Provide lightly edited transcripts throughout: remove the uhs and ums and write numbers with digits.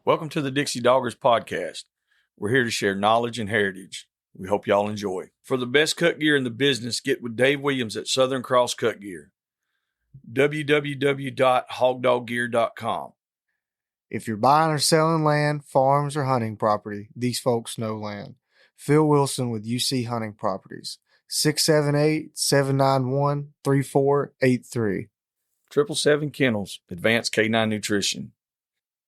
Welcome to the Dixie Doggers podcast. We're here to share knowledge and heritage. We hope y'all enjoy. For the best cut gear in the business, get with Dave Williams at Southern Cross Cut Gear. www.hogdoggear.com. If you're buying or selling land, farms, or hunting property, these folks know land. Phil Wilson with UC Hunting Properties. 678-791-3483. 777 Kennels, Advanced K9 Nutrition.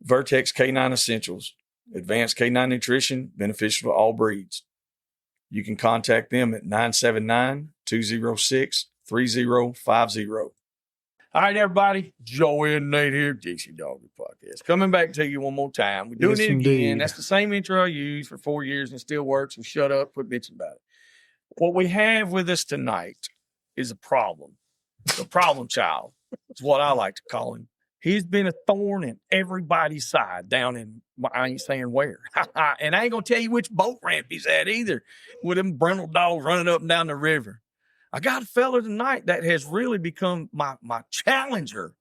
Vertex K9 Essentials, Advanced K9 Nutrition, beneficial to all breeds. You can contact them at 979-206-3050. All right, everybody. Joey and Nate here, Dixie Dogger Podcast. Coming back to you one more time. We're doing it again. Indeed. That's the same intro I used for 4 years and it still works. So shut up, quit bitching about it. What we have with us tonight is a problem. The problem child. That's what I like to call him. He's been a thorn in everybody's side down in, I ain't saying where. And I ain't going to tell you which boat ramp he's at either, with them brindle dogs running up and down the river. I got a fella tonight that has really become my challenger.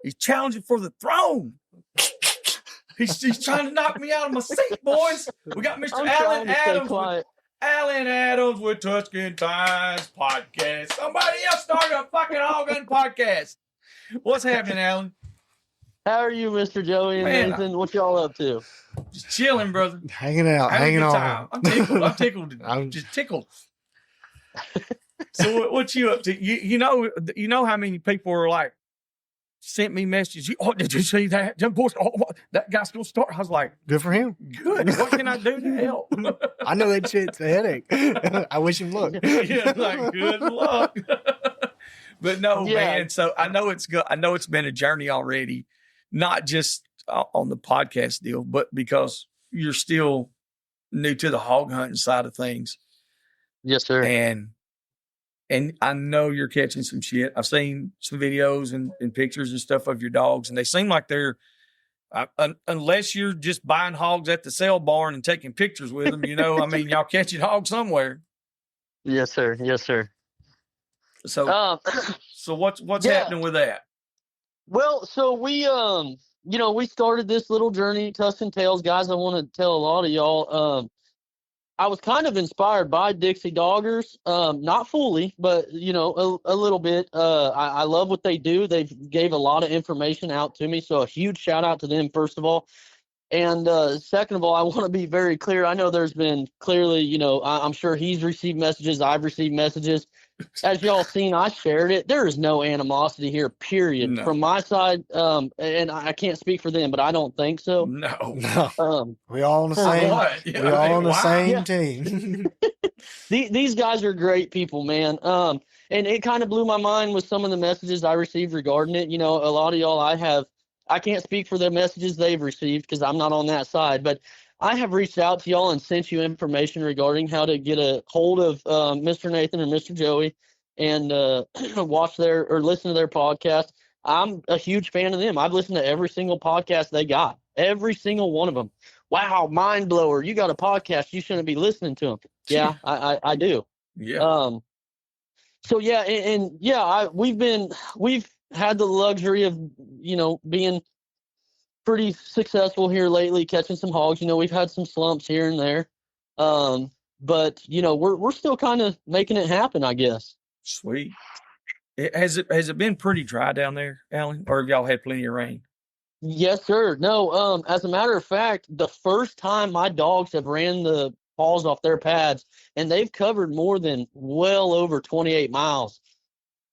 He's challenging for the throne. He's trying to knock me out of my seat, boys. We got Mr. Alan Adams. Alan Adams with Tusk and Tales podcast. Somebody else started a fucking hog hunting podcast. What's happening, Alan? How are you, Mr. Joey and Nathan? What y'all up to? Just chilling, brother. Hanging out, hanging on. I'm tickled. I'm just tickled. So what you up to? You know how many people are like sent me messages. Oh, did you see that? That guy's gonna start. I was like, good for him. Good. What can I do to help? I know that shit's a headache. I wish him luck. Yeah, like good luck. But no, man. So I know it's good. I know it's been a journey already. Not just on the podcast deal, but because you're still new to the hog hunting side of things. Yes, sir. And I know you're catching some shit. I've seen some videos and pictures and stuff of your dogs, and they seem like they're, unless you're just buying hogs at the sale barn and taking pictures with them, y'all catching hogs somewhere. Yes, sir. Yes, sir. So, so what's happening with that? Well, so we started this little journey, Tusk and Tales, guys. I want to tell a lot of y'all. I was kind of inspired by Dixie Doggers, not fully, but a little bit. I love what they do. They gave a lot of information out to me, so a huge shout out to them, first of all. And second of all, I want to be very clear. I know there's been clearly, I'm sure he's received messages. I've received messages. As y'all seen, I shared it. There is no animosity here, period. No. From my side, and I can't speak for them, but I don't think so. No. We all on the same. We all on the same team. These guys are great people, man. And it kind of blew my mind with some of the messages I received regarding it. A lot of y'all, I can't speak for the messages they've received because I'm not on that side, but I have reached out to y'all and sent you information regarding how to get a hold of Mr. Nathan and Mr. Joey and watch or listen to their podcast. I'm a huge fan of them. I've listened to every single podcast they got, every single one of them. Wow, mind blower! You got a podcast? You shouldn't be listening to them. Yeah, I do. Yeah. So yeah, and we've had the luxury of being pretty successful here lately, catching some hogs. We've had some slumps here and there. But we're still kind of making it happen, I guess. Sweet. Has it been pretty dry down there, Alan? Or have y'all had plenty of rain? Yes, sir. No, as a matter of fact, the first time my dogs have ran the paws off their pads, and they've covered more than well over 28 miles.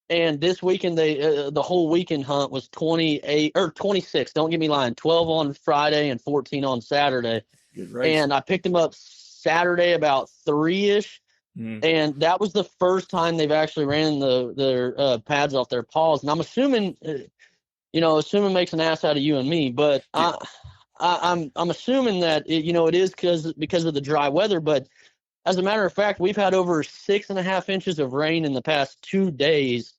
And this weekend, the whole weekend hunt was 28 or 26. Don't get me lying. 12 on Friday and 14 on Saturday. Good race. And I picked them up Saturday about 3-ish. And that was the first time they've actually ran their pads off their paws. And I'm assuming, assuming makes an ass out of you and me. But yeah. I'm assuming that it is because of the dry weather. But as a matter of fact, we've had over 6.5 inches of rain in the past 2 days.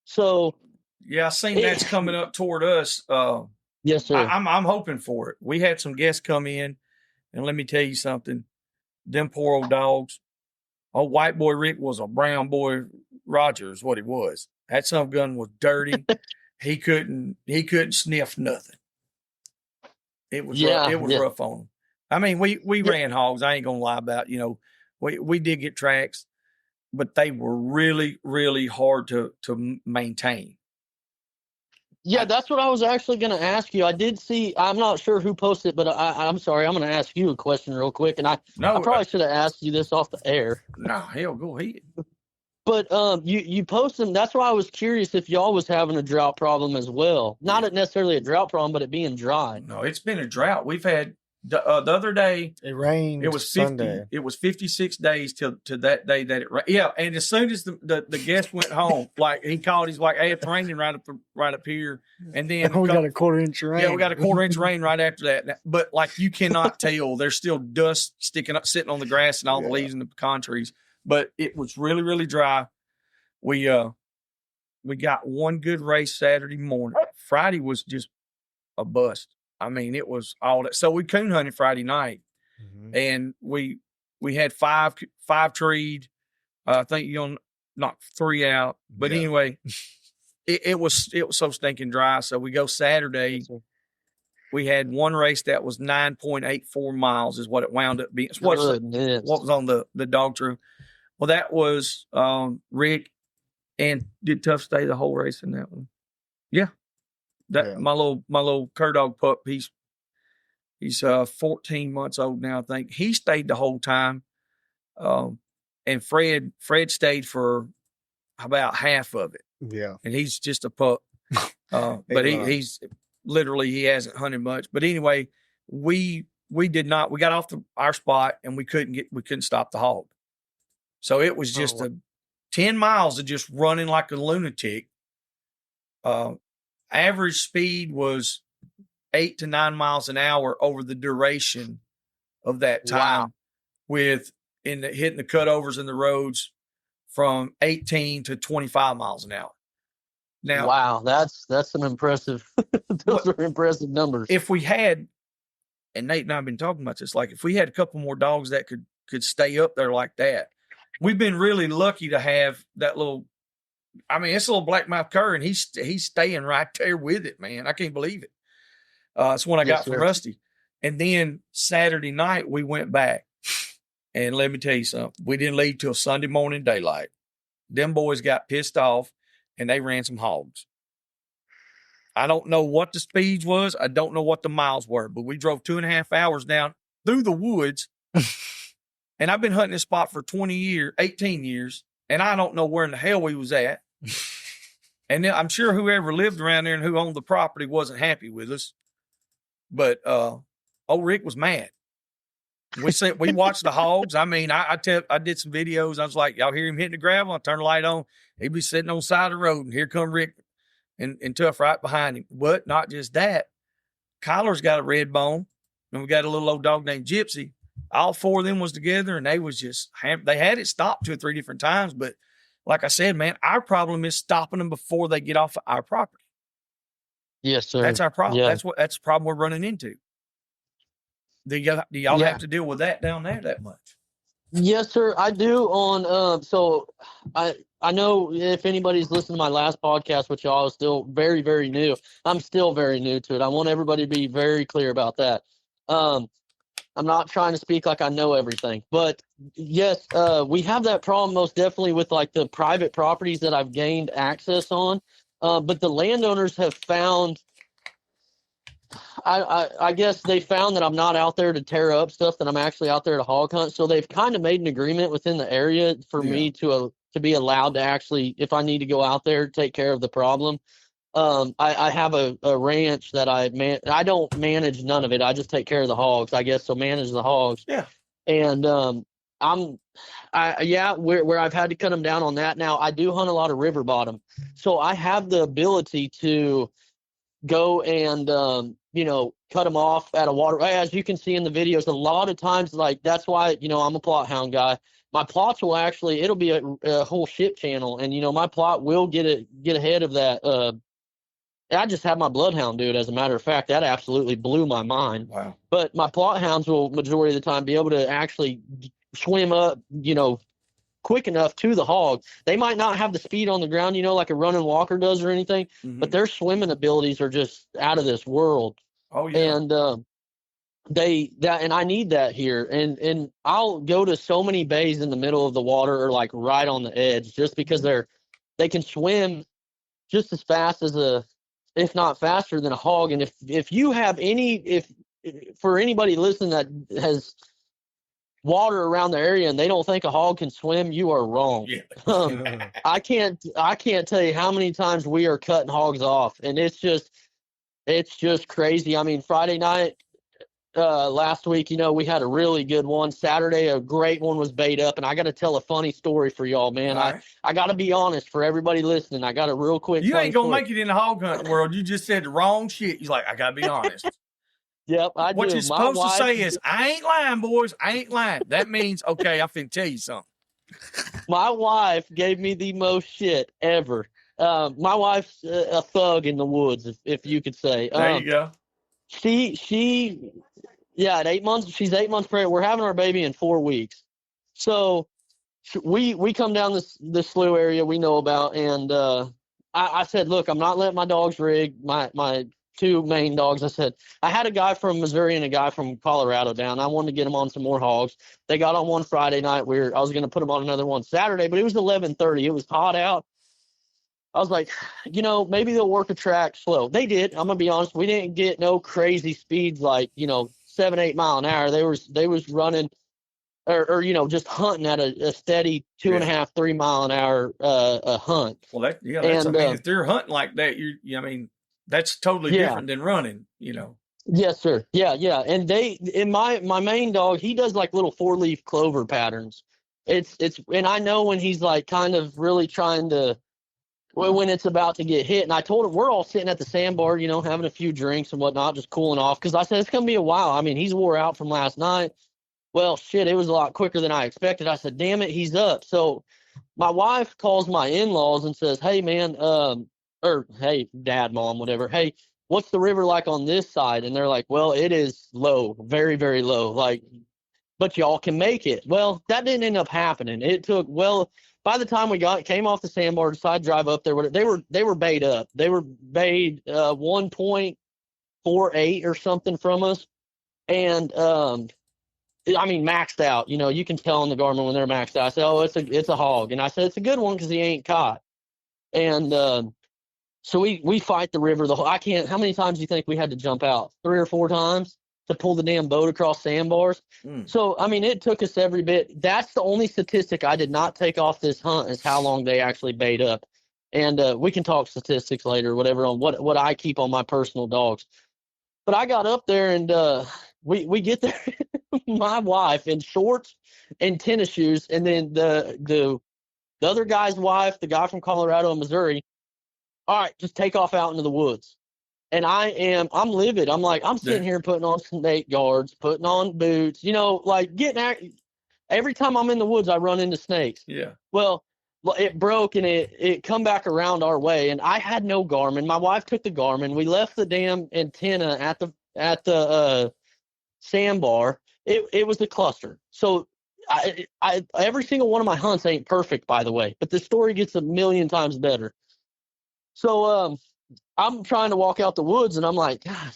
So yeah, I seen that's coming up toward us. Yes, sir. I'm hoping for it. We had some guests come in, and let me tell you something. Them poor old dogs. Old white boy Rick was a brown boy Roger is what he was. That son of a gun was dirty. He couldn't sniff nothing. It was rough on them. I mean, we ran hogs. I ain't gonna lie about, we did get tracks, but they were really, really hard to maintain. Yeah, that's what I was actually going to ask you. I did see, I'm not sure who posted, but I'm sorry, I'm going to ask you a question real quick. And I probably should have asked you this off the air. No, hell, go ahead. But you posted them. That's why I was curious if y'all was having a drought problem as well. Not necessarily a drought problem, but it being dry. No, it's been a drought. We've had the other day. It rained. It was 50. Sunday. It was 56 days to that day that it rained. Yeah, and as soon as the guest went home, like he called, he's like, "Hey, it's raining right up here." And then we got a quarter-inch rain. Yeah, we got a quarter-inch rain right after that. But like you cannot tell, there's still dust sticking up, sitting on the grass and all the leaves in the pecan trees. But it was really, really dry. We got one good race Saturday morning. Friday was just a bust. I mean, it was all that. So we coon hunted Friday night, and we had five treed. I think you knocked 3 out, but anyway, it was so stinking dry. So we go Saturday. We had one race that was 9.84 miles is what it wound up being. What was on the dog true? Well, that was Rick, and did Tough stay the whole race in that one? Yeah. My little cur dog pup, he's 14 months old now, I think. He stayed the whole time. And Fred stayed for about half of it. Yeah. And he's just a pup. But he's literally, he hasn't hunted much. But anyway, we got off our spot and we couldn't stop the hog. So it was just 10 miles of just running like a lunatic. Average speed was 8 to 9 miles an hour over the duration of that time, with hitting the cutovers in the roads from 18 to 25 miles an hour. Now, wow, that's some impressive. Those are impressive numbers. If we had, and Nate and I have been talking about this, like if we had a couple more dogs that could stay up there like that, we've been really lucky to have that little. I mean, it's a little blackmouth cur, and he's staying right there with it, man. I can't believe it. It's one I got from Rusty. And then Saturday night, we went back. And let me tell you something. We didn't leave till Sunday morning daylight. Them boys got pissed off, and they ran some hogs. I don't know what the speeds was. I don't know what the miles were, but we drove 2.5 hours down through the woods. And I've been hunting this spot for 18 years. And I don't know where in the hell we was at. And I'm sure whoever lived around there and who owned the property wasn't happy with us. But old Rick was mad. We watched the hogs. I mean, I did some videos. I was like, y'all hear him hitting the gravel? I turn the light on. He'd be sitting on the side of the road, and here come Rick and Tough right behind him. But not just that. Kyler's got a red bone, and we got a little old dog named Gypsy. All 4 of them was together, and they was just they had it stopped 2 or 3 different times. But like I said, man, our problem is stopping them before they get off of our property. Yes, sir. That's our problem. Yeah. That's the problem we're running into. Do y'all have to deal with that down there that much? Yes, sir. I do. So I know if anybody's listened to my last podcast, which y'all is still very, very new. I'm still very new to it. I want everybody to be very clear about that. I'm not trying to speak like I know everything, but yes, we have that problem most definitely with like the private properties that I've gained access on. But the landowners have found, I guess they found that I'm not out there to tear up stuff, that I'm actually out there to hog hunt. So they've kind of made an agreement within the area for me to be allowed to actually, if I need to go out there, take care of the problem. I have a ranch that I don't manage none of it. I just take care of the hogs, I guess. So manage the hogs. Yeah. And, where I've had to cut them down on that. Now I do hunt a lot of river bottom. So I have the ability to go and, cut them off at a water. As you can see in the videos, a lot of times, like, that's why, I'm a plot hound guy. My plots will it'll be a whole ship channel. And, my plot will get ahead of that. I just had my bloodhound do it. As a matter of fact, that absolutely blew my mind. Wow. But my plot hounds will majority of the time be able to actually swim up, quick enough to the hog. They might not have the speed on the ground, like a running walker does or anything, but their swimming abilities are just out of this world. Oh yeah. And and I need that here. And I'll go to so many bays in the middle of the water or like right on the edge just because they can swim just as fast as if not faster than a hog. And if you have if for anybody listening that has water around the area and they don't think a hog can swim, you are wrong. Yeah. I can't tell you how many times we are cutting hogs off, and it's just crazy. I mean, Friday night, last week, we had a really good one. Saturday, a great one was bait up, and I got to tell a funny story for y'all, man. All right. I got to be honest for everybody listening. I got a real quick. You ain't gonna story. make it in the hog hunting world. You just said the wrong shit. He's like, I gotta be honest. Yep, I What do. you're supposed to say is, I ain't lying, boys. I ain't lying. That means, okay, I finna tell you something. My wife gave me the most shit ever. My wife's a thug in the woods, if you could say. There you go. At 8 months, she's 8 months pregnant. We're having our baby in 4 weeks. So we come down this slough area we know about, and I said, look, I'm not letting my dogs rig, my two main dogs. I said, I had a guy from Missouri and a guy from Colorado down. I wanted to get them on some more hogs. They got on one Friday night. I was going to put them on another one Saturday, but it was 11:30. It was hot out. I was like, maybe they'll work a track slow. They did. I'm gonna be honest. We didn't get no crazy speeds like 7-8 mile an hour. They was running or just hunting at a steady 2.5 3 mile an hour hunt. Well, that's if they're hunting like that, that's totally different than running. Yes, sir. Yeah. And my main dog, he does like little 4-leaf clover patterns. And I know when he's like kind of really trying to. When it's about to get hit. And I told him, we're all sitting at the sandbar, having a few drinks and whatnot, just cooling off. Because I said, it's going to be a while. I mean, he's wore out from last night. Well, shit, it was a lot quicker than I expected. I said, damn it, he's up. So my wife calls my in-laws and says, hey, man, or hey, dad, mom, whatever. Hey, what's the river like on this side? And they're like, well, it is low, very, very low. Like, but y'all can make it. Well, that didn't end up happening. It took, by the time we came off the sandbar, decided to drive up there, they were bayed up. They were bayed 1.48 or something from us, and maxed out. You can tell on the Garmin when they're maxed out. I said, oh, it's a hog, and I said it's a good one because he ain't caught. And so we fight the river. How many times do you think we had to jump out? 3 or 4 times to pull the damn boat across sandbars. So, it took us every bit. That's the only statistic I did not take off this hunt is how long they actually bait up. And we can talk statistics later, whatever, on what I keep on my personal dogs. But I got up there and we get there, my wife in shorts and tennis shoes, and then the other guy's wife, the guy from Colorado and Missouri, all right, just take off out into the woods. And I'm livid. I'm like, I'm sitting here putting on snake guards, putting on boots, every time I'm in the woods, I run into snakes. Yeah. Well, it broke and it come back around our way. And I had no Garmin. My wife took the Garmin. We left the damn antenna at the sandbar. It was a cluster. So I every single one of my hunts ain't perfect, by the way, but the story gets a million times better. So, I'm trying to walk out the woods, and I'm like, God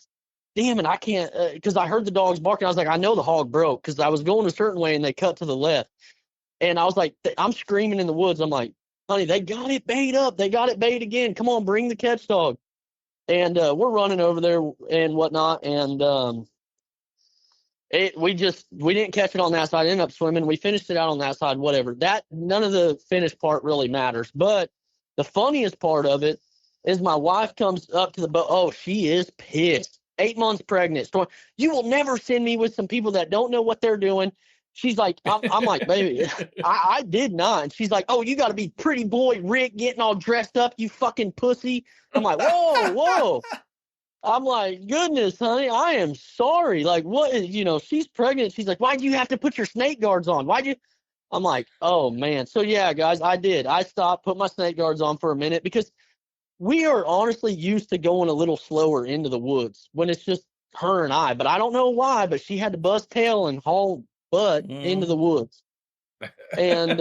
damn it, I can't, because I heard the dogs barking. I was like, I know the hog broke, because I was going a certain way, and they cut to the left. And I was like, I'm screaming in the woods. I'm like, honey, they got it bait up. They got it bait again. Come on, bring the catch dog. And we're running over there and whatnot, and we didn't catch it on that side. I ended up swimming. We finished it out on that side, whatever. None of the finish part really matters. But the funniest part of it is my wife comes up to the boat. Oh, she is pissed. 8 months pregnant. You will never send me with some people that don't know what they're doing. She's like, I'm like, baby, I did not. And she's like, oh, you got to be pretty boy Rick getting all dressed up, you fucking pussy. I'm like, whoa. I'm like, goodness, honey, I am sorry. Like, what is, she's pregnant. She's like, why'd you have to put your snake guards on? I'm like, oh, man. So, yeah, guys, I did. I stopped, put my snake guards on for a minute because we are honestly used to going a little slower into the woods when it's just her and I. But I don't know why, but she had to bust tail and haul butt into the woods. And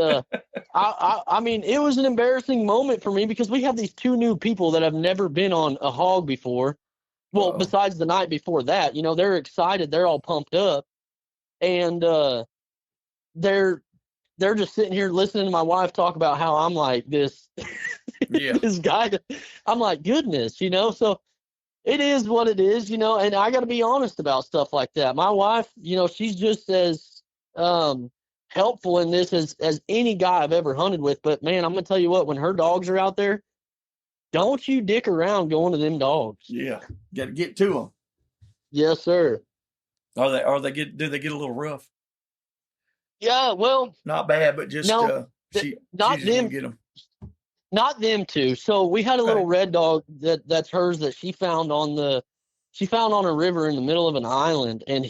I mean, it was an embarrassing moment for me because we have these 2 new people that have never been on a hog before. Well, besides the night before that, they're excited. They're all pumped up. And they're just sitting here listening to my wife talk about how I'm like this, this guy. I'm like, goodness, So it is what it is, and I got to be honest about stuff like that. My wife, she's just as helpful in this as any guy I've ever hunted with. But, man, I'm going to tell you what, when her dogs are out there, don't you dick around going to them dogs. Yeah, got to get to them. Yes, sir. Do they get a little rough? Yeah, well, not bad, but just not she them. Get them. Not them two. So we had a little red dog that's hers that she found on a river in the middle of an island, and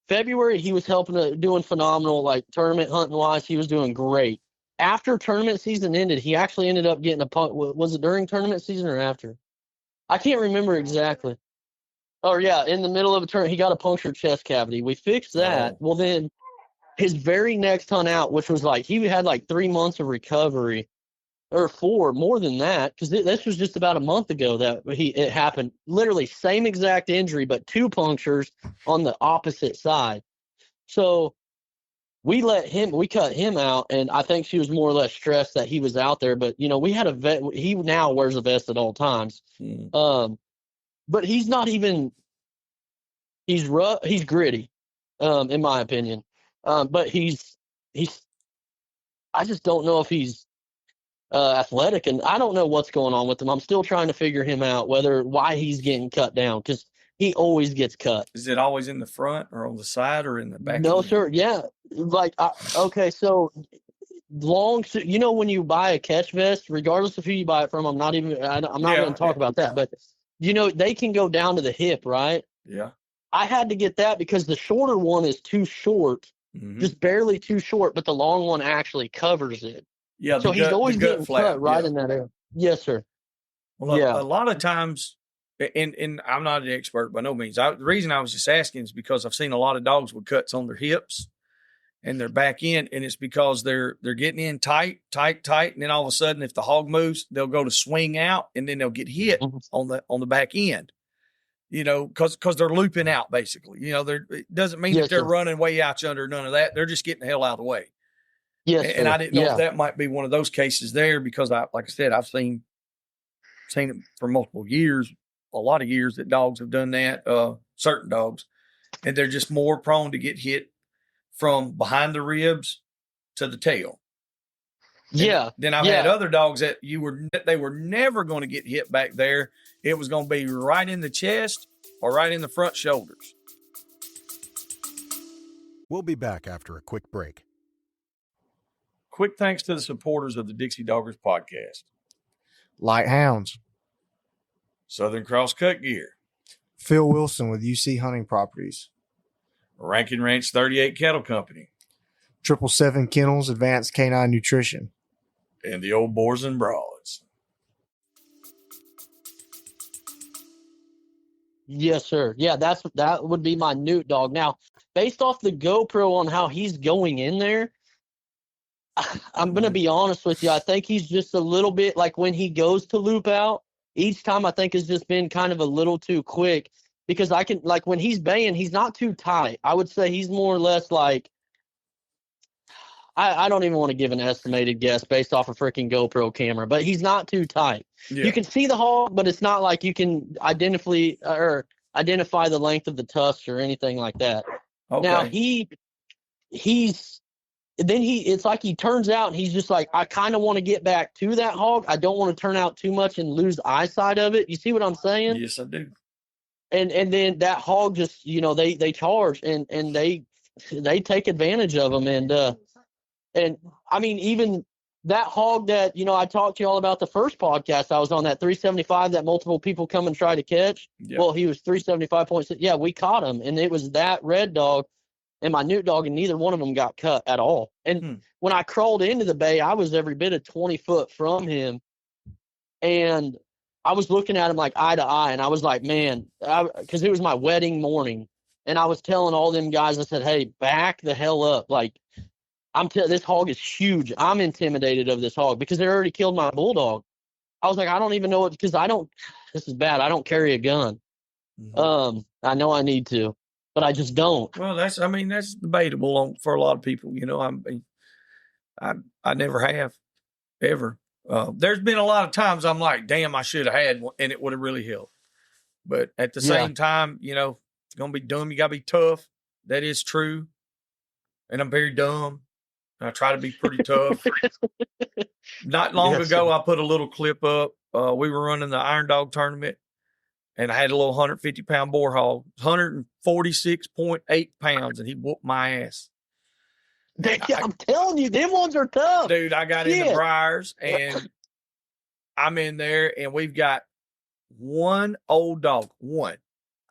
February he was doing phenomenal, like tournament hunting wise. He was doing great. After tournament season ended, he actually ended up getting was it during tournament season or after? I can't remember exactly. Oh yeah, in the middle of a tournament, he got a punctured chest cavity. We fixed that. Well, then his very next hunt out, which was like he had like 3 months of recovery, or 4, more than that, because this was just about a month ago that it happened. Literally same exact injury, but 2 punctures on the opposite side. So we cut him out, and I think she was more or less stressed that he was out there. But we had a vet. He now wears a vest at all times. But he's not even. He's rough. He's gritty, in my opinion. But he's. I just don't know if he's athletic, and I don't know what's going on with him. I'm still trying to figure him out, why he's getting cut down, because he always gets cut. Is it always in the front or on the side or in the back? No, sir. Yeah, okay. So long. When you buy a catch vest, regardless of who you buy it from, I'm not going to talk about that, but they can go down to the hip, right? Yeah. I had to get that because the shorter one is too short, just barely too short, but the long one actually covers it. Yeah. So he's always getting cut right in that area. Yes, sir. Well, a lot of times, and I'm not an expert by no means. The reason I was just asking is because I've seen a lot of dogs with cuts on their hips and their back end, and it's because they're getting in tight, and then all of a sudden, if the hog moves, they'll go to swing out, and then they'll get hit on the back end. Because they're looping out basically. It doesn't mean that they're running way out under, none of that. They're just getting the hell out of the way. Yes, and I didn't know if that might be one of those cases there, because like I said, I've seen it for multiple years, a lot of years that dogs have done that, certain dogs, and they're just more prone to get hit from behind the ribs to the tail. Yeah. Then I've had other dogs that they were never going to get hit back there. It was going to be right in the chest or right in the front shoulders. We'll be back after a quick break. Quick thanks to the supporters of the Dixie Doggers podcast. Light Hounds. Southern Cross Cut Gear. Phil Wilson with UC Hunting Properties. Rankin Ranch 38 Cattle Company. 777 Kennels Advanced Canine Nutrition. And the old Boars N Broads. Yes, sir. Yeah, that would be my newt dog. Now, based off the GoPro on how he's going in there, I'm going to be honest with you. I think he's just a little bit like when he goes to loop out, each time I think has just been kind of a little too quick, because I can, like when he's baying, he's not too tight. I would say he's more or less like, I don't even want to give an estimated guess based off a freaking GoPro camera, but he's not too tight. Yeah. You can see the hog, but it's not like you can identify the length of the tusks or anything like that. Okay. Now it's like he turns out and he's just like, I kind of want to get back to that hog. I don't want to turn out too much and lose eyesight of it. You see what I'm saying? Yes, I do. And then that hog just, they charge and they take advantage of them. And I mean, even that hog that, I talked to you all about the first podcast I was on, that 375 that multiple people come and try to catch. Yep. Well, he was 375.6. Yeah, we caught him. And it was that red dog and my newt dog, and neither one of them got cut at all. And when I crawled into the bay, I was every bit of 20 foot from him. And I was looking at him like eye to eye. And I was like, man, because it was my wedding morning. And I was telling all them guys, I said, hey, back the hell up. Like, this hog is huge. I'm intimidated of this hog because they already killed my bulldog. I was like, I don't even know what, because this is bad. I don't carry a gun. Mhm. I know I need to, but I just don't. Well, that's debatable for a lot of people. I never have ever. There's been a lot of times I'm like, damn, I should have had one, and it would have really helped. But at the same time, it's gonna be dumb. You gotta be tough. That is true. And I'm very dumb. I try to be pretty tough. Not long ago, I put a little clip up. We were running the Iron Dog tournament, and I had a little 150-pound boar hog, 146.8 pounds, and he whooped my ass. I'm telling you, them ones are tough. Dude, I got in the briars, and I'm in there, and we've got one old dog, one.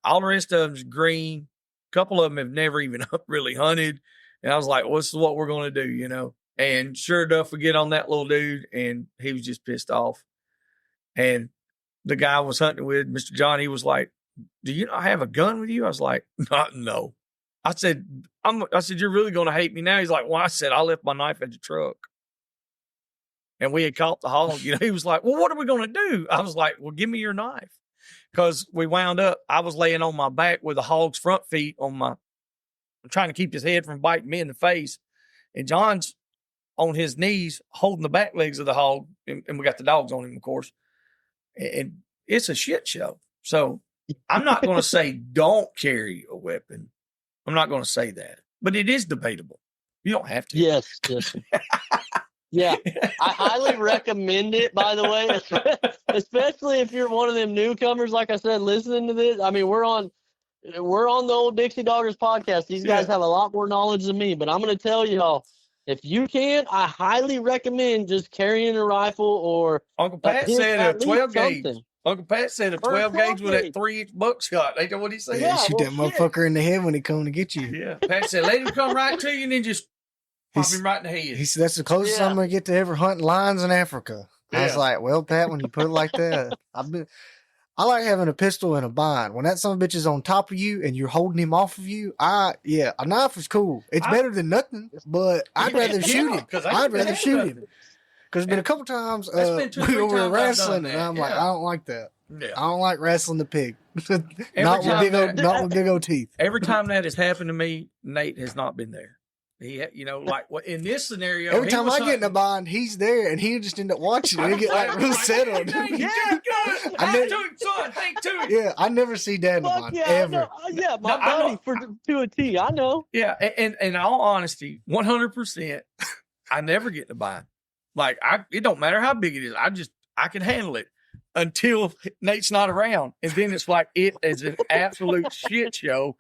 All the rest of them's green. A couple of them have never even really hunted. And I was like, well, this is what we're going to do, And sure enough, we get on that little dude, and he was just pissed off. And the guy I was hunting with, Mr. John, he was like, do you not have a gun with you? I was like, no. I said, you're really going to hate me now? He's like, well, I said, I left my knife at the truck. And we had caught the hog. He was like, well, what are we going to do? I was like, well, give me your knife. Because we wound up, I was laying on my back with the hog's front feet I'm trying to keep his head from biting me in the face. And John's on his knees holding the back legs of the hog. And we got the dogs on him, of course. And it's a shit show. So I'm not going to say don't carry a weapon. I'm not going to say that. But it is debatable. You don't have to. Yes. Yeah. I highly recommend it, by the way, especially if you're one of them newcomers, like I said, listening to this. I mean, we're on the old Dixie Doggers podcast. These guys have a lot more knowledge than me, but I'm going to tell y'all, if you can, I highly recommend just carrying a rifle or Uncle Pat said a 12 gauge. Uncle Pat said a 12 gauge with that 3-inch buckshot. Ain't that what he said? Yeah, shoot that motherfucker in the head when he come to get you. Yeah. Pat said, let him come right to you and then just pop him right in the head. He said, that's the closest I'm going to get to ever hunting lions in Africa. I was like, well, Pat, when you put it like that, I like having a pistol in a bind. When that son of a bitch is on top of you and you're holding him off of you, a knife is cool. It's better than nothing, but I'd rather shoot him. I'd rather shoot him. Because there's been a couple times we were wrestling, and I'm like, I don't like that. Yeah. I don't like wrestling the pig. not with big old teeth. Every time that has happened to me, Nate has not been there. He, in this scenario, every time I get in a bind, he's there, and he just end up watching it and get like real settled. Yeah, I never see Dad in a bind ever. My buddy to a T. I know. Yeah, and in all honesty, 100%, I never get in a bind. Like it don't matter how big it is. I can handle it until Nate's not around, and then it's like it is an absolute shit show.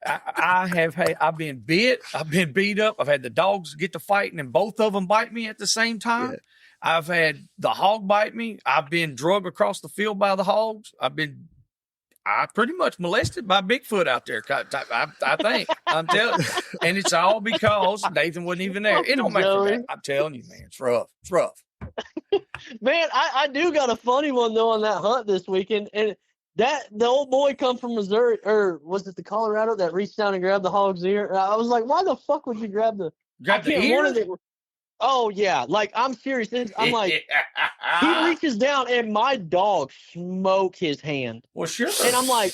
I've been bit, I've been beat up, I've had the dogs get to fighting and both of them bite me at the same time. Yeah. I've had the hog bite me. I've been drug across the field by the hogs. I pretty much molested by Bigfoot out there. I think I'm telling you, and it's all because Nathan wasn't even there. It don't matter. That. I'm telling you, man, it's rough. It's rough. Man, I do got a funny one though on that hunt this weekend, and the old boy come from Missouri, or was it the Colorado that reached down and grabbed the hog's ear? I was like, why the fuck would you grab the ear? Oh yeah, like I'm serious. I'm like, he reaches down and my dog smoked his hand. Well, sure. And I'm like,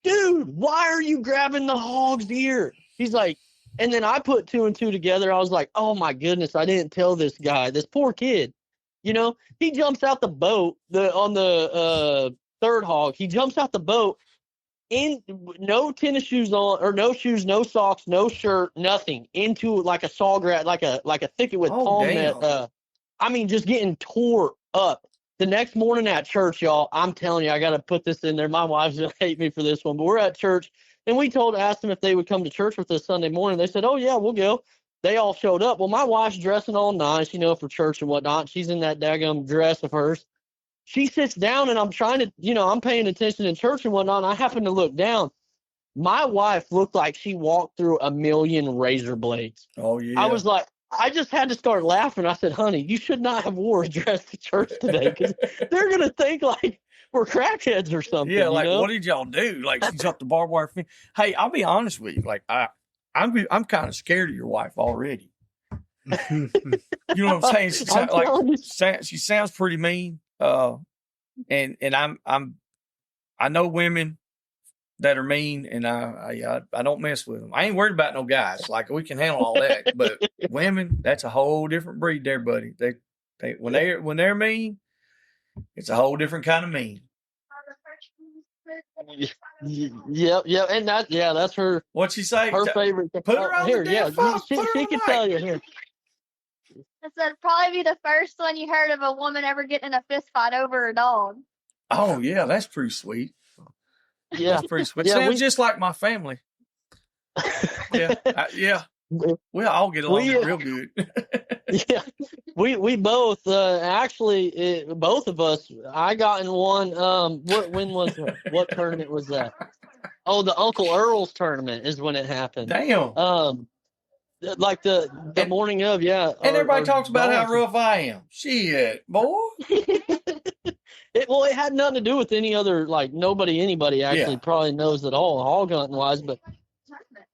dude, why are you grabbing the hog's ear? He's like, and then I put 2 and 2 together. I was like, oh my goodness, I didn't tell this guy, this poor kid. He jumps out the boat on the third hog. He jumps out the boat in no tennis shoes on, or no shoes, no socks, no shirt, nothing, into like a sawgrass, like a thicket with palm net. Just getting tore up. The next morning at church, y'all, I'm telling you, I got to put this in there. My wife's going to hate me for this one, but we're at church, and we asked them if they would come to church with us Sunday morning. They said, oh, yeah, we'll go. They all showed up. Well, my wife's dressing all nice, for church and whatnot. She's in that daggum dress of hers. She sits down, and I'm trying to, I'm paying attention in church and whatnot, and I happen to look down. My wife looked like she walked through a million razor blades. Oh, yeah. I was like, I just had to start laughing. I said, honey, you should not have wore a dress to church today, because they're going to think like we're crackheads or something. Yeah, like, what did y'all do? Like, she jumped the barbed wire fence. Hey, I'll be honest with you. Like, I'm kind of scared of your wife already. You know what I'm saying? She sounds pretty mean. And I know women that are mean, and I don't mess with them. I ain't worried about no guys. Like, we can handle all that, but women, that's a whole different breed there, buddy. They when they're mean, it's a whole different kind of mean. Yep, and that's her. What'd she say? Her favorite. Put her on here, the damn phone. She can tell you here. This would probably be the first one you heard of a woman ever getting in a fist fight over a dog. Oh yeah, that's pretty sweet. Yeah, that's pretty sweet. Yeah, Sounds just like my family. Yeah. We all get along real good. Yeah, we both actually both of us. I got in one. When was it? What tournament was that? Oh, the Uncle Earl's tournament is when it happened. Damn. Like the morning of, yeah. And everybody talks about how rough I am. Shit, boy. It had nothing to do with any other, like, anybody actually probably knows at all, hog hunting wise, but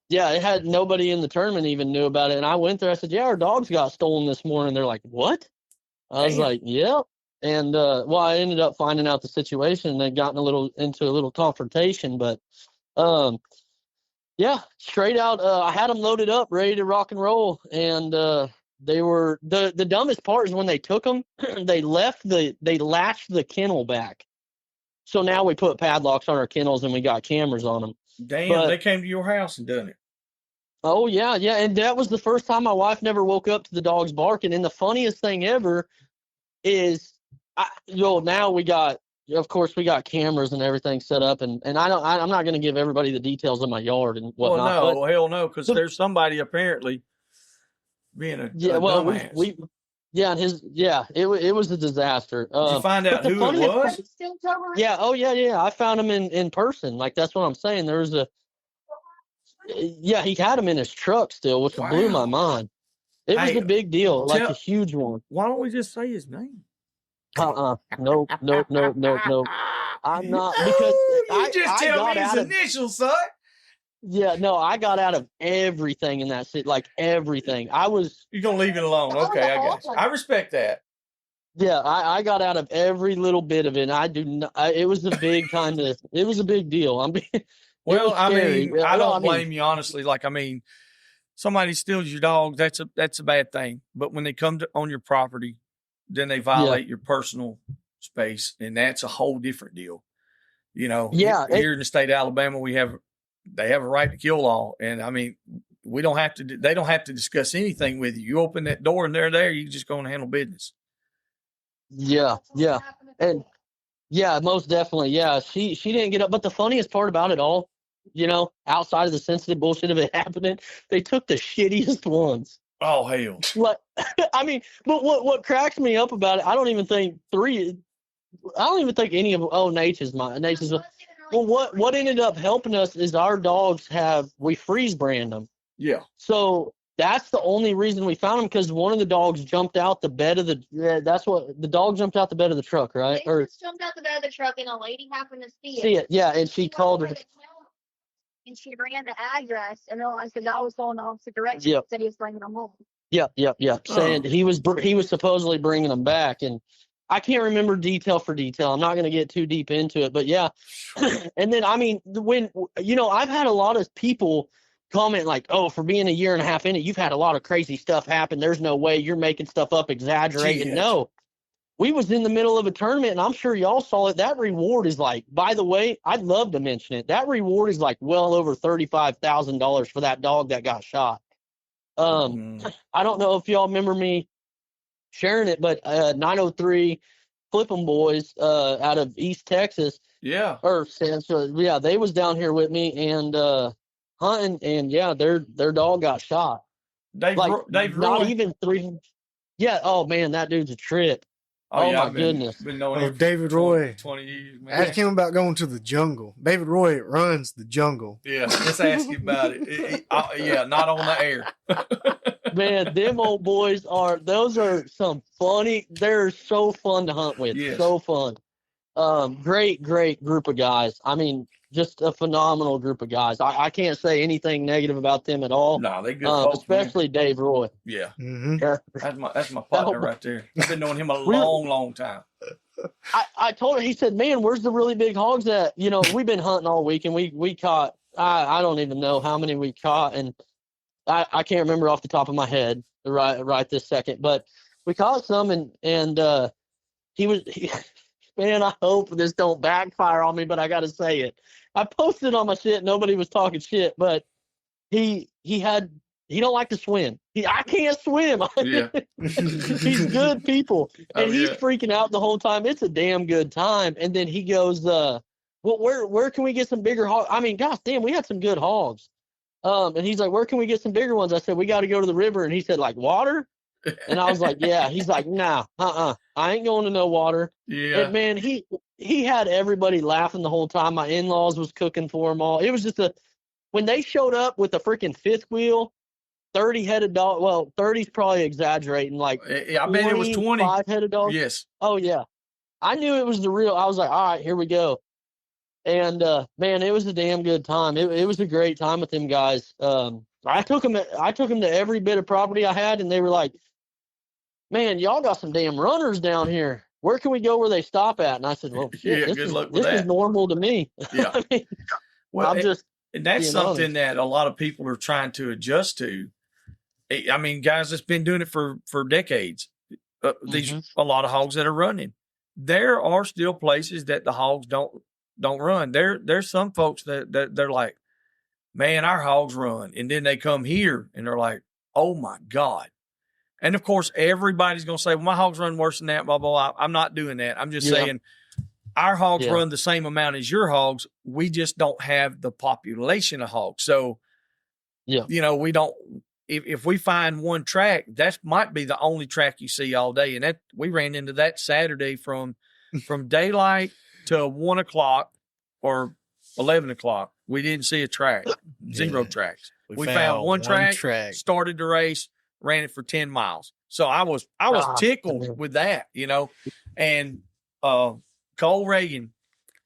yeah, it had nobody in the tournament even knew about it. And I went there, I said, yeah, our dogs got stolen this morning. They're like, what? I was like, yeah. And I ended up finding out the situation, and they'd gotten into a little confrontation, but yeah, straight out, I had them loaded up, ready to rock and roll, and they were the dumbest part is when they took them, they latched the kennel back. So now we put padlocks on our kennels and we got cameras on them. Damn, they came to your house and done it. Oh yeah, and that was the first time my wife never woke up to the dogs barking. And the funniest thing ever is, now we got. Of course, we got cameras and everything set up, and I'm not going to give everybody the details of my yard and whatnot. Well, no, hell no, because there's somebody apparently being a dumbass. It was a disaster. Did you find out who it was? Yeah, yeah. I found him in person. Like, that's what I'm saying. There was he had him in his truck still, which blew my mind. It was a big deal, like a huge one. Why don't we just say his name? Nope. I'm not, because you just tell me his initials, son. Yeah, no, I got out of everything in that city, like everything. You're gonna leave it alone. Okay, I guess. I respect that. Yeah, I got out of every little bit of it. And I do not. It was a big it was a big deal. I don't blame you, honestly. Like, somebody steals your dog, that's a bad thing. But when they come on your property, then they violate your personal space, and that's a whole different deal. Here in the state of Alabama, they have a right to kill law, and we don't have to. They don't have to discuss anything with you. You open that door, and they're there. You just go and handle business. Yeah, and yeah, most definitely. Yeah, she didn't get up. But the funniest part about it all, outside of the sensitive bullshit of it happening, they took the shittiest ones. Oh hell! But what cracks me up about it, I don't even think any of them. Oh, Nature's. Well, what ended up helping us is our dogs we freeze brand them. Yeah. So that's the only reason we found them, because one of the dogs jumped out the bed of the. The dog jumped out the bed of the truck, right? Or just jumped out the bed of the truck, and a lady happened to see it. Yeah, and she called her. And she ran the address, and realized the dog was going the opposite direction. Yep. Said he was bringing them home. Yep. Saying he was supposedly bringing them back, and I can't remember detail for detail. I'm not going to get too deep into it, but yeah. And then when I've had a lot of people comment like, "Oh, for being a year and a half in it, you've had a lot of crazy stuff happen. There's no way you're making stuff up, exaggerating." No. We was in the middle of a tournament, and I'm sure y'all saw it. That reward is like, by the way, I'd love to mention it. That reward is like well over $35,000 for that dog that got shot. I don't know if y'all remember me sharing it, but 903 Flippin' Boys out of East Texas. Yeah. They was down here with me and hunting, and yeah, their dog got shot. Dave not Roy. Even 300. Yeah. Oh man, that dude's a trip. Oh yeah, my goodness. Been knowing him David Roy. 20 years, man. Ask him about going to the jungle. David Roy runs the jungle. Yeah, let's ask him about it. Not on the air. Man, them old boys those are some funny. They're so fun to hunt with. Yes. So fun. Great group of guys. Just a phenomenal group of guys. I can't say anything negative about them at all. No, they good folks, especially man. Dave Roy. Yeah. Mm-hmm. That's my partner right there. I've been knowing him a long time. I told her, he said, man, where's the really big hogs at? You know, we've been hunting all week and we caught, I don't even know how many we caught. And I can't remember off the top of my head right this second, but we caught some and man, I hope this don't backfire on me, but I got to say it. I posted on my shit. Nobody was talking shit, but he don't like to swim. I can't swim. Yeah. He's good people. And he's freaking out the whole time. It's a damn good time. And then he goes, well, where can we get some bigger hogs? I mean, gosh damn, we had some good hogs. And he's like, where can we get some bigger ones? I said, we got to go to the river. And he said, like, water? And I was like, yeah. He's like, nah, I ain't going to no water. Yeah. And man, he had everybody laughing the whole time. My in-laws was cooking for them all. It was just when they showed up with the freaking fifth wheel, 30-headed dog. Well, 30's probably exaggerating. Like, I bet it was 20. 5-headed dogs. Yes. Oh yeah. I knew it was the real. I was like, all right, here we go. And man, it was a damn good time. It was a great time with them guys. I took them to every bit of property I had, and they were like, man, y'all got some damn runners down here. Where can we go where they stop at? And I said, well, shit, this is normal to me. Yeah. I mean, well, and that's something that a lot of people are trying to adjust to. I mean, guys that's been doing it for decades. These a lot of hogs that are running. There are still places that the hogs don't run. There's some folks that they're like, man, our hogs run, and then they come here and they're like, oh my God. And of course, everybody's gonna say, well, my hogs run worse than that, blah blah blah. I'm not doing that. I'm just saying our hogs run the same amount as your hogs. We just don't have the population of hogs. So you know, we don't. If we find one track, that might be the only track you see all day. And that we ran into that Saturday from daylight to 1 o'clock or 11 o'clock. We didn't see a track, zero tracks. We found one track, started the race, ran it for 10 miles. So I was tickled with that, you know. And Cole Reagan,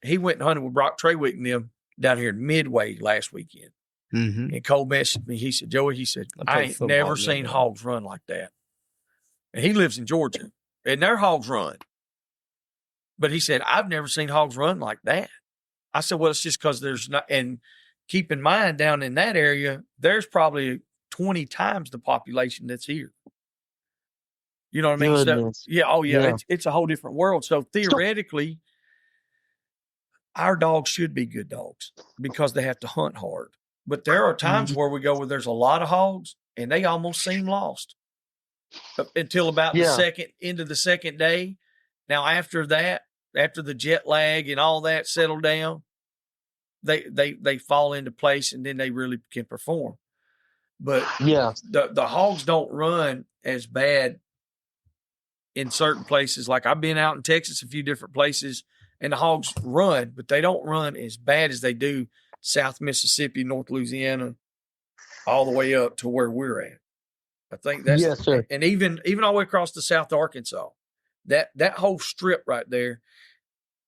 he went and hunted with Brock Trawick and them down here in Midway last weekend. And Cole messaged me. He said, Joey, he said, I ain't never seen hogs run like that. And he lives in Georgia, and their hogs run. But he said, I've never seen hogs run like that. I said, well, it's just because there's not, and keep in mind down in that area, there's probably 20 times the population that's here. You know what I mean? So, yeah. It's a whole different world. So theoretically, our dogs should be good dogs because they have to hunt hard. But there are times where we go where there's a lot of hogs and they almost seem lost until about the end of the second day. Now, after that, after the jet lag and all that settled down, they fall into place and then they really can perform. But the hogs don't run as bad in certain places. Like I've been out in Texas, a few different places, and the hogs run, but they don't run as bad as they do South Mississippi, North Louisiana, all the way up to where we're at. I think that's yes, sir. And even all the way across to South Arkansas, that whole strip right there.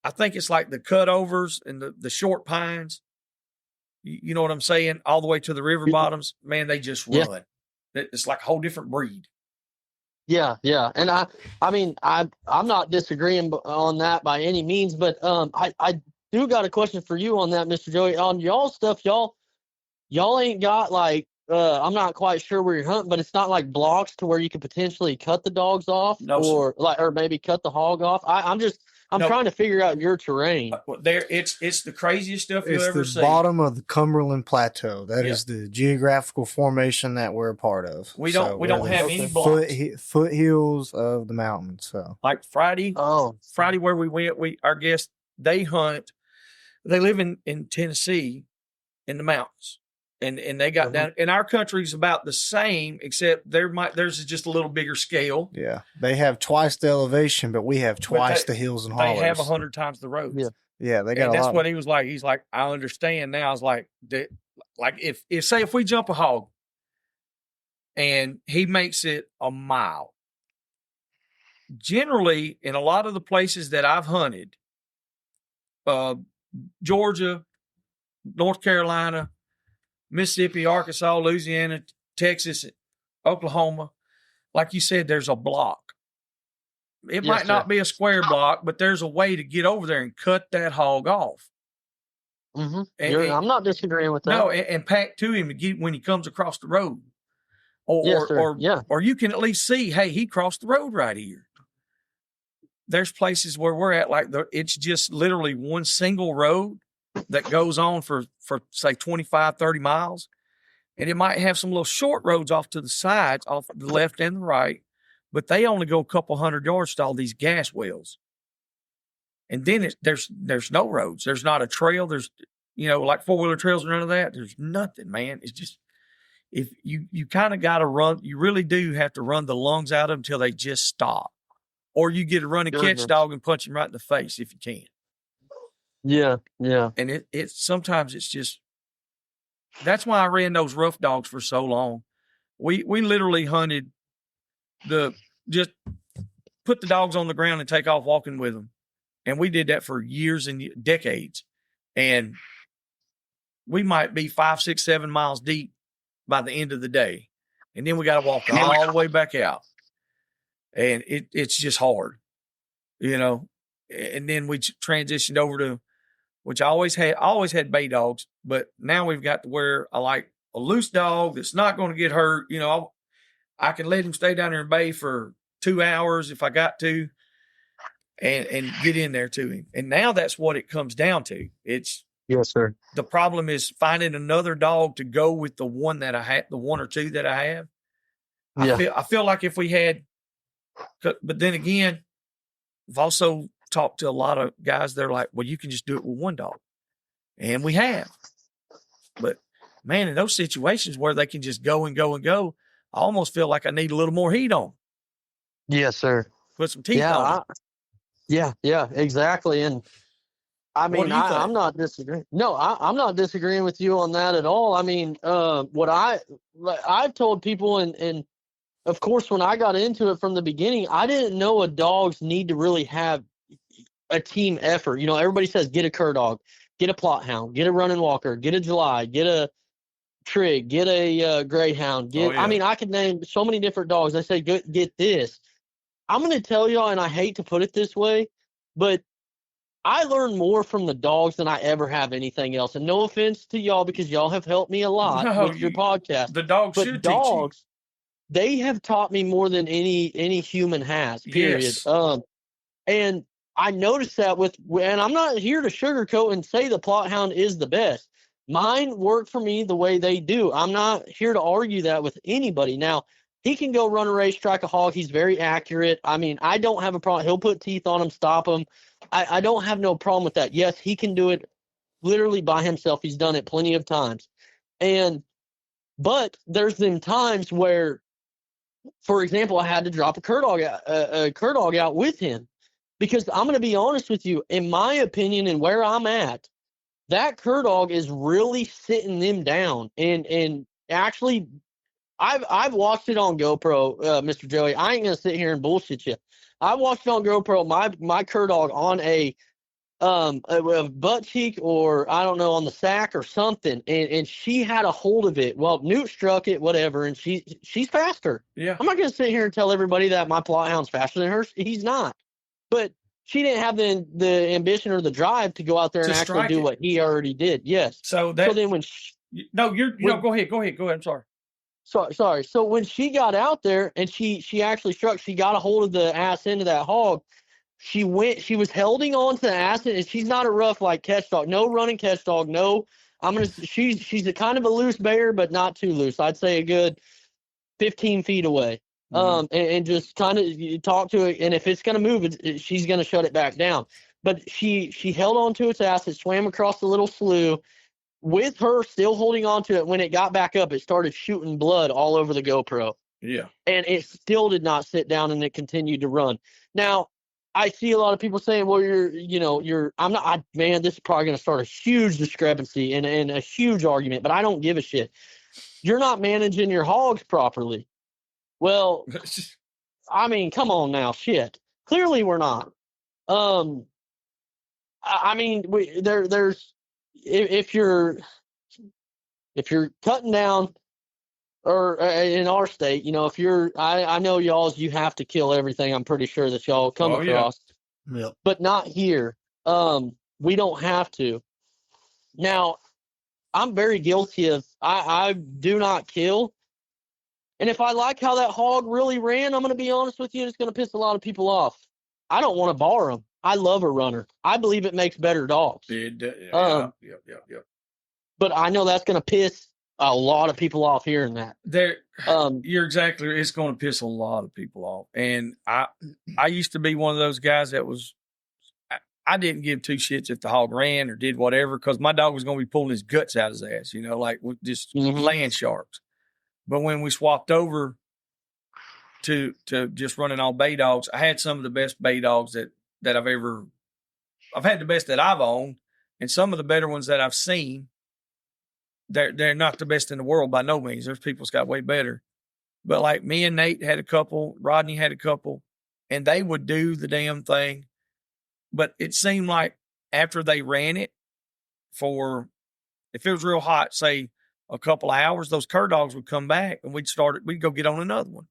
I think it's like the cutovers and the short pines. You know what I'm saying? All the way to the river bottoms, man, they just run. It's like a whole different breed. Yeah. And I mean, I'm not disagreeing on that by any means, but I do got a question for you on that, Mr. Joey. On y'all stuff, y'all ain't got like I'm not quite sure where you're hunting, but it's not like blocks to where you could potentially cut the dogs off, or maybe cut the hog off. I'm trying to figure out your terrain. It's the craziest stuff you'll ever see. It's the bottom of the Cumberland Plateau. That is the geographical formation that we're a part of. We don't have any blocks. Foothills of the mountains. So like Friday where we went, our guests, they hunt. They live in Tennessee in the mountains. And they got down, and our country's about the same, except theirs is just a little bigger scale. Yeah, they have twice the elevation, but we have twice the hills and hollers. They have 100 times the roads. Yeah, they got. And that's what he was like. He's like, I understand now. I was like, if we jump a hog, and he makes it a mile. Generally, in a lot of the places that I've hunted, Georgia, North Carolina, Mississippi, Arkansas, Louisiana, Texas, Oklahoma. Like you said, there's a block. It Yes, might not sir. be a square block, but there's a way to get over there and cut that hog off. Mm-hmm. And, I'm not disagreeing with that. no, and pack to him to get when he comes across the road. Yes, sir. Yeah. Or you can at least see, hey, he crossed the road right here. There's places where we're at, like it's just literally one single road that goes on for say 25, 30 miles. And it might have some little short roads off to the sides, off the left and the right, but they only go a couple 100 yards to all these gas wells. And then there's no roads. There's not a trail. There's, like 4-wheeler trails or none of that. There's nothing, man. It's just, if you kind of got to run, you really do have to run the lungs out of them until they just stop. Or you get a run and catch dog and punch him right in the face if you can. Yeah, yeah. And sometimes it's just, that's why I ran those rough dogs for so long. We literally hunted just put the dogs on the ground and take off walking with them. And we did that for years and decades. And we might be 5, 6, 7 miles deep by the end of the day. And then we got to walk all the way back out. And it's just hard, And then we transitioned over to, which I always had bay dogs, but now we've got to where I like a loose dog that's not going to get hurt. I can let him stay down there in bay for 2 hours if I got to, and get in there to him. And now that's what it comes down to. It's, yes, sir. The problem is finding another dog to go with the one that I had, the one or two that I have. Yeah. I feel like if we had, but then again, I've also talked to a lot of guys. They're like, well, you can just do it with one dog. And we have. But man, in those situations where they can just go and go and go, I almost feel like I need a little more heat on. Yes, sir. Put some teeth on. Yeah, exactly. And I mean, I'm not disagreeing. No, I'm not disagreeing with you on that at all. I mean, what I've told people, and of course, when I got into it from the beginning, I didn't know a dogs need to really have a team effort. Everybody says get a cur dog, get a plot hound, get a running walker, get a July, get a trig, get a greyhound. I mean, I could name so many different dogs. I say get this. I'm going to tell y'all, and I hate to put it this way, but I learn more from the dogs than I ever have anything else. And no offense to y'all, because y'all have helped me a lot with your podcast. The dogs should teach you. They have taught me more than any human has, period. Yes. And I noticed that and I'm not here to sugarcoat and say the plot hound is the best. Mine work for me the way they do. I'm not here to argue that with anybody. Now, he can go run a race, strike a hog. He's very accurate. I mean, I don't have a problem. He'll put teeth on him, stop him. I don't have no problem with that. Yes, he can do it literally by himself. He's done it plenty of times. But there's been times where, for example, I had to drop a cur dog out with him, because I'm going to be honest with you. In my opinion, and where I'm at, that cur dog is really sitting them down. And actually, I've watched it on GoPro, Mr. Joey. I ain't gonna sit here and bullshit you. I watched it on GoPro my cur dog on a butt cheek, or I don't know, on the sack or something, and she had a hold of it. Well, Newt struck it, whatever, and she's faster. Yeah. I'm not gonna sit here and tell everybody that my plot hound's faster than hers. He's not. But she didn't have the ambition or the drive to go out there and actually do what he already did. Yes. So then when go ahead. I'm sorry. Sorry. So when she got out there and she actually struck, she got a hold of the ass end of that hog. She was holding on to the ass end, and she's not a rough like catch dog. No running catch dog. No, she's a kind of a loose bear, but not too loose. I'd say a good 15 feet away. And just kind of talk to it. And if it's going to move, she's going to shut it back down. But she held on to its ass. It swam across the little slough. With her still holding on to it, when it got back up, it started shooting blood all over the GoPro. Yeah. And it still did not sit down, and it continued to run. Now, I see a lot of people saying, well, man, this is probably going to start a huge discrepancy and a huge argument, but I don't give a shit. You're not managing your hogs properly. Well, I mean, come on now, shit. Clearly we're not. I mean, there's if you're cutting down or in our state, if you're, I know y'all's, you have to kill everything. I'm pretty sure that y'all come across, Yep. but not here. We don't have to. Now, I'm very guilty of, I do not kill. And if I like how that hog really ran, I'm going to be honest with you, it's going to piss a lot of people off. I don't want to bar them. I love a runner. I believe it makes better dogs. Yep. But I know that's going to piss a lot of people off hearing that. You're exactly. It's going to piss a lot of people off. And I used to be one of those guys that was. I didn't give two shits if the hog ran or did whatever because my dog was going to be pulling his guts out his ass. Like with just land sharks. But when we swapped over to just running all bay dogs, I had some of the best bay dogs that I've had the best that I've owned, and some of the better ones that I've seen. They're not the best in the world by no means. There's people that's got way better. But like me and Nate had a couple, Rodney had a couple, and they would do the damn thing. But it seemed like after they ran it if it was real hot, say a couple of hours, those cur dogs would come back and we'd go get on another one.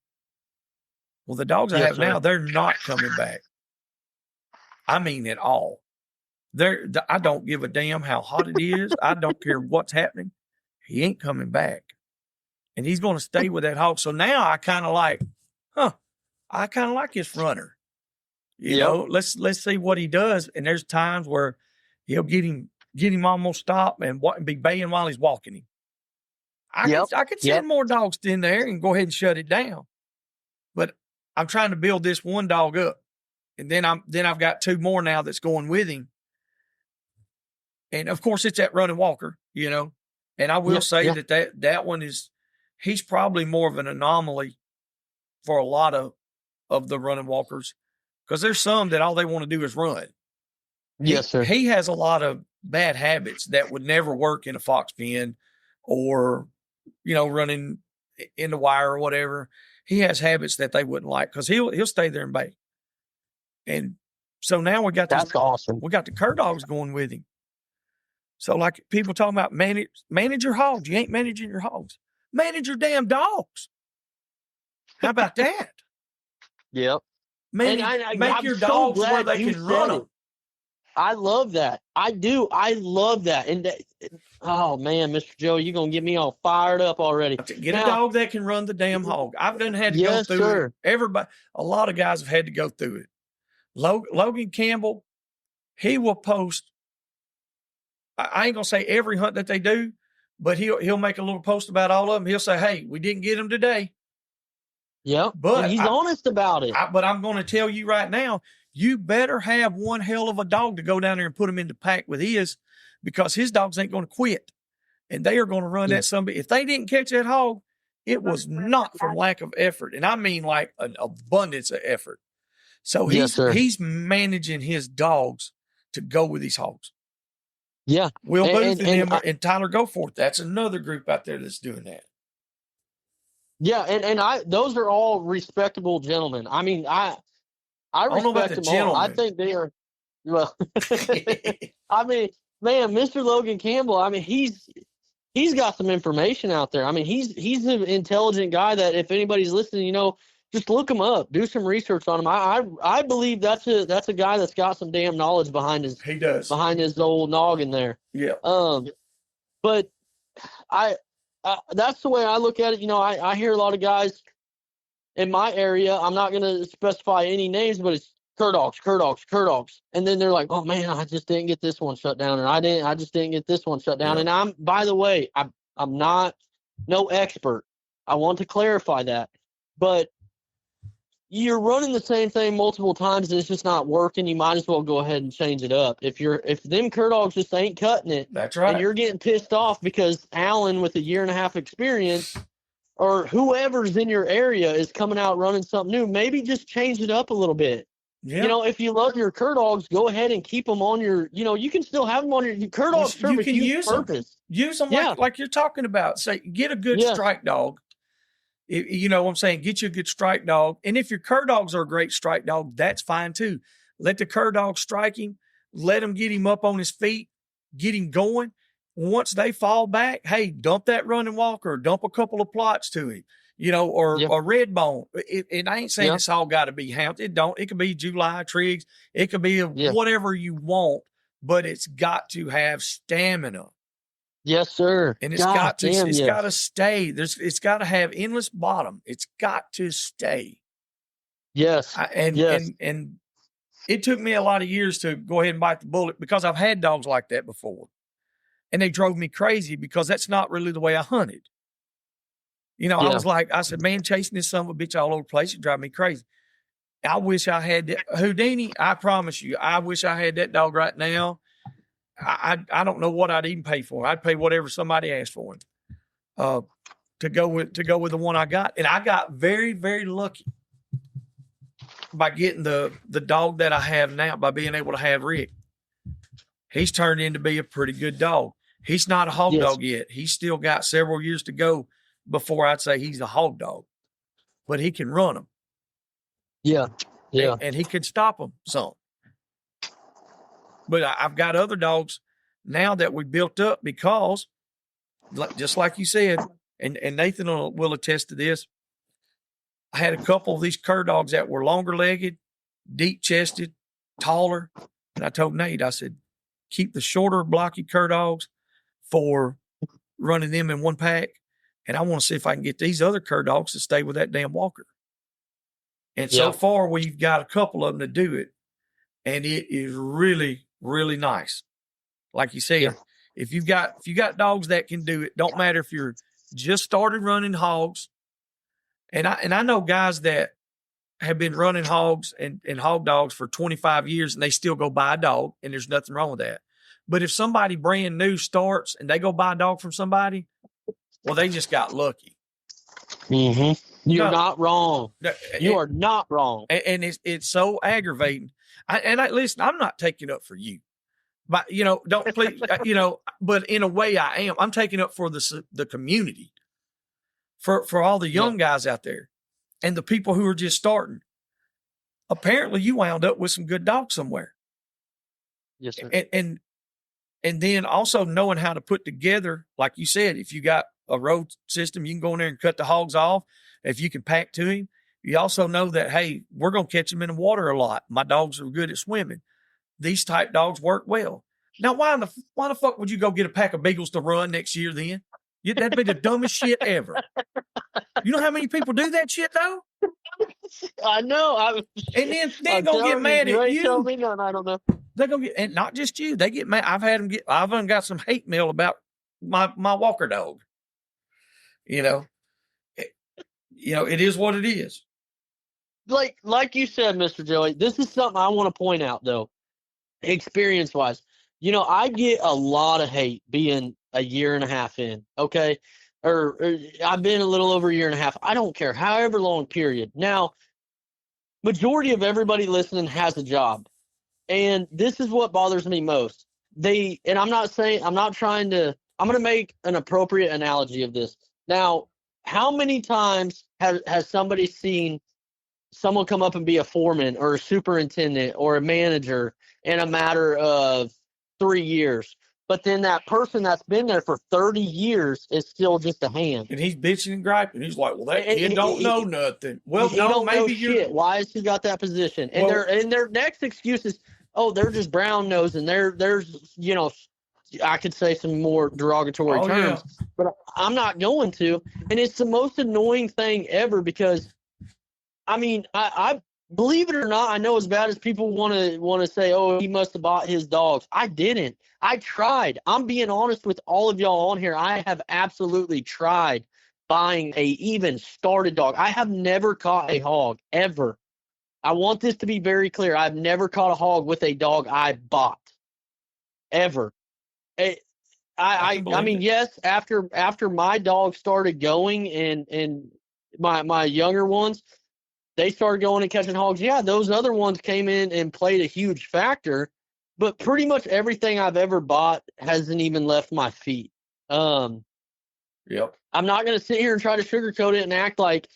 Well, the dogs I have now, they're not coming back. I mean at all. I don't give a damn how hot it is. I don't care what's happening. He ain't coming back. And he's going to stay with that hog. So now I kind of like, I kind of like his runner. You know, let's see what he does. And there's times where he'll get him almost stopped and be baying while he's walking him. I could send more dogs in there and go ahead and shut it down. But I'm trying to build this one dog up. And then I've got two more now that's going with him. And of course it's that running walker, And I will say that one he's probably more of an anomaly for a lot of the running walkers. Because there's some that all they want to do is run. Yes, sir. He has a lot of bad habits that would never work in a fox pen or, running in the wire or whatever. He has habits that they wouldn't like because he'll stay there and bay. And so now that's awesome. We got the cur dogs going with him. So like people talking about manage your hogs. You ain't managing your hogs. Manage your damn dogs. How about that? Yep. Make your dogs where they can run them. I love that. I do. I love that. And oh man, Mr. Joe, you're gonna get me all fired up already. Get a dog that can run the damn hog. I've done had to go through it. Everybody, a lot of guys have had to go through it. Logan Campbell, he will post. I ain't gonna say every hunt that they do, but he'll make a little post about all of them. He'll say, "Hey, we didn't get him today." Yeah, but he's honest about it. But I'm going to tell you right now, you better have one hell of a dog to go down there and put him in the pack with his, because his dogs ain't going to quit, and they are going to run that somebody. If they didn't catch that hog, it was not from lack of effort, and I mean like an abundance of effort. So he's managing his dogs to go with these hogs. Yeah, Will Booth and Tyler Goforth. That's another group out there that's doing that. Yeah, and those are all respectable gentlemen. I mean, I respect them all. I think they are. Well, I mean, man, Mr. Logan Campbell. I mean, he's got some information out there. I mean, he's an intelligent guy that if anybody's listening, just look him up, do some research on him. I believe that's a guy that's got some damn knowledge behind his. He does behind his old noggin there. Yeah. But that's the way I look at it. I hear a lot of guys in my area. I'm not going to specify any names, but it's cur dogs. And then they're like, oh man, I just didn't get this one shut down. And I just didn't get this one shut down. Yeah. And by the way, I'm not no expert. I want to clarify that, but you're running the same thing multiple times and it's just not working. You might as well go ahead and change it up. If them cur dogs just ain't cutting it, that's right. And you're getting pissed off because Alan with 1.5 years experience or whoever's in your area is coming out running something new, maybe just change it up a little bit. Yeah. If you love your cur dogs, go ahead and keep them on your, you can still have them on your cur dogs. You can use purpose. Use them like you're talking about. Say, get a good strike dog. You know what I'm saying? Get you a good strike dog. And if your cur dogs are a great strike dog, that's fine too. Let the cur dog strike him. Let him get him up on his feet. Get him going. Once they fall back, hey, dump that running walker, dump a couple of plots to him, or a red bone. It ain't saying it's all got to be hound. It don't. It could be July trigs. It could be whatever you want, but it's got to have stamina. Yes, sir. And it's got to stay. It's got to have endless bottom. It's got to stay. Yes. And it took me a lot of years to go ahead and bite the bullet because I've had dogs like that before. And they drove me crazy because that's not really the way I hunted. I said, man, chasing this son of a bitch all over the place, it drive me crazy. I wish I had that. Houdini, I promise you, I wish I had that dog right now. I don't know what I'd even pay for him. I'd pay whatever somebody asked for him to go with the one I got. And I got very, very lucky by getting the dog that I have now, by being able to have Rick. He's turned into be a pretty good dog. He's not a hog dog yet. He's still got several years to go before I'd say he's a hog dog, but he can run them. Yeah. Yeah. And he could stop them some. But I've got other dogs now that we built up because, just like you said, and Nathan will attest to this, I had a couple of these cur dogs that were longer legged, deep chested, taller. And I told Nate, I said, keep the shorter, blocky cur dogs for running them in one pack. And I want to see if I can get these other cur dogs to stay with that damn walker. And so far, we've got a couple of them to do it. And it is really, really nice. Like you said, if you got dogs that can do it, don't matter if you're just started running hogs. And I know guys that have been running hogs and hog dogs for 25 years and they still go buy a dog, and there's nothing wrong with that. But if somebody brand new starts and they go buy a dog from somebody, well, they just got lucky. Mm-hmm. You're not wrong. You are not wrong. And it's so aggravating. Listen, I'm not taking up for you, but don't please, but in a way I am. I'm taking up for the community, for all the young guys out there and the people who are just starting. Apparently you wound up with some good dogs somewhere. Yes, sir. And then also knowing how to put together, like you said, if you got a road system, you can go in there and cut the hogs off. If you can pack to him, you also know that, hey, we're going to catch them in the water a lot. My dogs are good at swimming. These type dogs work well. Now, why the fuck would you go get a pack of beagles to run next year then? That'd be the dumbest shit ever. You know how many people do that shit though? I know. And then they're going to get mad at you. Tell me none, I don't know. They're going to get, and not just you, they get mad. I've got some hate mail about my walker dog. It is what it is. Like you said, Mr. Joey, this is something I want to point out though, experience-wise. I get a lot of hate being a year and a half in, okay? Or I've been a little over a year and a half. I don't care, however long period. Now, majority of everybody listening has a job. And this is what bothers me most. I'm going to make an appropriate analogy of this. Now, how many times has somebody seen someone come up and be a foreman or a superintendent or a manager in a matter of 3 years? But then that person that's been there for 30 years is still just a hand. And he's bitching and griping. He's like, well, that kid don't know nothing. Well, no, maybe you. Shit. Why has he got that position? And their next excuse is, oh, they're just brown nosed, and there's I could say some more derogatory terms, but I'm not going to. And it's the most annoying thing ever because, I believe it or not, I know as bad as people want to say, oh, he must have bought his dogs. I didn't. I tried. I'm being honest with all of y'all on here. I have absolutely tried buying a even started dog. I have never caught a hog ever. I want this to be very clear. I've never caught a hog with a dog I bought ever. Yes, after my dog started going and my younger ones, they started going and catching hogs. Yeah, those other ones came in and played a huge factor, but pretty much everything I've ever bought hasn't even left my feet. I'm not going to sit here and try to sugarcoat it and act like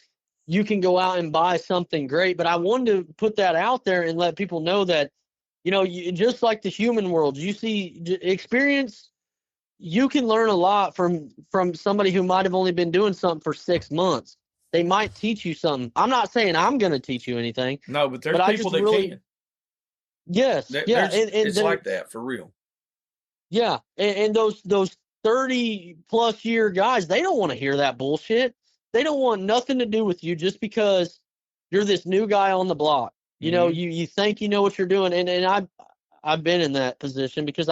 you can go out and buy something great, but I wanted to put that out there and let people know that, just like the human world, you see experience you can learn a lot from somebody who might have only been doing something for 6 months. They might teach you something. I'm not saying I'm going to teach you anything. No, but there's but people that can. Yes. Yeah. It's like that for real. Yeah. And those 30+ year guys, they don't want to hear that bullshit. They don't want nothing to do with you just because you're this new guy on the block. You know, you think you know what you're doing. And I've been in that position because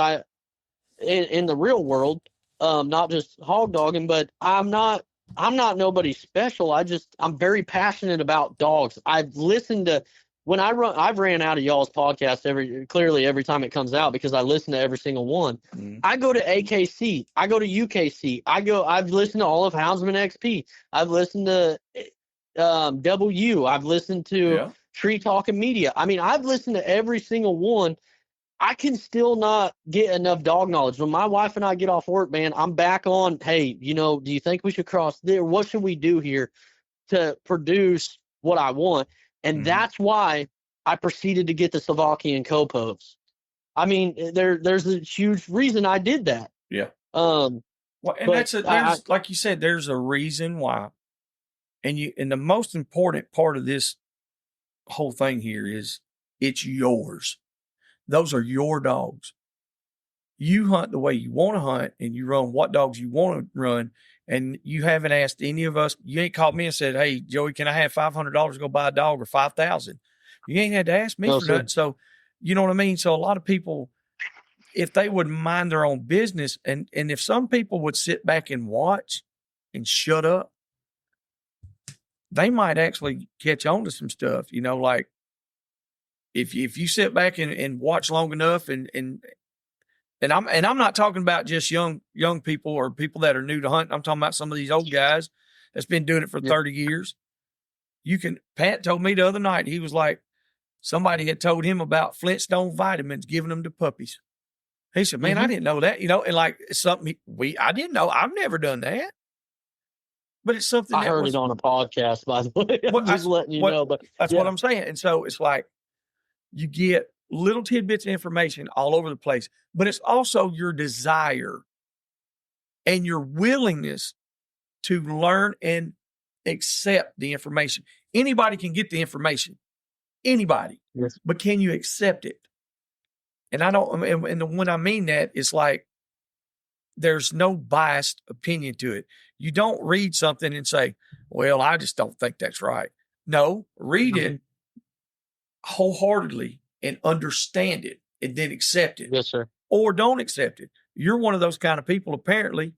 in the real world, not just hog dogging, but I'm not nobody special. I'm very passionate about dogs. I've listened to I've ran out of y'all's podcast every time it comes out because I listen to every single one. I go to AKC, I go to UKC, I've listened to all of Houndsman XP. I've listened to W. I've listened to Tree Talking Media. I mean, I've listened to every single one. I can still not get enough dog knowledge. When my wife and I get off work, man, I'm back on, hey, do you think we should cross there? What should we do here to produce what I want? And that's why I proceeded to get the Slovakian Kopos. I mean, there's a huge reason I did that. Yeah. Well, and there's like you said, there's a reason why. And the most important part of this whole thing here is it's yours. Those are your dogs. You hunt the way you want to hunt, and you run what dogs you want to run. And you haven't asked any of us. You ain't called me and said, "Hey, Joey, can I have $500 to go buy a dog or $5,000?" You ain't had to ask me for nothing. So, you know what I mean? So a lot of people, if they would mind their own business, and if some people would sit back and watch and shut up, they might actually catch on to some stuff. You know, like if you sit back and watch long enough, and I'm not talking about just young people or people that are new to hunting. I'm talking about some of these old guys that's been doing it for 30 years. Pat told me the other night, he was like, somebody had told him about Flintstone vitamins, giving them to puppies. He said, man, I didn't know that, and like it's something I didn't know. I've never done that. But it's something I heard it on a podcast, by the way. I'm just letting you know. But that's what I'm saying. And so it's like you get little tidbits of information all over the place, but it's also your desire and your willingness to learn and accept the information. Anybody can get the information. Anybody. Yes. But can you accept it? And when I mean that, it's like there's no biased opinion to it. You don't read something and say, well, I just don't think that's right. No, read it wholeheartedly and understand it and then accept it. Yes, sir. Or don't accept it. You're one of those kind of people, apparently,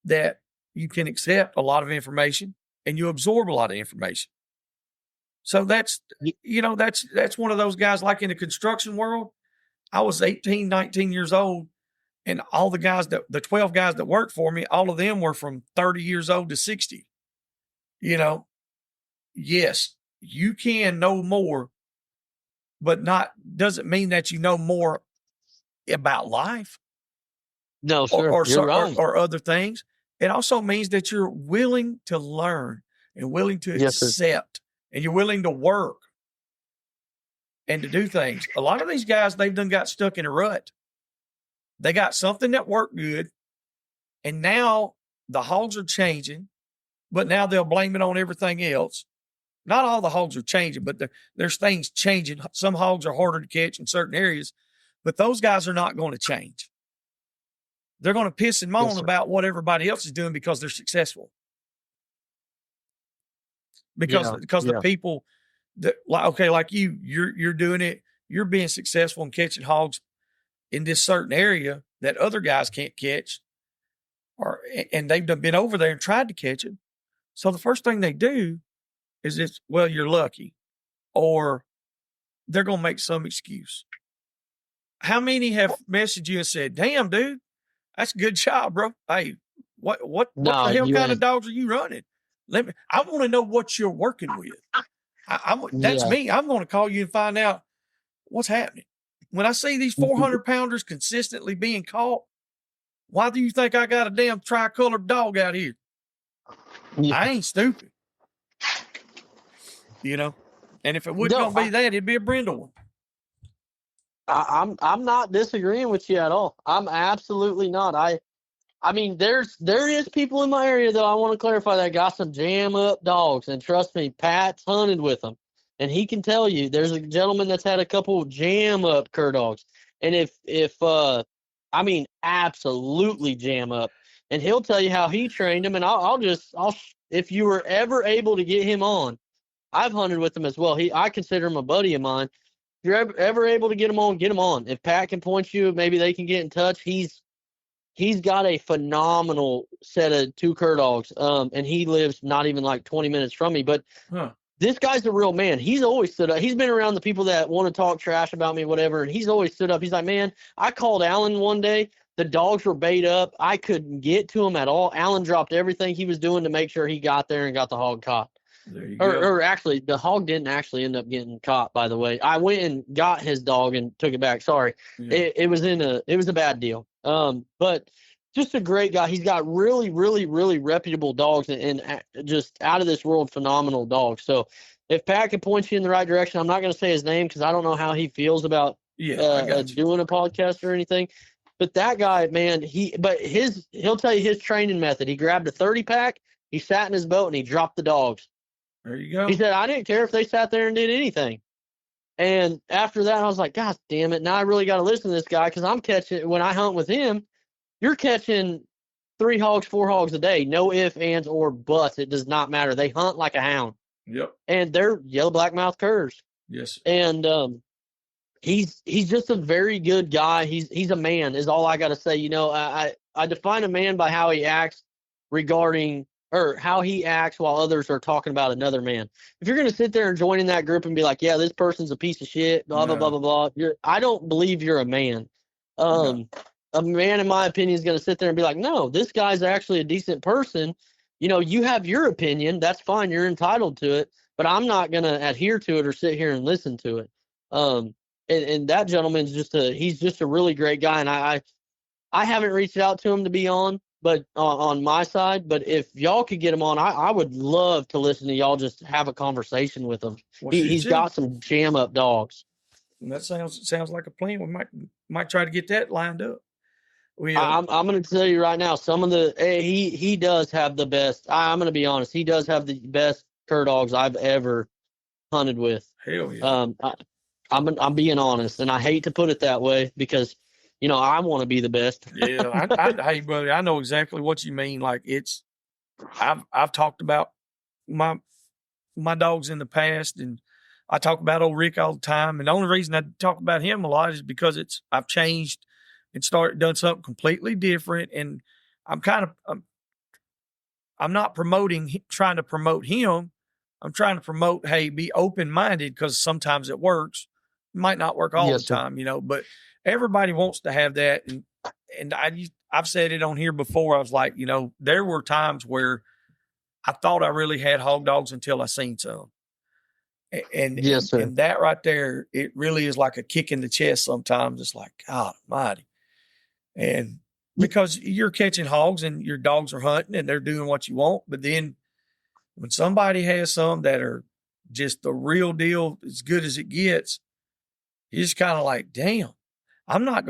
that you can accept a lot of information and you absorb a lot of information. So that's one of those guys, like in the construction world. I was 18, 19 years old, and all the 12 guys that worked for me, all of them were from 30 years old to 60. Yes, you can know more, but doesn't mean that you know more about life. No, sir. You're wrong. Or other things. It also means that you're willing to learn and willing to accept, and you're willing to work and to do things. A lot of these guys, they've done got stuck in a rut. They got something that worked good, and now the hogs are changing, but now they'll blame it on everything else. Not all the hogs are changing, but there's things changing. Some hogs are harder to catch in certain areas, but those guys are not going to change. They're going to piss and moan about what everybody else is doing because they're successful. Because the people that, like you're doing it, you're being successful in catching hogs in this certain area that other guys can't catch, and they've been over there and tried to catch them. So the first thing they do is you're lucky, or they're going to make some excuse. How many have messaged you and said, damn, dude, that's a good job, bro. Hey, what the hell kind of dogs are you running? I want to know what you're working with. That's me. I'm going to call you and find out what's happening. When I see these 400 pounders consistently being caught, why do you think I got a damn tricolored dog out here? I ain't stupid. And if it wasn't going to be that, it'd be a brindle one. I'm not disagreeing with you at all. I'm absolutely not. I mean, there is people in my area, though, I want to clarify, that got some jam up dogs. And trust me, Pat's hunted with them. And he can tell you there's a gentleman that's had a couple jam up cur dogs. And I mean, absolutely jam up. And he'll tell you how he trained him. And if you were ever able to get him on, I've hunted with him as well. I consider him a buddy of mine. If you're ever able to get him on, get him on. If Pat can point you, maybe they can get in touch. He's got a phenomenal set of 2 cur dogs, and he lives not even like 20 minutes from me. But this guy's a real man. He's always stood up. He's been around the people that want to talk trash about me, whatever, and he's always stood up. He's like, man, I called Alan one day. The dogs were bait up. I couldn't get to him at all. Alan dropped everything he was doing to make sure he got there and got the hog caught. There you go. Or actually, the hog didn't actually end up getting caught, by the way. I went and got his dog and took it back. Sorry. Yeah. It was a bad deal. But just a great guy. He's got really, really, really reputable dogs and just out of this world phenomenal dogs. So if Pat can point you in the right direction, I'm not going to say his name because I don't know how he feels about doing a podcast or anything. But that guy, man, he'll tell you his training method. He grabbed a 30-pack, he sat in his boat, and he dropped the dogs. There you go. He said, I didn't care if they sat there and did anything. And after that, I was like, God damn it. Now I really got to listen to this guy because I'm catching, when I hunt with him, you're catching 3 hogs, 4 hogs a day. No ifs, ands, or buts. It does not matter. They hunt like a hound. Yep. And they're yellow blackmouth curs. Yes. And he's just a very good guy. He's a man is all I got to say. You know, I define a man by how he acts how he acts while others are talking about another man. If you're going to sit there and join in that group and be like, yeah, this person's a piece of shit, blah, blah, blah, blah, blah. I don't believe you're a man. A man, in my opinion, is going to sit there and be like, no, this guy's actually a decent person. You know, you have your opinion. That's fine. You're entitled to it. But I'm not going to adhere to it or sit here and listen to it. And that gentleman's he's just a really great guy. And I haven't reached out to him to be on, but on my side. But if y'all could get him on, I would love to listen to y'all just have a conversation with him. Well, he's got some jam up dogs. And that sounds like a plan. We might try to get that lined up. I'm going to tell you right now, some of he does have the best. I'm going to be honest. He does have the best cur dogs I've ever hunted with. Hell yeah. I'm being honest, and I hate to put it that way because, you know, I want to be the best. Yeah. Hey, brother, I know exactly what you mean. Like I've talked about my dogs in the past, and I talk about old Rick all the time. And the only reason I talk about him a lot is because I've changed and done something completely different. And I'm not trying to promote him. I'm trying to promote, hey, be open-minded, because sometimes it works. It might not work all the time, you know, but everybody wants to have that. And I've said it on here before. I was like, you know, there were times where I thought I really had hog dogs until I seen some. And yes, sir. And that right there, it really is like a kick in the chest sometimes. It's like, God almighty. And because you're catching hogs and your dogs are hunting and they're doing what you want. But then when somebody has some that are just the real deal, as good as it gets, you're just kind of like, damn, I'm not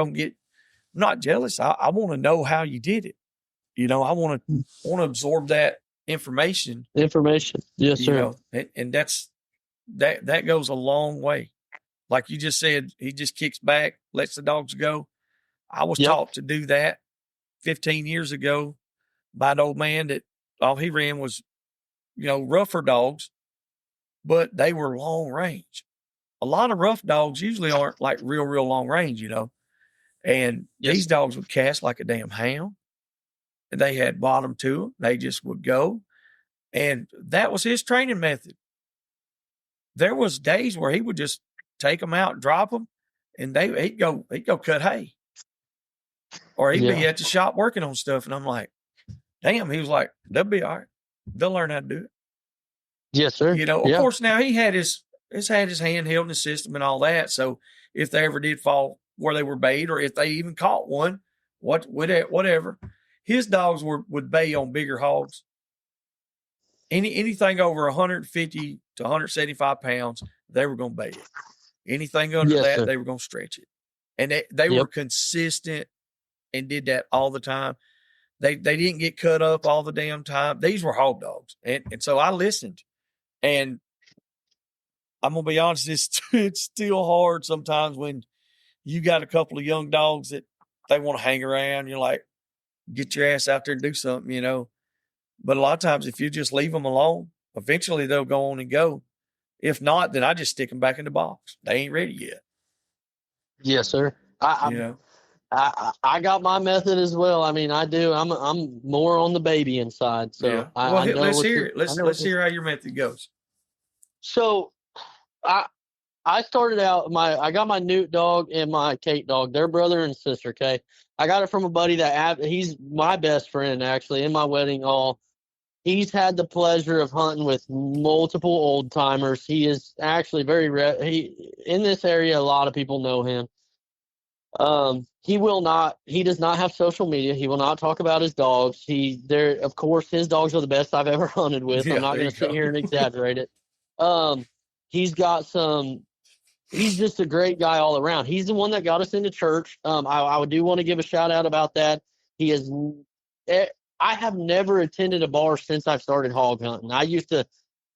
jealous. I want to know how you did it. You know, I want to absorb that information. Yes, sir. Know, and that goes a long way. Like you just said, he just kicks back, lets the dogs go. I was taught to do that 15 years ago by an old man that all he ran was, you know, rougher dogs, but they were long range. A lot of rough dogs usually aren't like real long range, you know. And these dogs would cast like a damn hound. And they had bottom to them. They just would go. And that was his training method. There was days where he would just take them out, drop them, and he'd go cut hay. Or he'd be at the shop working on stuff. And I'm like, damn, he was like, they'll be all right. They'll learn how to do it. Yes, sir. You know, of course, now he had his hand held in the system and all that. So if they ever did fall where they were bait, or if they even caught one, whatever, his dogs would bay on bigger hogs. Anything over 150 to 175 pounds, they were going to bait it. Anything under that, they were going to stretch it. And they were consistent and did that all the time. They didn't get cut up all the damn time. These were hog dogs. And so I listened. And I'm going to be honest, it's still hard sometimes when you got a couple of young dogs that they want to hang around. You're like, get your ass out there and do something, you know. But a lot of times, if you just leave them alone, eventually they'll go on and go. If not, then I just stick them back in the box. They ain't ready yet. Yes, sir. You know. I got my method as well. I mean, I do. I'm more on the baby inside. So Yeah. I Well, know let's what hear you- it. I know Let's what you- hear how your method goes. So I started out I got my Newt dog and my Kate dog. They're brother and sister. Okay, I got it from a buddy he's my best friend actually in my wedding hall. He's had the pleasure of hunting with multiple old timers. He is actually very in this area. A lot of people know him. He does not have social media. He will not talk about his dogs. Of course, his dogs are the best I've ever hunted with. Yeah, I'm not going to sit here and exaggerate it. He's got he's just a great guy all around. He's the one that got us into church. I do want to give a shout out about that. I have never attended a bar since I've started hog hunting. I used to,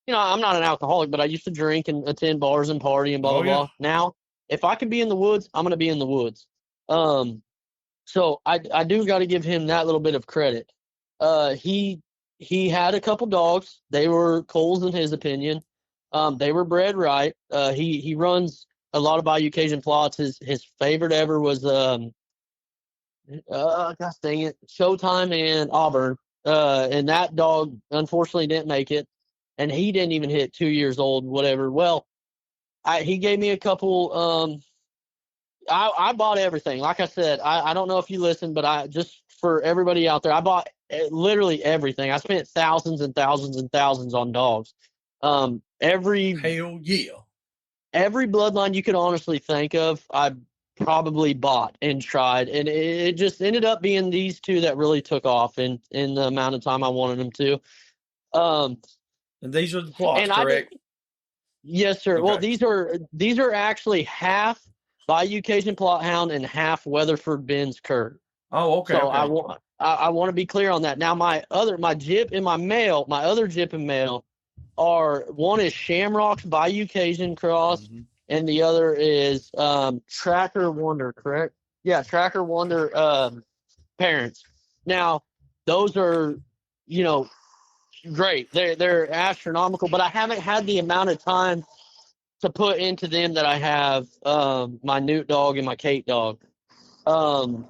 I'm not an alcoholic, but I used to drink and attend bars and party and blah, blah, blah. Now, if I can be in the woods, I'm going to be in the woods. So I do got to give him that little bit of credit. He had a couple dogs. They were Coles in his opinion. They were bred right. He runs a lot of Bayou Cajun plots. His favorite ever was gosh dang it, Showtime and Auburn. And that dog unfortunately didn't make it, and he didn't even hit 2 years old. Whatever. Well, he gave me a couple. I bought everything. Like I said, I don't know if you listened, but just for everybody out there, I bought literally everything. I spent thousands and thousands and thousands on dogs. Hell yeah. Every bloodline you could honestly think of, I probably bought and tried, and it just ended up being these two that really took off in the amount of time I wanted them to. And these are the plots, correct? Yes, sir. Okay. Well, these are actually half Bayou Cajun Plot Hound and half Weatherford Ben's Cur. Oh, okay. So okay. I want to be clear on that. Now my Jip and my other Jip and male one is Shamrock's Bayou Cajun cross, and the other is Tracker Wonder, correct? Yeah, Tracker Wonder parents. Now those are, great. They're astronomical, but I haven't had the amount of time to put into them that I have my Newt dog and my Kate dog. Now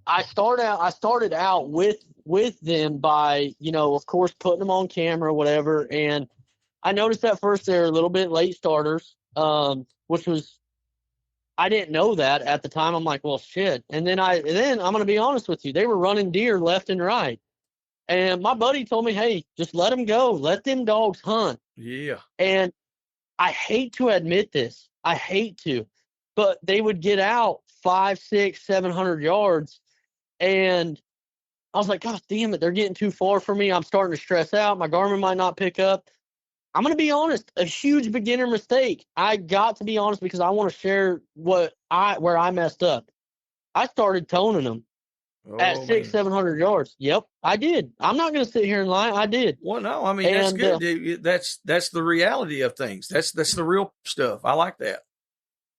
I started out with them by, of course, putting them on camera, whatever. And I noticed at first they're a little bit late starters, which was, I didn't know that at the time. I'm like, well, shit. And then I'm going to be honest with you. They were running deer left and right. And my buddy told me, hey, just let them go. Let them dogs hunt. Yeah. And I hate to admit this. I hate to. But they would get out 500, 600, 700 yards. And I was like, gosh, damn it. They're getting too far for me. I'm starting to stress out. My Garmin might not pick up. I'm going to be honest, a huge beginner mistake. I got to be honest because I want to share where I messed up. I started toning them at 600, 700 yards. Yep, I did. I'm not going to sit here and lie. I did. Well, no, I mean, that's good. That's the reality of things. That's the real stuff. I like that.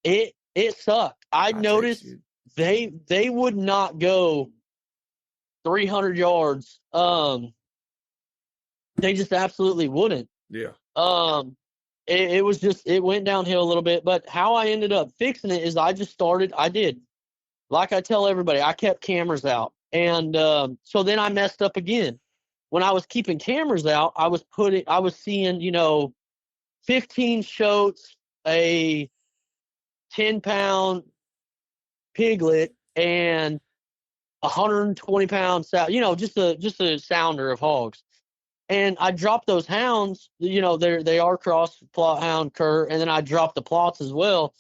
It sucked. I noticed they would not go 300 yards. They just absolutely wouldn't. Yeah. It was just, it went downhill a little bit, but how I ended up fixing it is I did, like I tell everybody, I kept cameras out. And, so then I messed up again. When I was keeping cameras out, I was seeing, 15 shoats, a 10-pound piglet, and 120-pound just a sounder of hogs. And I dropped those hounds, they are cross plot hound cur, and then I dropped the plots as well.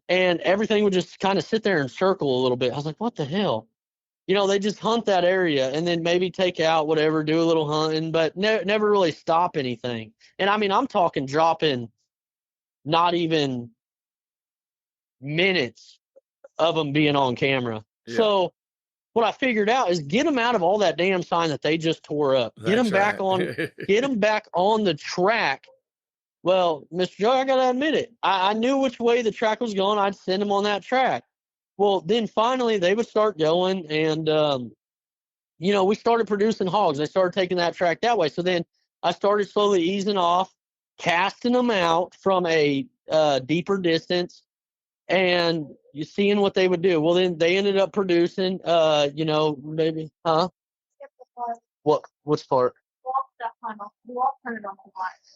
And everything would just kind of sit there and circle a little bit. I was like, what the hell? They just hunt that area and then maybe take out whatever, do a little hunting, but never really stop anything. And I mean, I'm talking dropping not even minutes of them being on camera. Yeah. So what I figured out is get them out of all that damn sign that they just tore up. Get them back on the track. Well, Mr. Joe, I gotta admit it. I knew which way the track was going. I'd send them on that track. Well, then finally they would start going, and we started producing hogs. They started taking that track that way. So then I started slowly easing off, casting them out from a deeper distance, and you seeing what they would do. Well, then they ended up producing, maybe, Which part?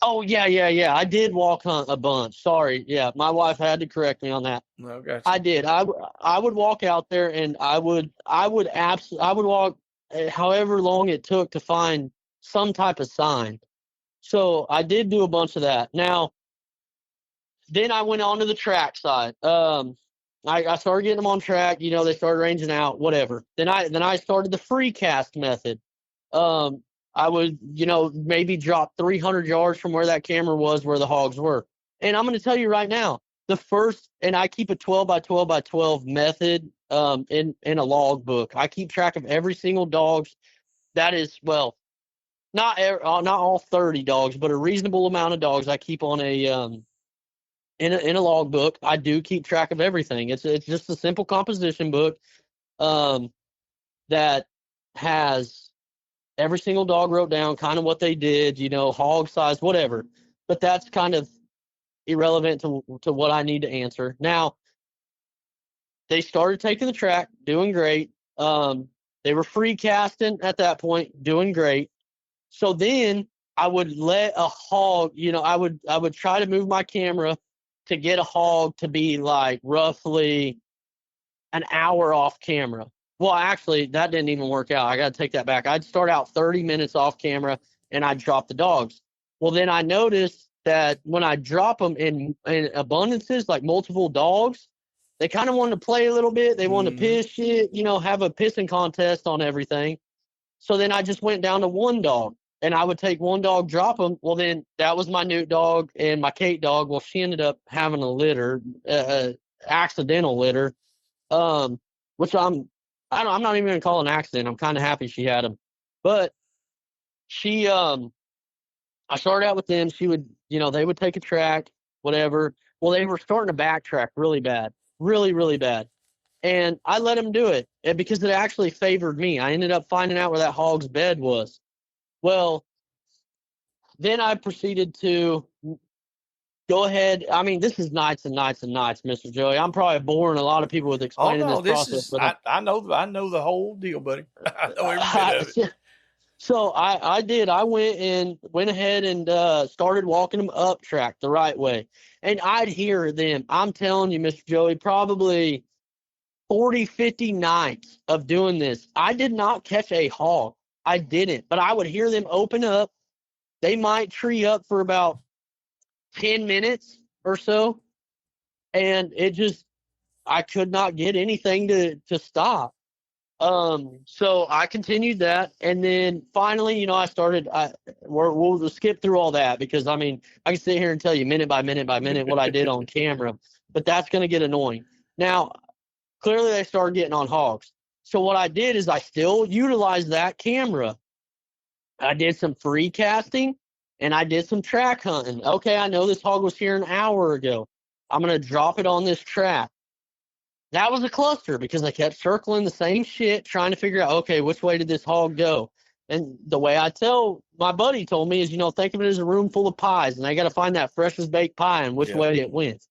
Oh, yeah. I did walk hunt a bunch. Sorry. Yeah, my wife had to correct me on that. No, gotcha. I did. I would walk out there, and I would walk however long it took to find some type of sign. So I did do a bunch of that. Now, then I went on to the track side. I started getting them on track. They started ranging out, whatever. Then I started the free cast method. I would, maybe drop 300 yards from where that camera was, where the hogs were. And I'm going to tell you right now, and I keep a 12 by 12 by 12 method in a log book. I keep track of every single dog's. That is, well, not all 30 dogs, but a reasonable amount of dogs I keep on in a log book. I do keep track of everything. It's just a simple composition book that has every single dog wrote down kind of what they did, hog size, whatever. But that's kind of irrelevant to what I need to answer. Now, they started taking the track, doing great. They were free casting at that point, doing great. So then I would let a hog, I would try to move my camera to get a hog to be like roughly an hour off camera. Well, actually, that didn't even work out. I got to take that back. I'd start out 30 minutes off camera, and I'd drop the dogs. Well, then I noticed that when I drop them in abundances, like multiple dogs, they kind of wanted to play a little bit. They wanted to piss shit, have a pissing contest on everything. So then I just went down to one dog, and I would take one dog, drop them. Well, then that was my newt dog and my Kate dog. Well, she ended up having a litter, accidental litter, which I'm not even going to call it an accident. I'm kind of happy she had him. But I started out with them. She would, they would take a track, whatever. Well, they were starting to backtrack really bad, really, really bad. And I let them do it because it actually favored me. I ended up finding out where that hog's bed was. Well, then I proceeded to go ahead. I mean, this is nights and nights and nights, Mr. Joey. I'm probably boring a lot of people with explaining this process. But I know the whole deal, buddy. I know every bit of it. So I did. I went ahead and started walking them up track the right way. And I'd hear them. I'm telling you, Mr. Joey, probably 40, 50 nights of doing this. I did not catch a hog. I didn't. But I would hear them open up. They might tree up for about 10 minutes or so. And I could not get anything to stop. So I continued that, and then finally, I started. We'll skip through all that because I mean I can sit here and tell you minute by minute by minute what I did on camera, but that's going to get annoying. Now, clearly they started getting on hogs. So what I did is I still utilized that camera. I did some free casting and I did some track hunting. Okay, I know this hog was here an hour ago. I'm going to drop it on this track. That was a cluster because I kept circling the same shit, trying to figure out, okay, which way did this hog go? And the way my buddy told me is, think of it as a room full of pies, and they got to find that freshest baked pie and which way it went.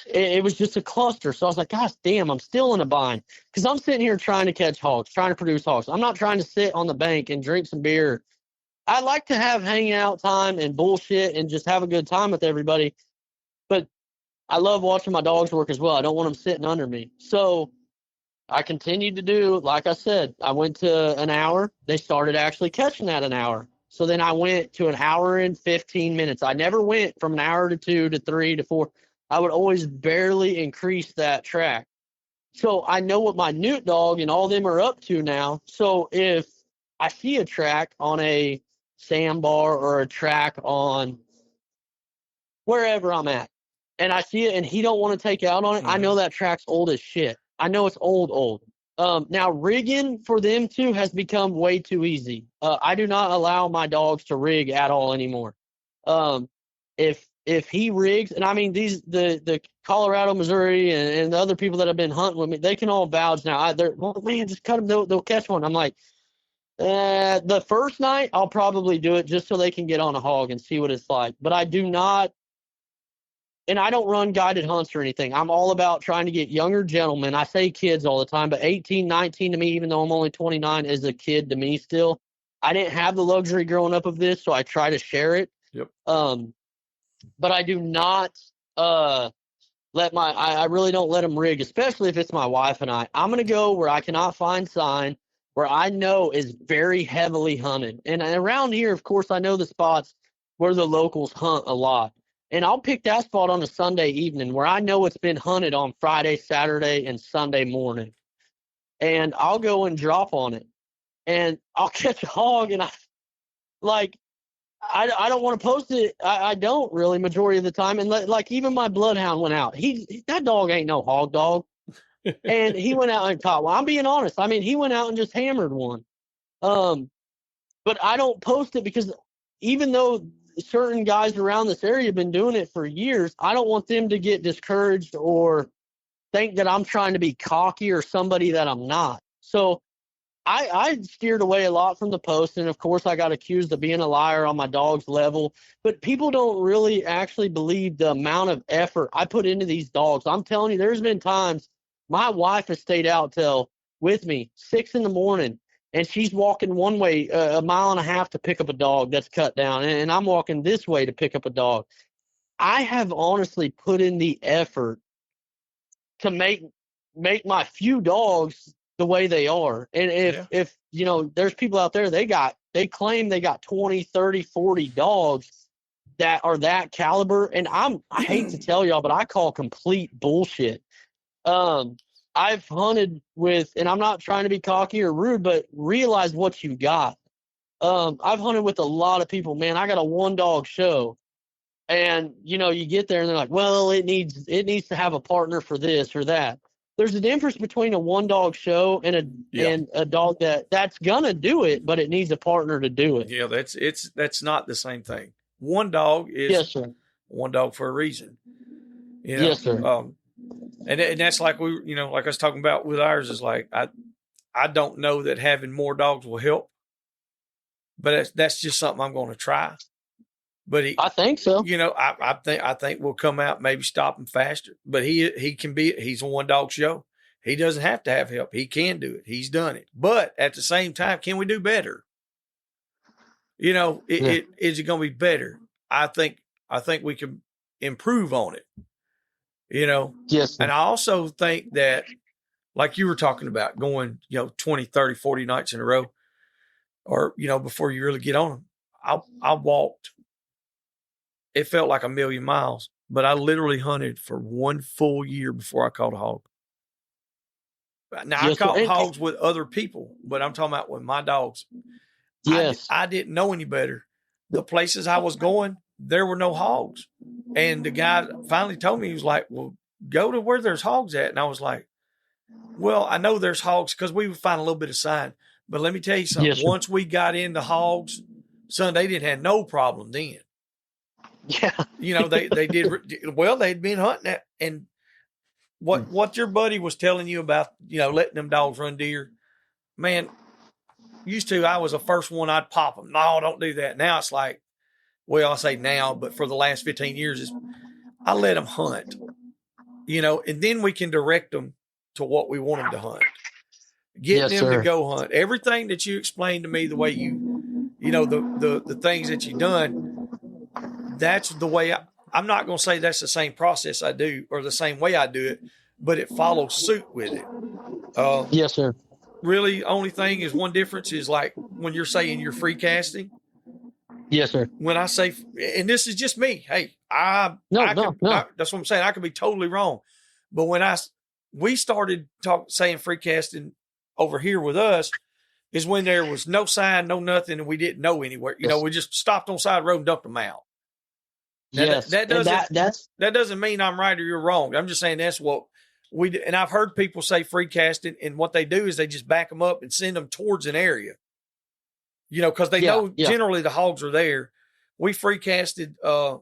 It was just a cluster. So I was like, gosh damn, I'm still in a bind because I'm sitting here trying to catch hogs, trying to produce hogs. I'm not trying to sit on the bank and drink some beer. I like to have hangout time and bullshit and just have a good time with everybody. But I love watching my dogs work as well. I don't want them sitting under me. So I continued to do, like I said, I went to an hour. They started actually catching at an hour. So then I went to an hour and 15 minutes. I never went from an hour to 2 to 3 to 4. I would always barely increase that track. So I know what my newt dog and all them are up to now. So if I see a track on a sandbar or a track on wherever I'm at, and I see it, and he don't want to take out on it. I know that track's old as shit. I know it's old. Now rigging for them too has become way too easy. I do not allow my dogs to rig at all anymore. If he rigs, and I mean the Colorado, Missouri, and the other people that have been hunting with me, they can all vouch now. Well, man, just cut them. They'll catch one. I'm like, the first night I'll probably do it just so they can get on a hog and see what it's like. But I do not. And I don't run guided hunts or anything. I'm all about trying to get younger gentlemen. I say kids all the time, but 18, 19 to me, even though I'm only 29, is a kid to me still. I didn't have the luxury growing up of this, so I try to share it. Yep. But I do not I really don't let them rig, especially if it's my wife and I. I'm going to go where I cannot find sign, where I know is very heavily hunted. And around here, of course, I know the spots where the locals hunt a lot. And I'll pick that spot on a Sunday evening where I know it's been hunted on Friday, Saturday, and Sunday morning. And I'll go and drop on it. And I'll catch a hog, and I don't want to post it. I don't really majority of the time. And like even my bloodhound went out. That dog ain't no hog dog. And he went out and caught one. I'm being honest. I mean, he went out and just hammered one. But I don't post it because even though certain guys around this area have been doing it for years, I don't want them to get discouraged or think that I'm trying to be cocky or somebody that I'm not. So I steered away a lot from the post, and of course I got accused of being a liar on my dog's level, but people don't really actually believe the amount of effort I put into these dogs. I'm telling you, there's been times my wife has stayed out till with me 6 a.m, and she's walking one way, a mile and a half to pick up a dog that's cut down, and I'm walking this way to pick up a dog. I have honestly put in the effort to make my few dogs the way they are. And if you know, there's people out there, they claim they got 20, 30, 40 dogs that are that caliber. And I hate to tell y'all, but I call complete bullshit. I've hunted with, and I'm not trying to be cocky or rude, but realize what you got. I've hunted with a lot of people, man. I got a 1-dog show, and you know, you get there and they're like, well, it needs to have a partner for this or that. There's a difference between a 1-dog show and a dog that's gonna do it, but it needs a partner to do it. Yeah, that's not the same thing. 1 dog is yes, sir. 1 dog for a reason. You know? Yes, sir. And that's like like I was talking about with ours is like I don't know that having more dogs will help, but that's just something I'm going to try. But I think so. You know, I think we'll come out, maybe stop him faster. But he's a 1-dog show. He doesn't have to have help. He can do it. He's done it. But at the same time, can we do better? You know, is it going to be better? I think we can improve on it. You know? Yes. Sir. And I also think that, like you were talking about, going, 20, 30, 40 nights in a row, or, before you really get on them. I walked, it felt like 1,000,000 miles, but I literally hunted for 1 full year before I caught a hog. Now, I caught hogs with other people, but I'm talking about with my dogs. Yes. I didn't know any better. The places I was going, there were no hogs. And the guy finally told me, he was like, well, go to where there's hogs at. And I was like, well, I know there's hogs because we would find a little bit of sign. But let me tell you something. Yes, once we got into hogs, son, they didn't have no problem then. Yeah. They did well, they'd been hunting that. And what your buddy was telling you about, letting them dogs run deer, man, used to, I was the first one, I'd pop them. No, don't do that. Now it's like, well, I say now, but for the last 15 years, I let them hunt, and then we can direct them to what we want them to hunt. Getting them to go hunt. Everything that you explained to me, the way the things that you've done, that's the way I'm not going to say that's the same process I do or the same way I do it, but it follows suit with it. Yes, sir. Really, only thing is one difference is like when you're saying you're free casting. Yes, sir. When I say, and this is just me, hey, no. That's what I'm saying. I could be totally wrong. But when we started saying free casting over here with us is when there was no sign, no nothing, and we didn't know anywhere. We just stopped on the side of the road and dumped them out. Now, Yes. that doesn't mean I'm right or you're wrong. I'm just saying that's what we do. And I've heard people say free casting, and what they do is they just back them up and send them towards an area. Because they know generally the hogs are there. We free casted the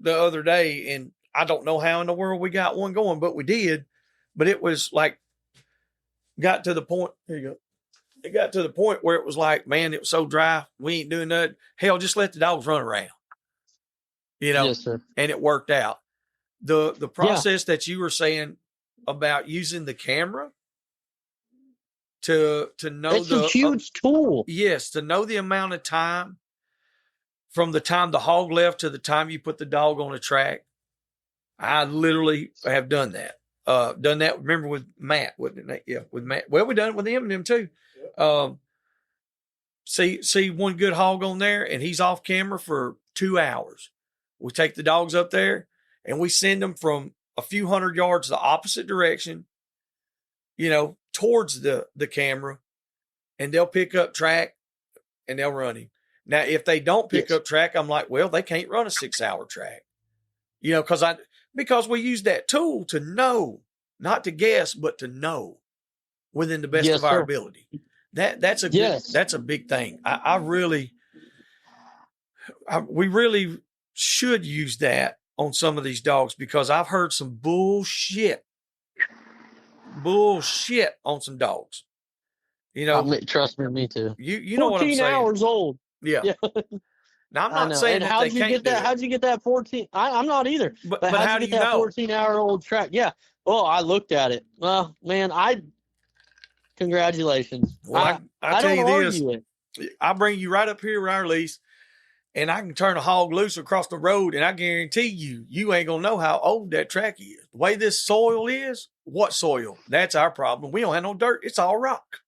other day, and I don't know how in the world we got one going, but we did. But it was like, got to the point. Here you go. It got to the point where it was like, man, it was so dry. We ain't doing nothing. Hell, just let the dogs run around. Yes, sir. And it worked out. The process that you were saying about using the camera to know it's a huge tool. Yes, to know the amount of time from the time the hog left to the time you put the dog on the track. I literally have done that. Remember with Matt, wasn't it? Yeah, with Matt. Well, we done it with him and them too. Yeah. See one good hog on there, and he's off camera for 2 hours. We take the dogs up there, and we send them from a few hundred yards the opposite direction, towards the camera, and they'll pick up track, and they'll run him. Now, if they don't pick up track, I'm like, well, they can't run a 6-hour track, because we use that tool to know, not to guess, but to know within the best of our ability. That's a big thing. We really should use that on some of these dogs, because I've heard some bullshit on some dogs. Trust me too. You know what I'm saying? 14 hours old. Yeah. Now, I'm not saying that how'd they can't do it. How'd you get that 14? I'm not either. But how'd you get that 14-hour-old track? Yeah. Well, I looked at it. Well, man, congratulations. Well, I tell don't you this. I bring you right up here with our lease, and I can turn a hog loose across the road, and I guarantee you ain't going to know how old that track is. The way this soil is, what soil? That's our problem. We don't have no dirt. It's all rock.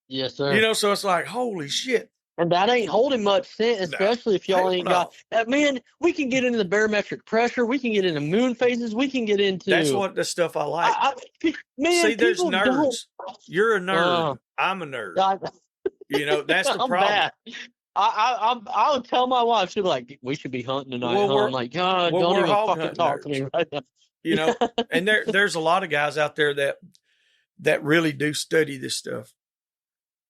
Yes, sir. So it's like, holy shit. And that ain't holding much scent, especially if y'all ain't got. Man, we can get into the barometric pressure. We can get into moon phases. We can get into. That's what the stuff I like. Man, see, there's nerds. You're a nerd. I'm a nerd. That's the problem. Bad. I would tell my wife, she'd be like, "We should be hunting tonight." I'm like, God, don't even fucking talk to me right now. And there's a lot of guys out there that really do study this stuff,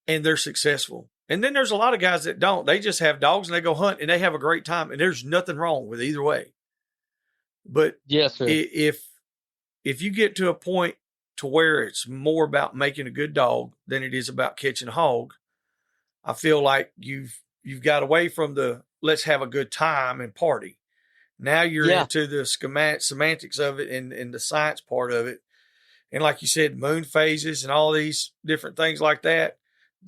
and they're successful. And then there's a lot of guys that don't. They just have dogs and they go hunt and they have a great time, and there's nothing wrong with either way. But yes, sir. If you get to a point to where it's more about making a good dog than it is about catching a hog, I feel like you've got away from the let's have a good time and party. Now you're into the semantics of it and the science part of it. And like you said, moon phases and all these different things like that.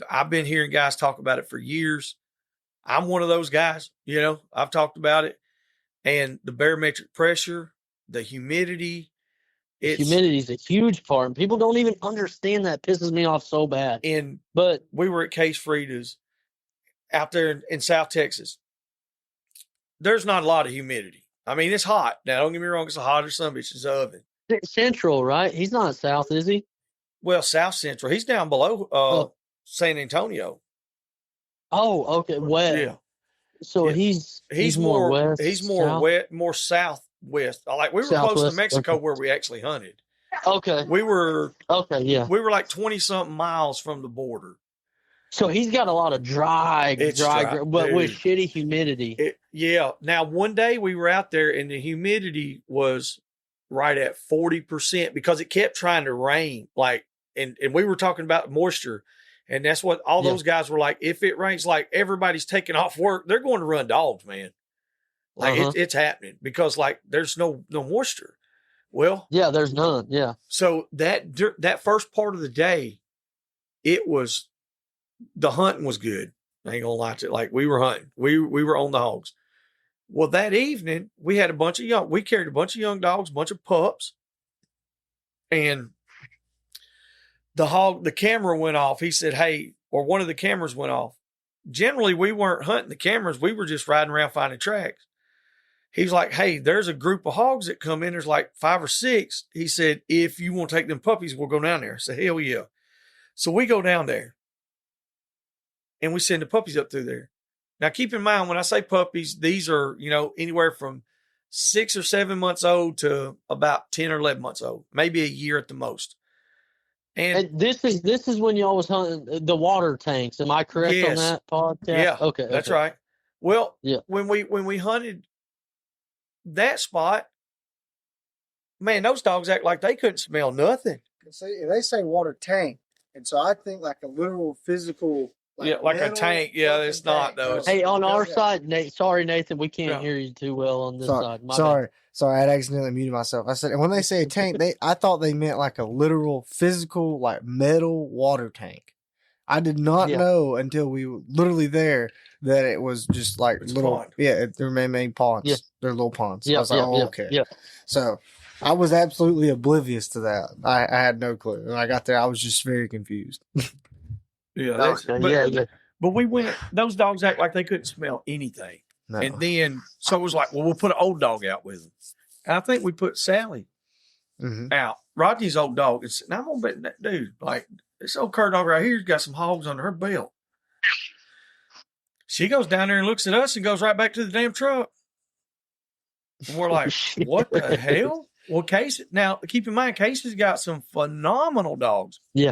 I've been hearing guys talk about it for years. I'm one of those guys, I've talked about it. And the barometric pressure, the humidity. Humidity is a huge part. And people don't even understand that. It pisses me off so bad. But we were at Case Frida's out there in South Texas. There's not a lot of humidity. I mean, it's hot. Now, don't get me wrong. It's a hotter son of a bitch's oven. Central, right? He's not south, is he? Well, South Central. He's down below San Antonio. Oh, okay. West. Yeah. So he's more west. He's more south? west, more southwest. Like we were close to Mexico where we actually hunted. Okay. We were yeah. We were like 20-something miles from the border. So he's got a lot of dry, but with shitty humidity. Now, one day we were out there and the humidity was right at 40% because it kept trying to rain. And we were talking about moisture. And that's what all those guys were like. If it rains, like everybody's taking off work, they're going to run dogs, man. It's happening because there's no moisture. Well, there's none. Yeah. So that first part of the day, the hunting was good. I ain't gonna lie to it. We were hunting. We were on the hogs. Well, that evening we carried a bunch of young dogs, a bunch of pups, and the camera went off. He said, "Hey," or one of the cameras went off. Generally, we weren't hunting the cameras. We were just riding around finding tracks. He's like, "Hey, there's a group of hogs that come in. There's like 5 or 6. He said, "If you want to take them puppies, we'll go down there." I said, "Hell yeah." So we go down there and we send the puppies up through there. Now, keep in mind, when I say puppies, these are, anywhere from 6 or 7 months old to about 10 or 11 months old, maybe a year at the most. And this is when y'all was hunting the water tanks. Am I correct on yes, that podcast? yeah, Okay, that's okay. right. Well, Yeah. when we hunted that spot, man, those dogs act like they couldn't smell nothing. See, they say water tank, and so I think like a literal physical. Like a tank. Yeah, it's not though. It's, Hey, on our side, sorry, Nathan, we can't hear you too well on this side. My bad. Sorry, I accidentally muted myself. I said, and when they say a tank, I thought they meant like a literal physical, like metal water tank. I did not know until we were literally there that it was just like it's little, pond. they're man-made ponds. Yeah. They're little ponds. Yeah, I was like, okay. Yeah. So I was absolutely oblivious to that. I had no clue. When I got there, I was just very confused. Yeah, but we went. Those dogs act like they couldn't smell anything, and then so it was like, well, we'll put an old dog out with them. And I think we put Sally out. Rodney's old dog. And I'm gonna bet that dude, like this old cur dog right here's got some hogs under her belt. She goes down there and looks at us and goes right back to the damn truck. And we're like, what the hell? Well, Casey. Now keep in mind, Casey's got some phenomenal dogs. Yeah.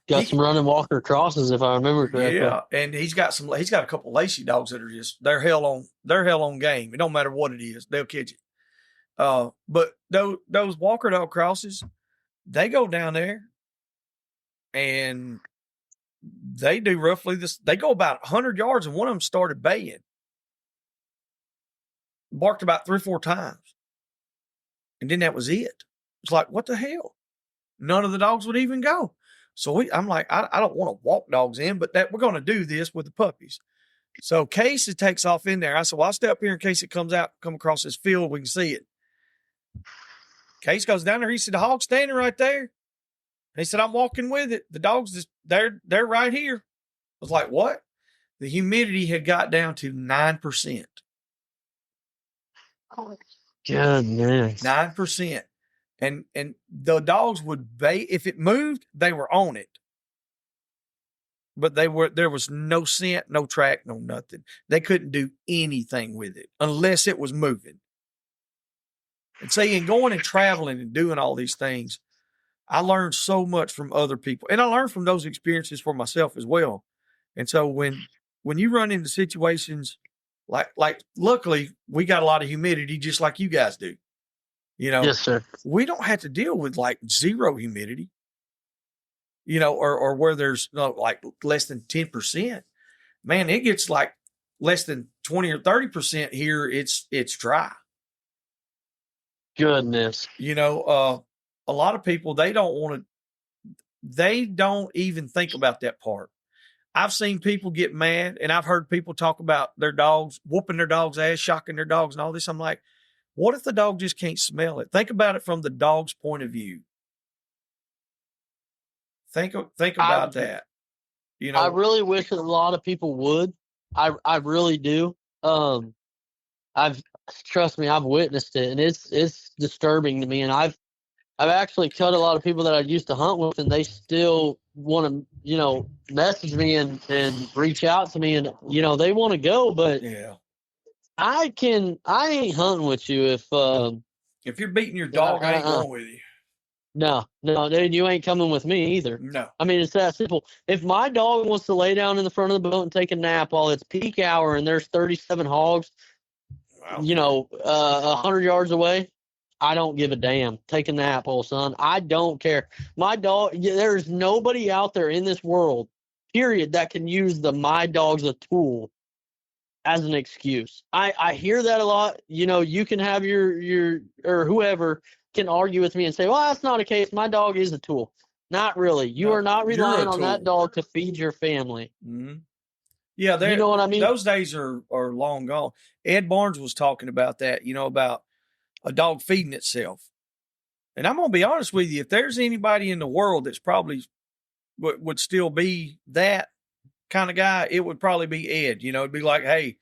Got some running walker crosses, if I remember correctly. Yeah, and he's got a couple Lacey dogs that are just they're hell on game. It don't matter what it is, they'll catch it. But those walker dog crosses, they go down there and they do roughly this. They go about 100 yards, and one of them started baying, barked about 3 or 4 times, and then that was it. It's like, what the hell? None of the dogs would even go. So I'm like, I don't want to walk dogs in, but we're going to do this with the puppies. So Casey takes off in there. I said, well, I'll stay up here in case it come across this field. We can see it. Case goes down there. He said, the hog's standing right there. He said, I'm walking with it. The dogs, they're right here. I was like, what? The humidity had got down to 9%. Oh, goodness. 9%. And the dogs would bay. If it moved, they were on it. But there was no scent, no track, no nothing. They couldn't do anything with it unless it was moving. And see, in going and traveling and doing all these things, I learned so much from other people. And I learned from those experiences for myself as well. And so when you run into situations like luckily we got a lot of humidity just like you guys do. Yes, sir. We don't have to deal with like zero humidity, or where there's like less than 10%. Man, it gets like less than 20 or 30% here. It's dry. Goodness. A lot of people, they don't even think about that part. I've seen people get mad, and I've heard people talk about their dogs, whooping their dog's ass, shocking their dogs and all this. I'm like, what if the dog just can't smell it? Think about it from the dog's point of view. Think about that. I really wish that a lot of people would. I really do. Trust me, I've witnessed it, and it's disturbing to me. And I've actually cut a lot of people that I used to hunt with, and they still want to, message me and reach out to me, and they want to go, but yeah. I ain't hunting with you if you're beating your dog, I ain't going with you. No, dude, you ain't coming with me either. No. I mean, it's that simple. If my dog wants to lay down in the front of the boat and take a nap while it's peak hour and there's 37 hogs, 100 yards away, I don't give a damn. Take a nap, old son. I don't care. My dog, there's nobody out there in this world, period, that can use my dog's a tool as an excuse. I hear that a lot. You can have your or whoever can argue with me and say, well, that's not a case. My dog is a tool. Not really. You are not relying on that dog to feed your family. Mm-hmm. Yeah, you know what I mean? Those days are long gone. Ed Barnes was talking about that, about a dog feeding itself. And I'm going to be honest with you, if there's anybody in the world that's probably would still be that kind of guy, it would probably be Ed. It'd be like, hey,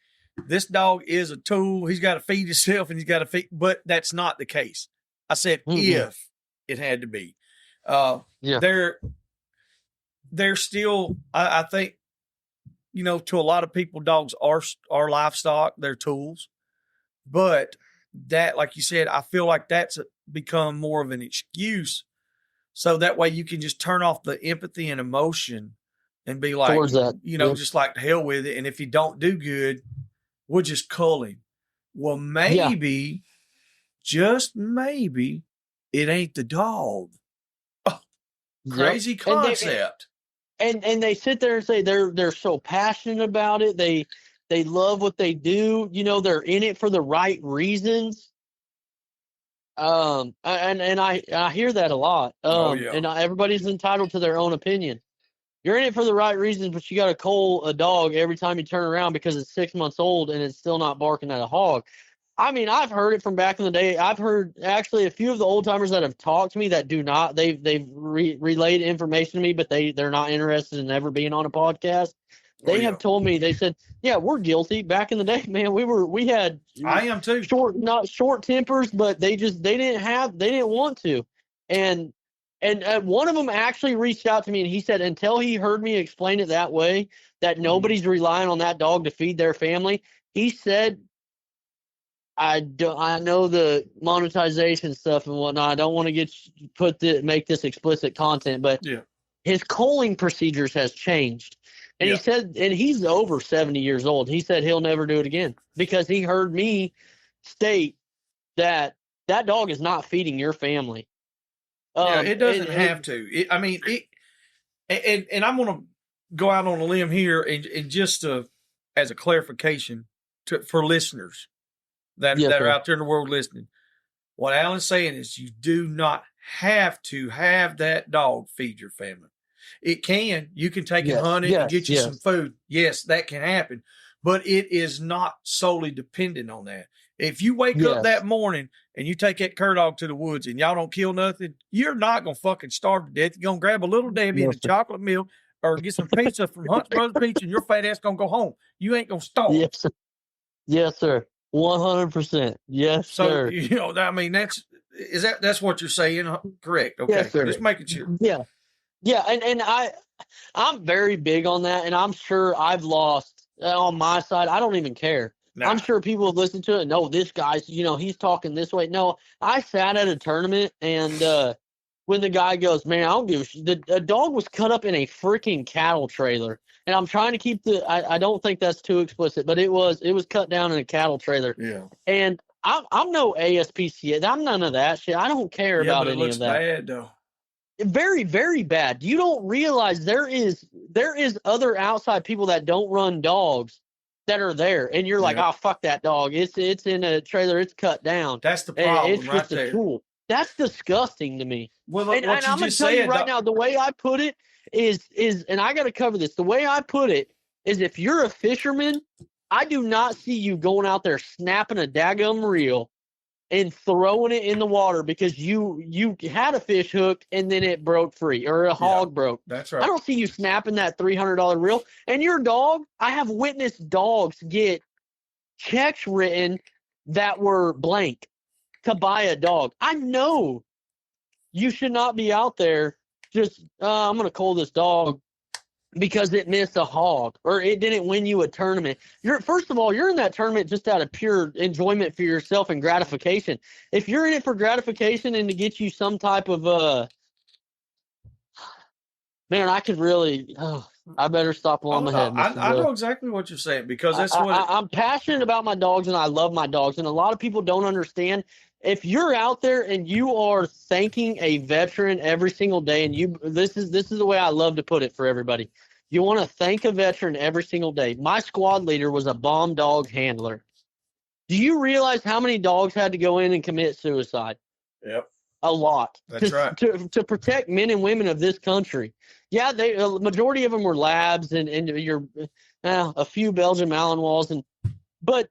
this dog is a tool. He's got to feed himself and he's got to feed, but that's not the case. I said, if it had to be, they're still, I think to a lot of people, dogs are livestock, they're tools. But that, like you said, I feel like that's become more of an excuse. So that way you can just turn off the empathy and emotion and be like, Towards that, just like, to hell with it. And if you don't do good, we'll just cull him. Well, maybe, just maybe, it ain't the dog. Oh, crazy concept. And they sit there and say they're so passionate about it. They love what they do. They're in it for the right reasons. And I hear that a lot. And everybody's entitled to their own opinion. You're in it for the right reasons, but you got to cull a dog every time you turn around because it's 6 months old and it's still not barking at a hog. I mean, I've heard it from back in the day. I've heard actually a few of the old timers that have talked to me that do not. They've relayed information to me, but they're not interested in ever being on a podcast. They have told me, they said, yeah, we're guilty. Back in the day, man, we had I am too. Not short tempers, but they didn't want to. And one of them actually reached out to me and he said, until he heard me explain it that way, that nobody's relying on that dog to feed their family. He said, I know the monetization stuff and whatnot. I don't want to make this explicit content, but his culling procedures has changed. And he said, and he's over 70 years old. He said he'll never do it again because he heard me state that dog is not feeding your family. It doesn't have to. And I'm going to go out on a limb here and just as a clarification for listeners that are out there in the world listening. What Alan's saying is you do not have to have that dog feed your family. It can. You can take it hunting and get you some food. Yes, that can happen. But it is not solely dependent on that. If you wake up that morning and you take that cur dog to the woods and y'all don't kill nothing, you're not going to fucking starve to death. You're going to grab a little Debbie and a chocolate milk or get some pizza from Hunt's Brothers Pizza and your fat ass going to go home. You ain't going to starve. Yes, sir. Yes, sir. 100%. Yes, sir. So, that's what you're saying, correct? Okay. Yes, sir. Just making sure. Yeah. Yeah, and I'm very big on that, and I'm sure I've lost on my side. I don't even care. Nah. I'm sure people have listened to it. No, this guy's, he's talking this way. No, I sat at a tournament, and when the guy goes, man, I don't give a shit. The dog was cut up in a freaking cattle trailer, and I'm trying to keep I don't think that's too explicit, but it was cut down in a cattle trailer. Yeah. And I'm no ASPCA. I'm none of that shit. I don't care about any of that. Bad though. Very, very bad. You don't realize there is other outside people that don't run dogs that are there, and you're like, oh, fuck that dog. It's in a trailer. It's cut down. That's the problem. It's just a tool. That's disgusting to me. Well, and I'm gonna tell you right now, the way I put it is, and I got to cover this. The way I put it is, if you're a fisherman, I do not see you going out there snapping a daggum reel and throwing it in the water because you had a fish hooked and then it broke free or a hog broke. That's right. I don't see you snapping that $300 reel. And your dog, I have witnessed dogs get checks written that were blank to buy a dog. I know you should not be out there just, I'm going to cull this dog because it missed a hog or it didn't win you a tournament. First of all, you're in that tournament just out of pure enjoyment for yourself and gratification. If you're in it for gratification and to get you some type of man, I could really I better stop while I'm ahead. I know exactly what you're saying because that's I'm passionate about my dogs and I love my dogs, and a lot of people don't understand. If you're out there and you are thanking a veteran every single day, and this is the way I love to put it for everybody. You want to thank a veteran every single day. My squad leader was a bomb dog handler. Do you realize how many dogs had to go in and commit suicide? Yep. A lot. That's right. To protect men and women of this country. Yeah, a majority of them were labs and a few Belgian Malinois, but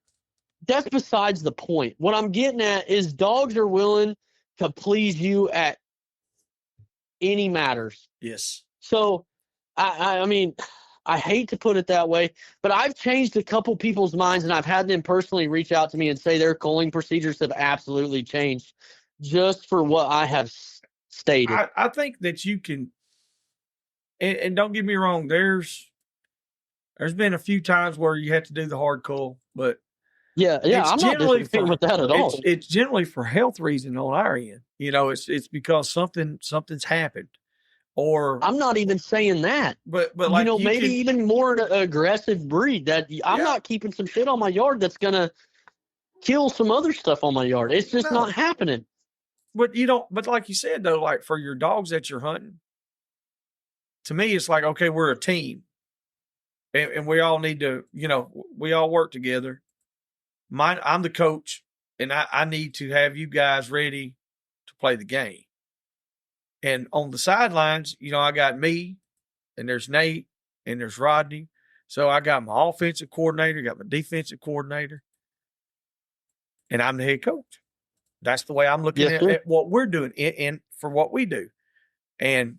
that's besides the point. What I'm getting at is dogs are willing to please you at any matters. Yes. So, I mean, I hate to put it that way, but I've changed a couple people's minds, and I've had them personally reach out to me and say their culling procedures have absolutely changed just for what I have stated. I think that you can, and don't get me wrong, there's There's been a few times where you have to do the hard cull, but yeah, I'm not disagreeing with that at all. It's generally for health reason on our end. It's because something's happened, or I'm not even saying that. But like maybe even more aggressive breed that I'm not keeping some shit on my yard that's gonna kill some other stuff on my yard. It's just not happening. But you don't. But like you said though, like for your dogs that you're hunting, to me it's like, okay, we're a team, and we all need to, we all work together. I'm the coach, and I need to have you guys ready to play the game. And on the sidelines, I got me, and there's Nate, and there's Rodney. So I got my offensive coordinator, got my defensive coordinator, and I'm the head coach. That's the way I'm looking at what we're doing and for what we do. And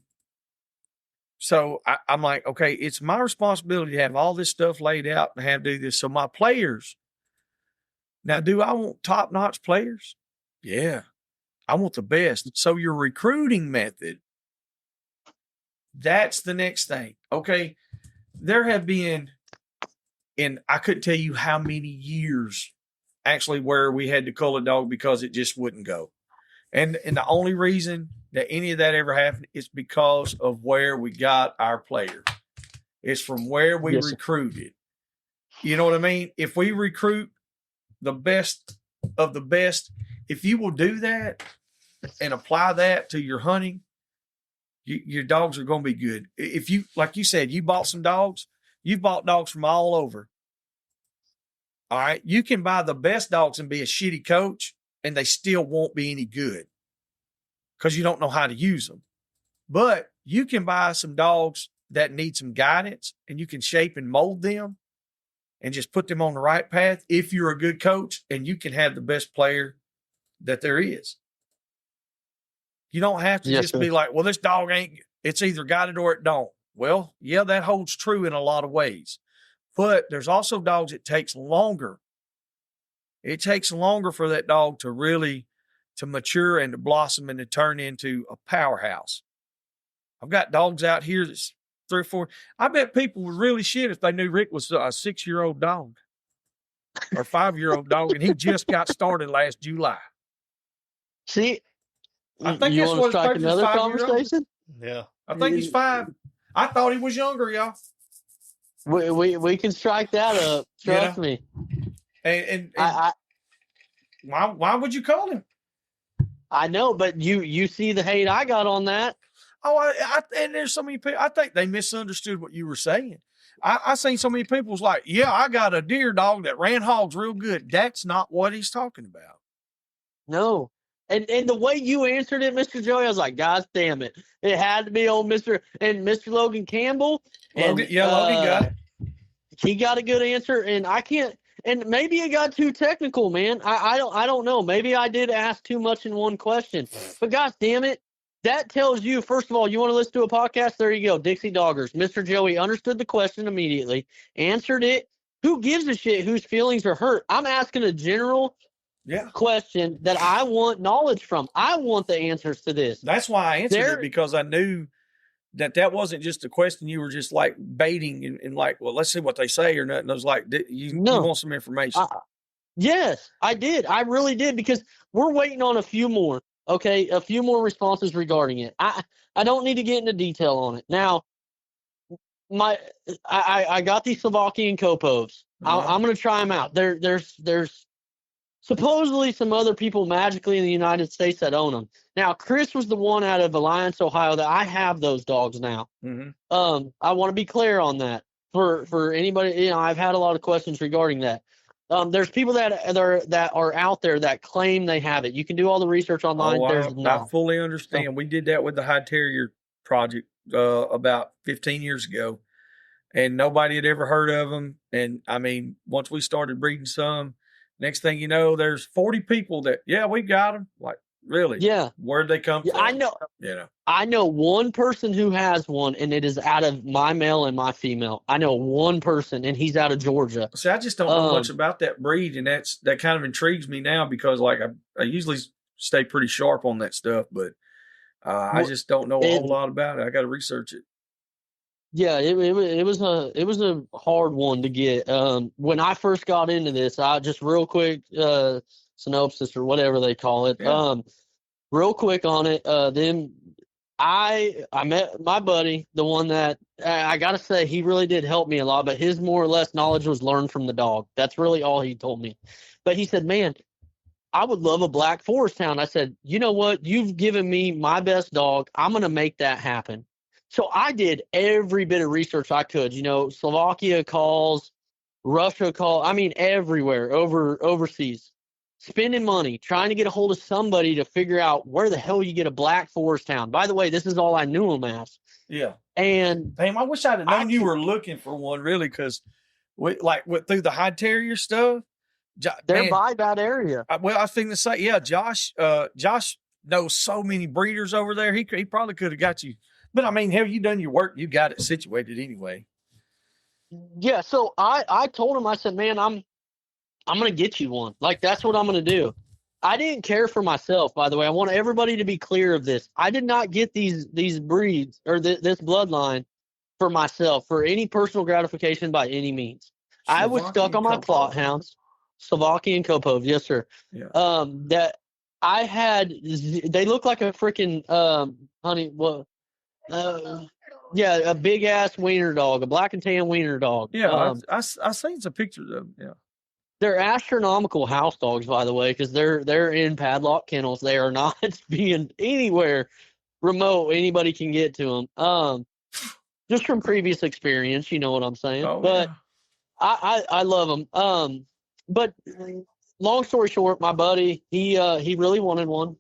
so I'm like, okay, it's my responsibility to have all this stuff laid out and have to do this. So my players, now, do I want top-notch players? Yeah, I want the best. So your recruiting method, that's the next thing. Okay, there have been, and I couldn't tell you how many years actually where we had to cull a dog because it just wouldn't go. And the only reason that any of that ever happened is because of where we got our players. It's from where we recruited. You know what I mean? If we recruit the best of the best, if you will do that and apply that to your hunting, your dogs are going to be good. If you, like you said, you bought some dogs, you've bought dogs from all over. All right. You can buy the best dogs and be a shitty coach, and they still won't be any good because you don't know how to use them. But you can buy some dogs that need some guidance, and you can shape and mold them and just put them on the right path if you're a good coach, and you can have the best player that there is. You don't have to just be like, well, this dog it's either got it or it don't. Well, yeah, that holds true in a lot of ways. But there's also dogs it takes longer. It takes longer for that dog to really to mature and to blossom and to turn into a powerhouse. I've got dogs out here that's 3 or 4. I bet people would really shit if they knew Rick was a 6-year-old dog or 5-year-old dog, and he just got started last July. See, I think you that's what strike another conversation. Yeah, I think he's 5. I thought he was younger, y'all. We can strike that up. Trust me. And why would you call him? I know, but you see the hate I got on that. Oh, and there's so many people. I think they misunderstood what you were saying. I seen so many people was like, yeah, I got a deer dog that ran hogs real good. That's not what he's talking about. No. And the way you answered it, Mr. Joey, I was like, God damn it. It had to be old Mr. Logan Campbell. Logan got it. He got a good answer, and I can't. And maybe it got too technical, man. I don't know. Maybe I did ask too much in one question. But God damn it, that tells you, first of all, you want to listen to a podcast? There you go, Dixie Doggers. Mr. Joey understood the question immediately, answered it. Who gives a shit whose feelings are hurt? I'm asking a general question that I want knowledge from. I want the answers to this. That's why I answered it, because I knew that wasn't just a question you were just like baiting and like, well, let's see what they say or nothing. I was like, you want some information. Yes, I did. I really did, because we're waiting on a few more. Okay, a few more responses regarding it. I don't need to get into detail on it. Now, I got these Slovakian Kopovs. I'm going to try them out. There's supposedly some other people magically in the United States that own them. Now, Chris was the one out of Alliance, Ohio, that I have those dogs now. Mm-hmm. I want to be clear on that for anybody. I've had a lot of questions regarding that. There's people that are out there that claim they have it. You can do all the research online. I fully understand. So, we did that with the High Terrier project about 15 years ago, and nobody had ever heard of them. And I mean, once we started breeding some, next thing you know, there's 40 people that, we got them. Like, really? Yeah. Where'd they come from? I know. I know one person who has one, and it is out of my male and my female. I know one person, and he's out of Georgia. See, I just don't know much about that breed, and that kind of intrigues me now, because like I usually stay pretty sharp on that stuff, but I just don't know a whole lot about it. I got to research it. Yeah, it was a hard one to get. When I first got into this, I just real quick synopsis or whatever they call it. Yeah. Real quick on it. Then I met my buddy, the one that I gotta say he really did help me a lot, but his more or less knowledge was learned from the dog. That's really all he told me. But he said, "Man, I would love a black forest hound." I said, "You know what? You've given me my best dog. I'm going to make that happen." So I did every bit of research I could, Slovakia calls, Russia call. I mean, everywhere overseas, spending money, trying to get a hold of somebody to figure out where the hell you get a black forest hound. By the way, this is all I knew him as. Yeah. And damn, I wish I'd have known you were looking for one really. Cause through the high terrier stuff, they're by that area. I was thinking to say, yeah, Josh knows so many breeders over there. He probably could have got you. But I mean, have you done your work? You got it situated anyway. Yeah. So I told him, I said, "Man, I'm going to get you one. Like, that's what I'm going to do." I didn't care for myself, by the way. I want everybody to be clear of this. I did not get these breeds or this bloodline for myself, for any personal gratification by any means. I was stuck on my plot hounds. Slovakian Kopov, yes, sir. Yeah. That I had, they look like a freaking, yeah, a big ass wiener dog, a black and tan wiener dog. Yeah, I seen some pictures of them. Yeah. They're astronomical house dogs, by the way, because they're in padlock kennels. They are not being anywhere remote anybody can get to them. Just from previous experience, you know what I'm saying. Oh, but yeah. I love them. But long story short, my buddy, he really wanted one.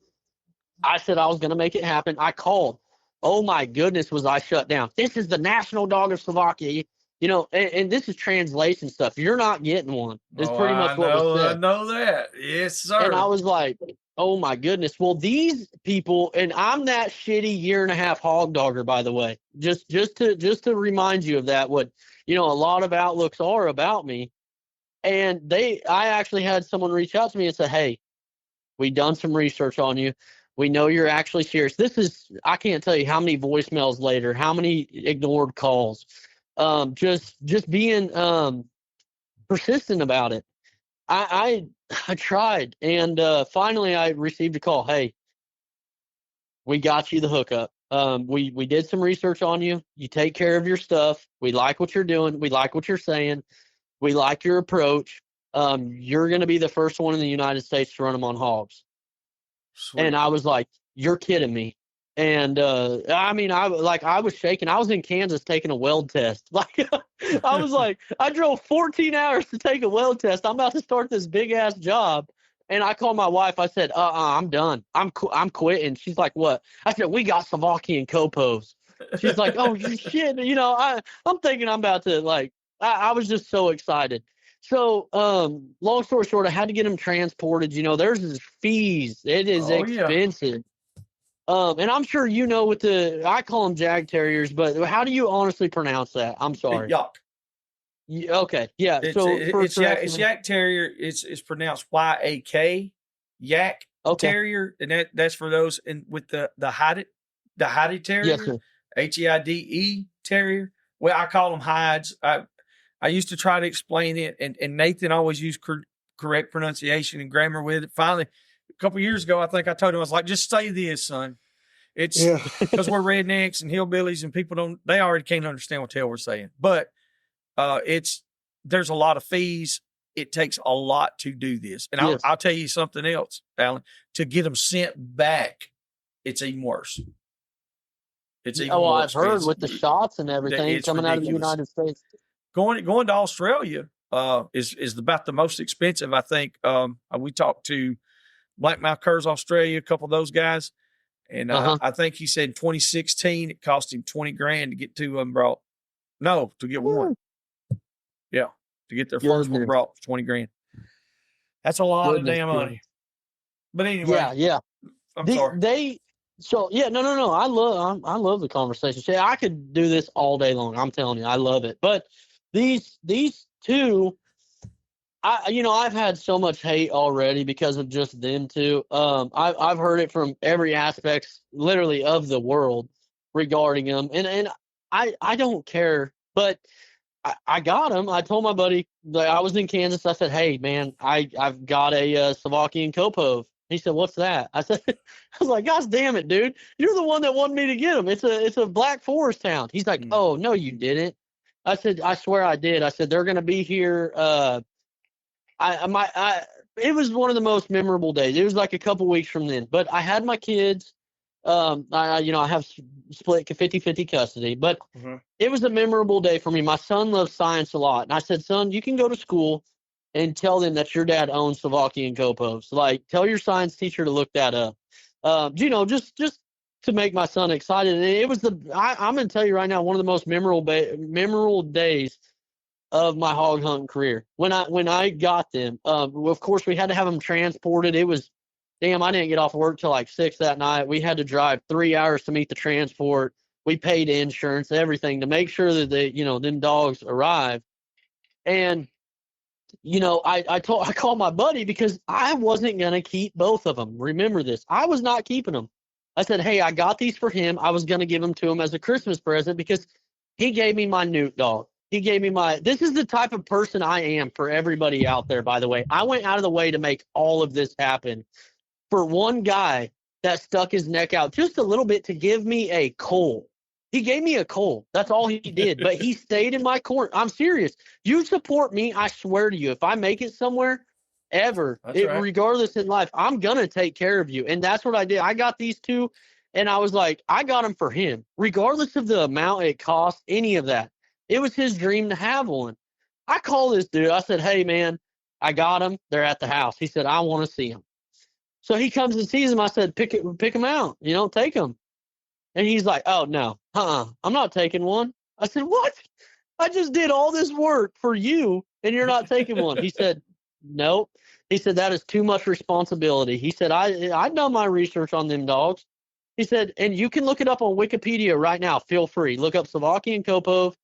I said I was going to make it happen. I called. Oh my goodness, was I shut down. This is the national dog of Slovakia. And this is translation stuff. You're not getting one. It's pretty much what was said. I know that. Yes, sir. And I was like, oh my goodness. Well, these people, and I'm that shitty 1.5-year hog dogger, by the way. Just to remind you of that, what a lot of outlooks are about me. And I actually had someone reach out to me and say, "Hey, we done some research on you. We know you're actually serious." I can't tell you how many voicemails later, how many ignored calls. Just being persistent about it. I tried, and finally I received a call. "Hey, we got you the hookup. We did some research on you. You take care of your stuff. We like what you're doing. We like what you're saying. We like your approach. You're going to be the first one in the United States to run them on hogs." Sweet. And I was like, "You're kidding me." And I mean, I was shaking. I was in Kansas taking a weld test. Like, I was like, I drove 14 hours to take a weld test. I'm about to start this big ass job. And I called my wife. I said, I'm done. I'm quitting. She's like, "What?" I said, "We got Slovakian Kopovs." She's like, "Oh shit." I'm thinking I'm about to, like, I was just so excited. So, long story short, I had to get them transported. There's fees. It is expensive. Yeah. And I'm sure I call them Jag Terriers, but how do you honestly pronounce that? I'm sorry. Yuck. Okay, yeah. It's Yak Terrier. It's pronounced Y-A-K, Yak Terrier, and that's for those with the Heide Terrier. Yes, sir. Heide Terrier. Well, I call them hides. I used to try to explain it, and Nathan always used correct pronunciation and grammar with it. Finally, a couple of years ago, I think I told him, I was like, "Just say this, son." It's because we're rednecks and hillbillies, and people they already can't understand what the hell we're saying. But there's a lot of fees. It takes a lot to do this. And I'll tell you something else, Alan. To get them sent back, it's even worse. It's even more I've heard with the shots and everything coming out of the United States. Going to Australia is about the most expensive, I think. We talked to Blackmouth Curs Australia, a couple of those guys, and I think he said in 2016 it cost him $20,000 to get two of them brought. No, to get one. Yeah, to get their first one brought for $20,000. That's a lot of damn money. But anyway, yeah. I'm sorry. No. I love the conversation. I could do this all day long. I'm telling you, I love it. But these two, I've had so much hate already because of just them two. I've heard it from every aspect, literally, of the world regarding them, and I don't care, but I got him. I told my buddy that I was in Kansas. I said, hey man, I've got a Slovakian Kopov. He said, what's that? I said, I was like, gosh damn it, dude. You're the one that wanted me to get him. It's a Black Forest hound. He's like, oh, no, you didn't. I said, I swear I did. I said, they're going to be here. It was one of the most memorable days. It was like a couple weeks from then, but I had my kids. I have split 50-50 custody, but it was a memorable day for me. My son loves science a lot. And I said, son, you can go to school and tell them that your dad owns Slovakian Kopovs. Like, tell your science teacher to look that up. Just to make my son excited. And it was I'm going to tell you right now, one of the most memorable days of my hog hunting career. When I got them, of course we had to have them transported. It was, damn, I didn't get off work till like 6 that night. We had to drive 3 hours to meet the transport. We paid insurance, everything to make sure that them dogs arrived. And, I called my buddy because I wasn't going to keep both of them. Remember this. I was not keeping them. I said, hey, I got these for him. I was going to give them to him as a Christmas present because he gave me my newt dog. He gave me this is the type of person I am for everybody out there, by the way. I went out of the way to make all of this happen for one guy that stuck his neck out just a little bit to give me a coal. He gave me a coal. That's all he did. But he stayed in my corner. I'm serious. You support me, I swear to you, if I make it somewhere ever, regardless in life, I'm going to take care of you. And that's what I did. I got these two, and I was like, I got them for him, regardless of the amount it cost, any of that. It was his dream to have one. I called this dude. I said, hey, man, I got them. They're at the house. He said, I want to see them. So he comes and sees them. I said, pick them out. Take them. And he's like, oh, no, I'm not taking one. I said, what? I just did all this work for you, and you're not taking one. He said, nope. He said, that is too much responsibility. He said, I've done my research on them dogs. He said, and you can look it up on Wikipedia right now. Feel free. Look up Slovakian Kopov.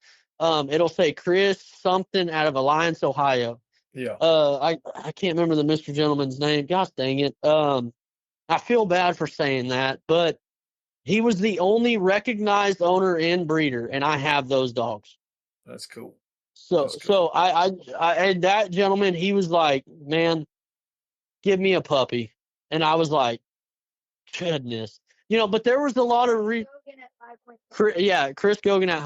It'll say Chris something out of Alliance, Ohio. Yeah. I can't remember the Mr. Gentleman's name. Gosh dang it. I feel bad for saying that, but he was the only recognized owner and breeder, and I have those dogs. That's cool. So I and that gentleman, he was like, man, give me a puppy. And I was like, goodness. But there was a lot of Chris Gogan at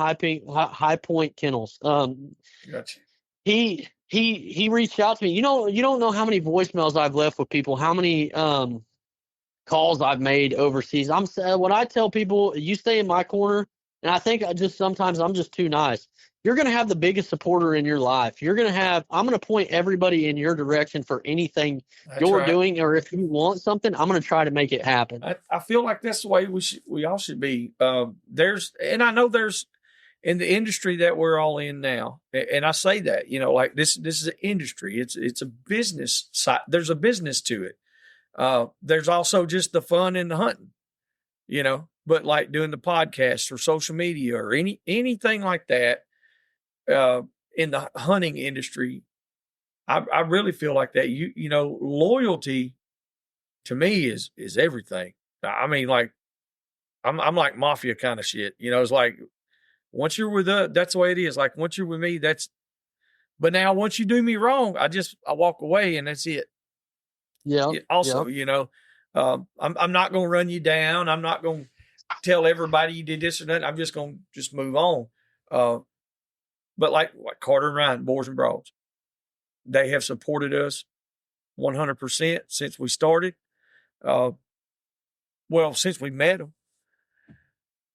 High Point Kennels. Gotcha. He reached out to me. You don't know how many voicemails I've left with people, how many calls I've made overseas. What I tell people, you stay in my corner, and I think sometimes I'm just too nice. You're going to have the biggest supporter in your life. I'm going to point everybody in your direction for anything you're doing, or if you want something, I'm going to try to make it happen. I feel like that's the way we all should be. And I know there's in the industry that we're all in now, and I say that, like this is an industry. It's a business side. There's a business to it. There's also just the fun in the hunting, but like doing the podcast or social media or anything like that. In the hunting industry, I really feel like that. Loyalty to me is everything. I mean, like I'm like mafia kind of shit. It's like once you're with us, that's the way it is. Like once you're with me, but now once you do me wrong, I walk away and that's it. Yeah. Also, I'm not going to run you down. I'm not going to tell everybody you did this or that. I'm just going to move on. But like Carter and Ryan, Boars N Broads, they have supported us 100% since we started. Since we met them.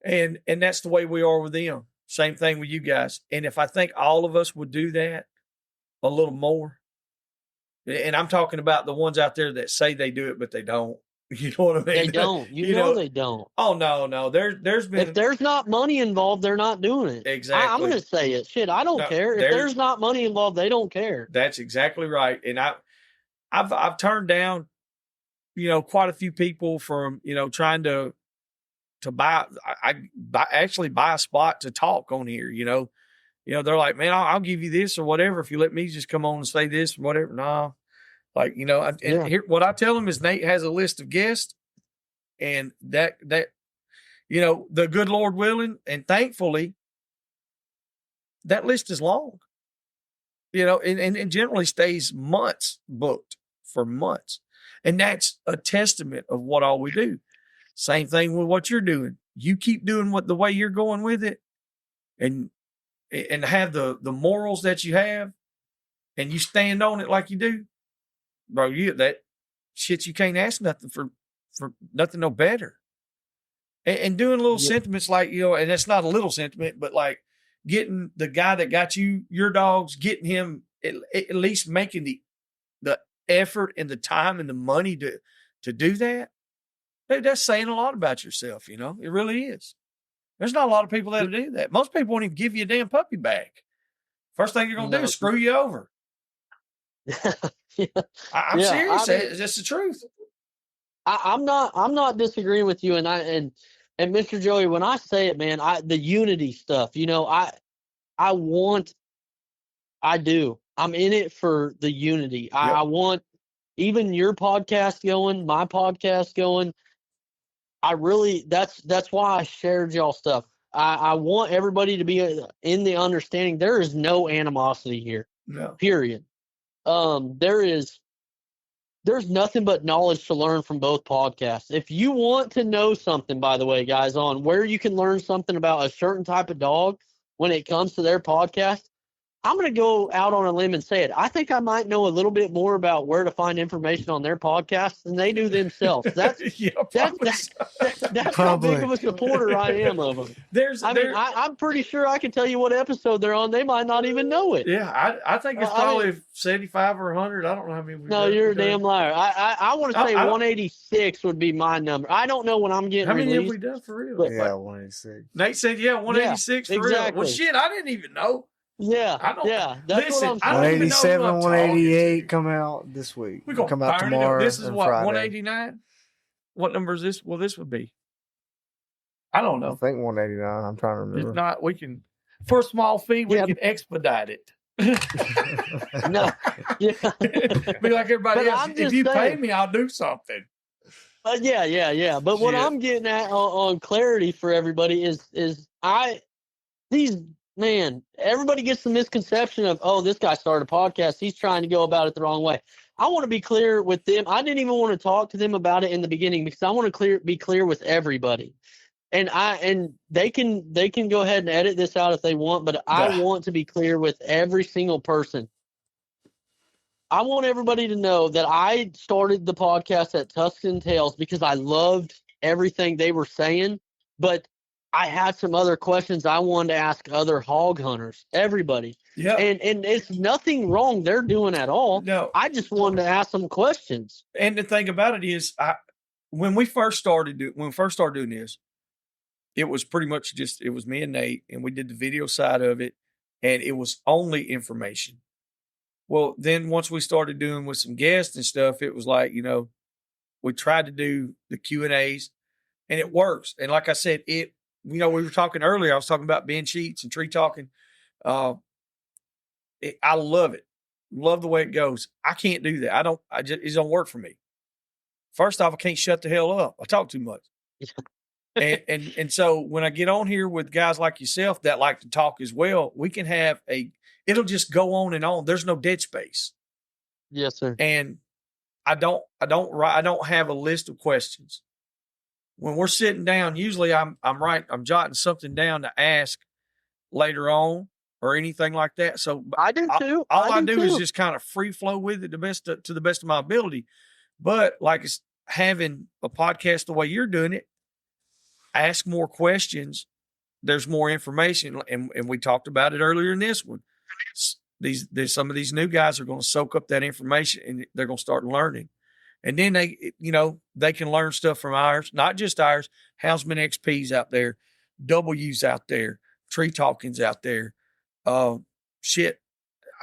And that's the way we are with them. Same thing with you guys. And if I think all of us would do that a little more, and I'm talking about the ones out there that say they do it, but they don't. You know what I mean? They don't. They don't. Oh, no. There's been... If there's not money involved, they're not doing it. Exactly. I'm going to say it. Shit, I don't care. If there's not money involved, they don't care. That's exactly right. And I've turned down, quite a few people from, trying to buy... I actually buy a spot to talk on here, They're like, man, I'll give you this or whatever if you let me just come on and say this or whatever. No. Like, here, what I tell them is Nate has a list of guests, and that the good Lord willing, and thankfully, that list is long, you know, and generally stays months booked for months. And that's a testament of what all we do. Same thing with what you're doing. You keep doing the way you're going with it, and have the morals that you have, and you stand on it like you do, bro. That shit, you can't ask nothing for nothing no better. And doing little sentiments like, you know, and that's not a little sentiment, but like getting the guy that got you your dogs, getting him at least making the effort and the time and the money to do that. Dude, that's saying a lot about yourself, you know. It really is. There's not a lot of people that'll do that. Most people won't even give you a damn puppy back. First thing you're gonna do is screw you over. I'm serious. That's the truth. I'm not disagreeing with you, and Mr. Joey, when I say it, man, the unity stuff, you know, I'm in it for the unity. I want even your podcast going, my podcast going. That's why I shared y'all stuff. I want everybody to be in the understanding there is no animosity here. No. Period. There's nothing but knowledge to learn from both podcasts. If you want to know something, by the way, guys, on where you can learn something about a certain type of dog when it comes to their podcast, I'm going to go out on a limb and say it. I think I might know a little bit more about where to find information on their podcast than they do themselves. That's how big of a supporter I am of them. I'm pretty sure I can tell you what episode they're on. They might not even know it. Yeah, I think it's probably 75 or 100. I don't know how many we've done. You're a damn liar. I want to say 186 would be my number. I don't know when I'm getting released. How many have we done for real? 186. Nate said, 186 for real. Well, shit, I didn't even know. That's listen, what I'm saying. 187, 188 come out this week. We're going to come out tomorrow. This is what, Friday. 189? What number is this? Well, this would be. I don't know. I think 189. I'm trying to remember. If not, we can, for a small fee, we can expedite it. No. Yeah. Be like everybody else. If you pay me, I'll do something. Yeah. But what I'm getting at on clarity for everybody is everybody gets the misconception of, this guy started a podcast. He's trying to go about it the wrong way. I want to be clear with them. I didn't even want to talk to them about it in the beginning because I want to be clear with everybody. And they can go ahead and edit this out if they want, but I want to be clear with every single person. I want everybody to know that I started the podcast at Tusk and Tales because I loved everything they were saying, but I had some other questions I wanted to ask other hog hunters, everybody. Yeah. And it's nothing wrong they're doing at all. No. I just wanted to ask them questions. And the thing about it is, when we first started doing this, it was pretty much it was me and Nate, and we did the video side of it, and it was only information. Well, then once we started doing with some guests and stuff, it was like, you know, we tried to do the Q&As, and it works. And like I said, we were talking earlier, I was talking about Ben Sheets and tree talking. I love it. Love the way it goes. I can't do that. It don't work for me. First off, I can't shut the hell up. I talk too much. and so when I get on here with guys like yourself that like to talk as well, we can have it'll just go on and on. There's no dead space. Yes, sir. And I don't have a list of questions. When we're sitting down, usually I'm jotting something down to ask later on or anything like that. So I do too. All I do is just kind of free flow with it to the best of my ability. But like it's having a podcast the way you're doing it, ask more questions. There's more information, and we talked about it earlier in this one. Some of these new guys are going to soak up that information, and they're going to start learning. And then they can learn stuff from ours, not just ours, Houndsman XP's out there, W's out there, Tree Talking's out there. Shit,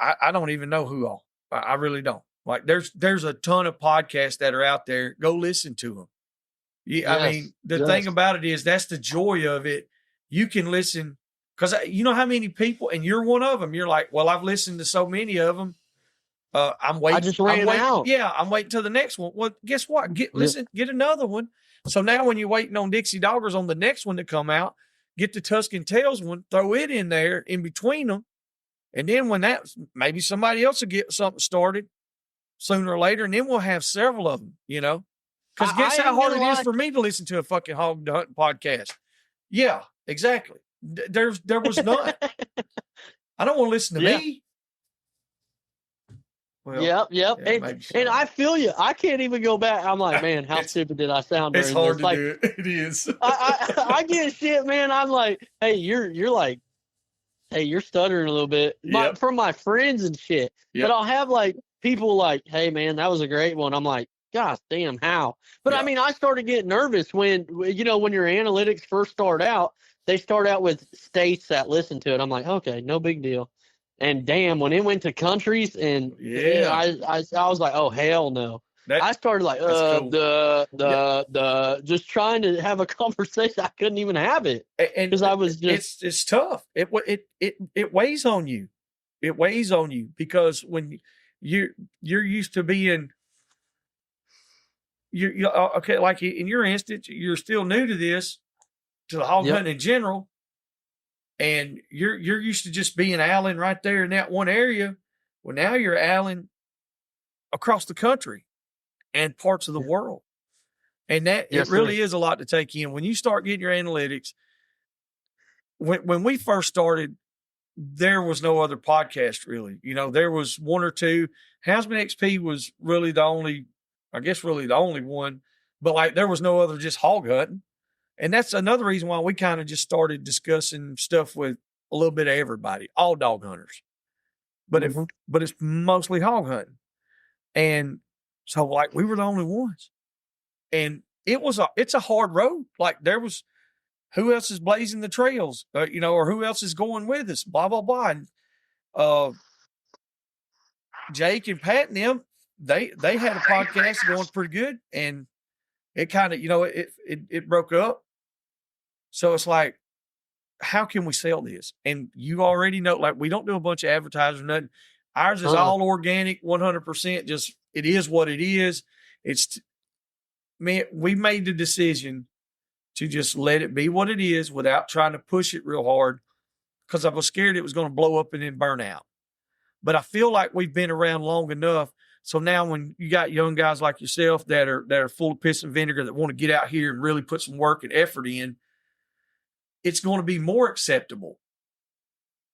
I don't even know who all. I really don't. Like there's a ton of podcasts that are out there. Go listen to them. Yeah, I mean, the thing about it is that's the joy of it. You can listen because you know how many people, and you're one of them. You're like, well, I've listened to so many of them. I'm waiting. I just ran out. Yeah, I'm waiting till the next one. Well, guess what? Get another one. So now when you're waiting on Dixie Doggers on the next one to come out, get the Tusk and Tales one, throw it in there in between them, And then when maybe somebody else will get something started sooner or later, and then we'll have several of them, Because guess how hard it is for me to listen to a fucking hog hunting podcast? Yeah, exactly. There was none. I don't want to listen to me. Well, Yep. And I feel you. I can't even go back. I'm like, man, how stupid did I sound? It's hard to do it. It is. I get shit, man. I'm like, hey, you're stuttering a little bit from my friends and shit. But I'll have like people like, hey, man, that was a great one. I'm like, gosh damn, how? But I mean, I started getting nervous when your analytics first start out, they start out with states that listen to it. I'm like, okay, no big deal. And damn, when it went to countries and I was like, oh hell no. I started like cool. just trying to have a conversation. I couldn't even have it because I was just it's tough. It weighs on you. It weighs on you because when you're used to being you okay, like in your instance, you're still new to this, to the hog hunting in general. And you're used to just being Allen right there in that one area. Well, now you're Allen across the country and parts of the world. And that it really is a lot to take in. When you start getting your analytics, when we first started, there was no other podcast really. There was one or two. Houndsman XP was really the only one. But like there was no other just hog hunting. And that's another reason why we kind of just started discussing stuff with a little bit of everybody, all dog hunters. But it's mostly hog hunting. And so like we were the only ones. And it's a hard road. Like there was, who else is blazing the trails, or who else is going with us, blah, blah, blah. And Jake and Pat and them, they had a podcast going pretty good. And it kind of, it broke up. So it's like, how can we sell this? And you already know, like, we don't do a bunch of advertising, nothing. Ours is all organic, 100%. Just, it is what it is. We made the decision to just let it be what it is without trying to push it real hard because I was scared it was going to blow up and then burn out. But I feel like we've been around long enough. So now when you got young guys like yourself that are full of piss and vinegar that want to get out here and really put some work and effort in, it's going to be more acceptable.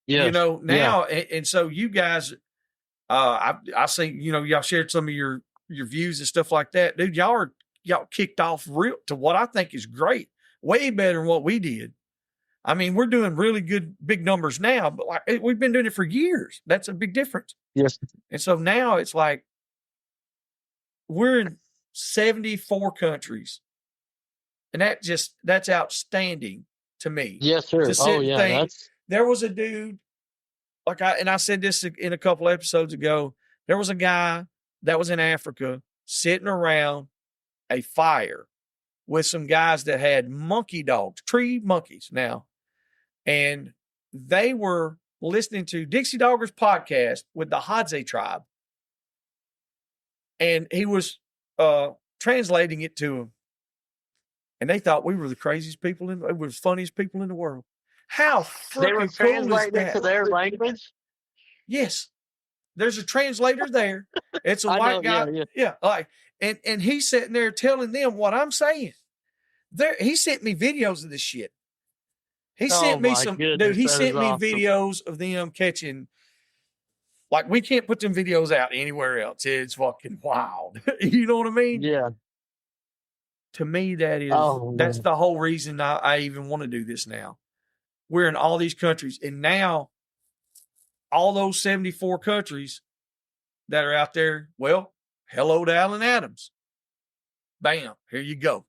Now. And so you guys, I see, y'all shared some of your views and stuff like that. Dude, y'all kicked off real to what I think is great. Way better than what we did. I mean, we're doing really good, big numbers now, but like we've been doing it for years. That's a big difference. Yes. And so now it's like we're in 74 countries. And that's outstanding to me. Yes, sir. There was a dude, I said this in a couple episodes ago, there was a guy that was in Africa sitting around a fire with some guys that had monkey dogs, tree monkeys now. And they were listening to Dixie Doggers podcast with the Hadze tribe. And he was translating it to them. And they thought we were the craziest people we were the funniest people in the world. How freaking cool is that? They were translating it to their language? Yes. There's a translator there. It's a white guy. Yeah. And he's sitting there telling them what I'm saying. He sent me videos of this shit. He sent me videos of them catching. Like, we can't put them videos out anywhere else. It's fucking wild. You know what I mean? Yeah. To me, that's the whole reason I even want to do this now. We're in all these countries. And now, all those 74 countries that are out there, well, hello to Alan Adams. Bam, here you go.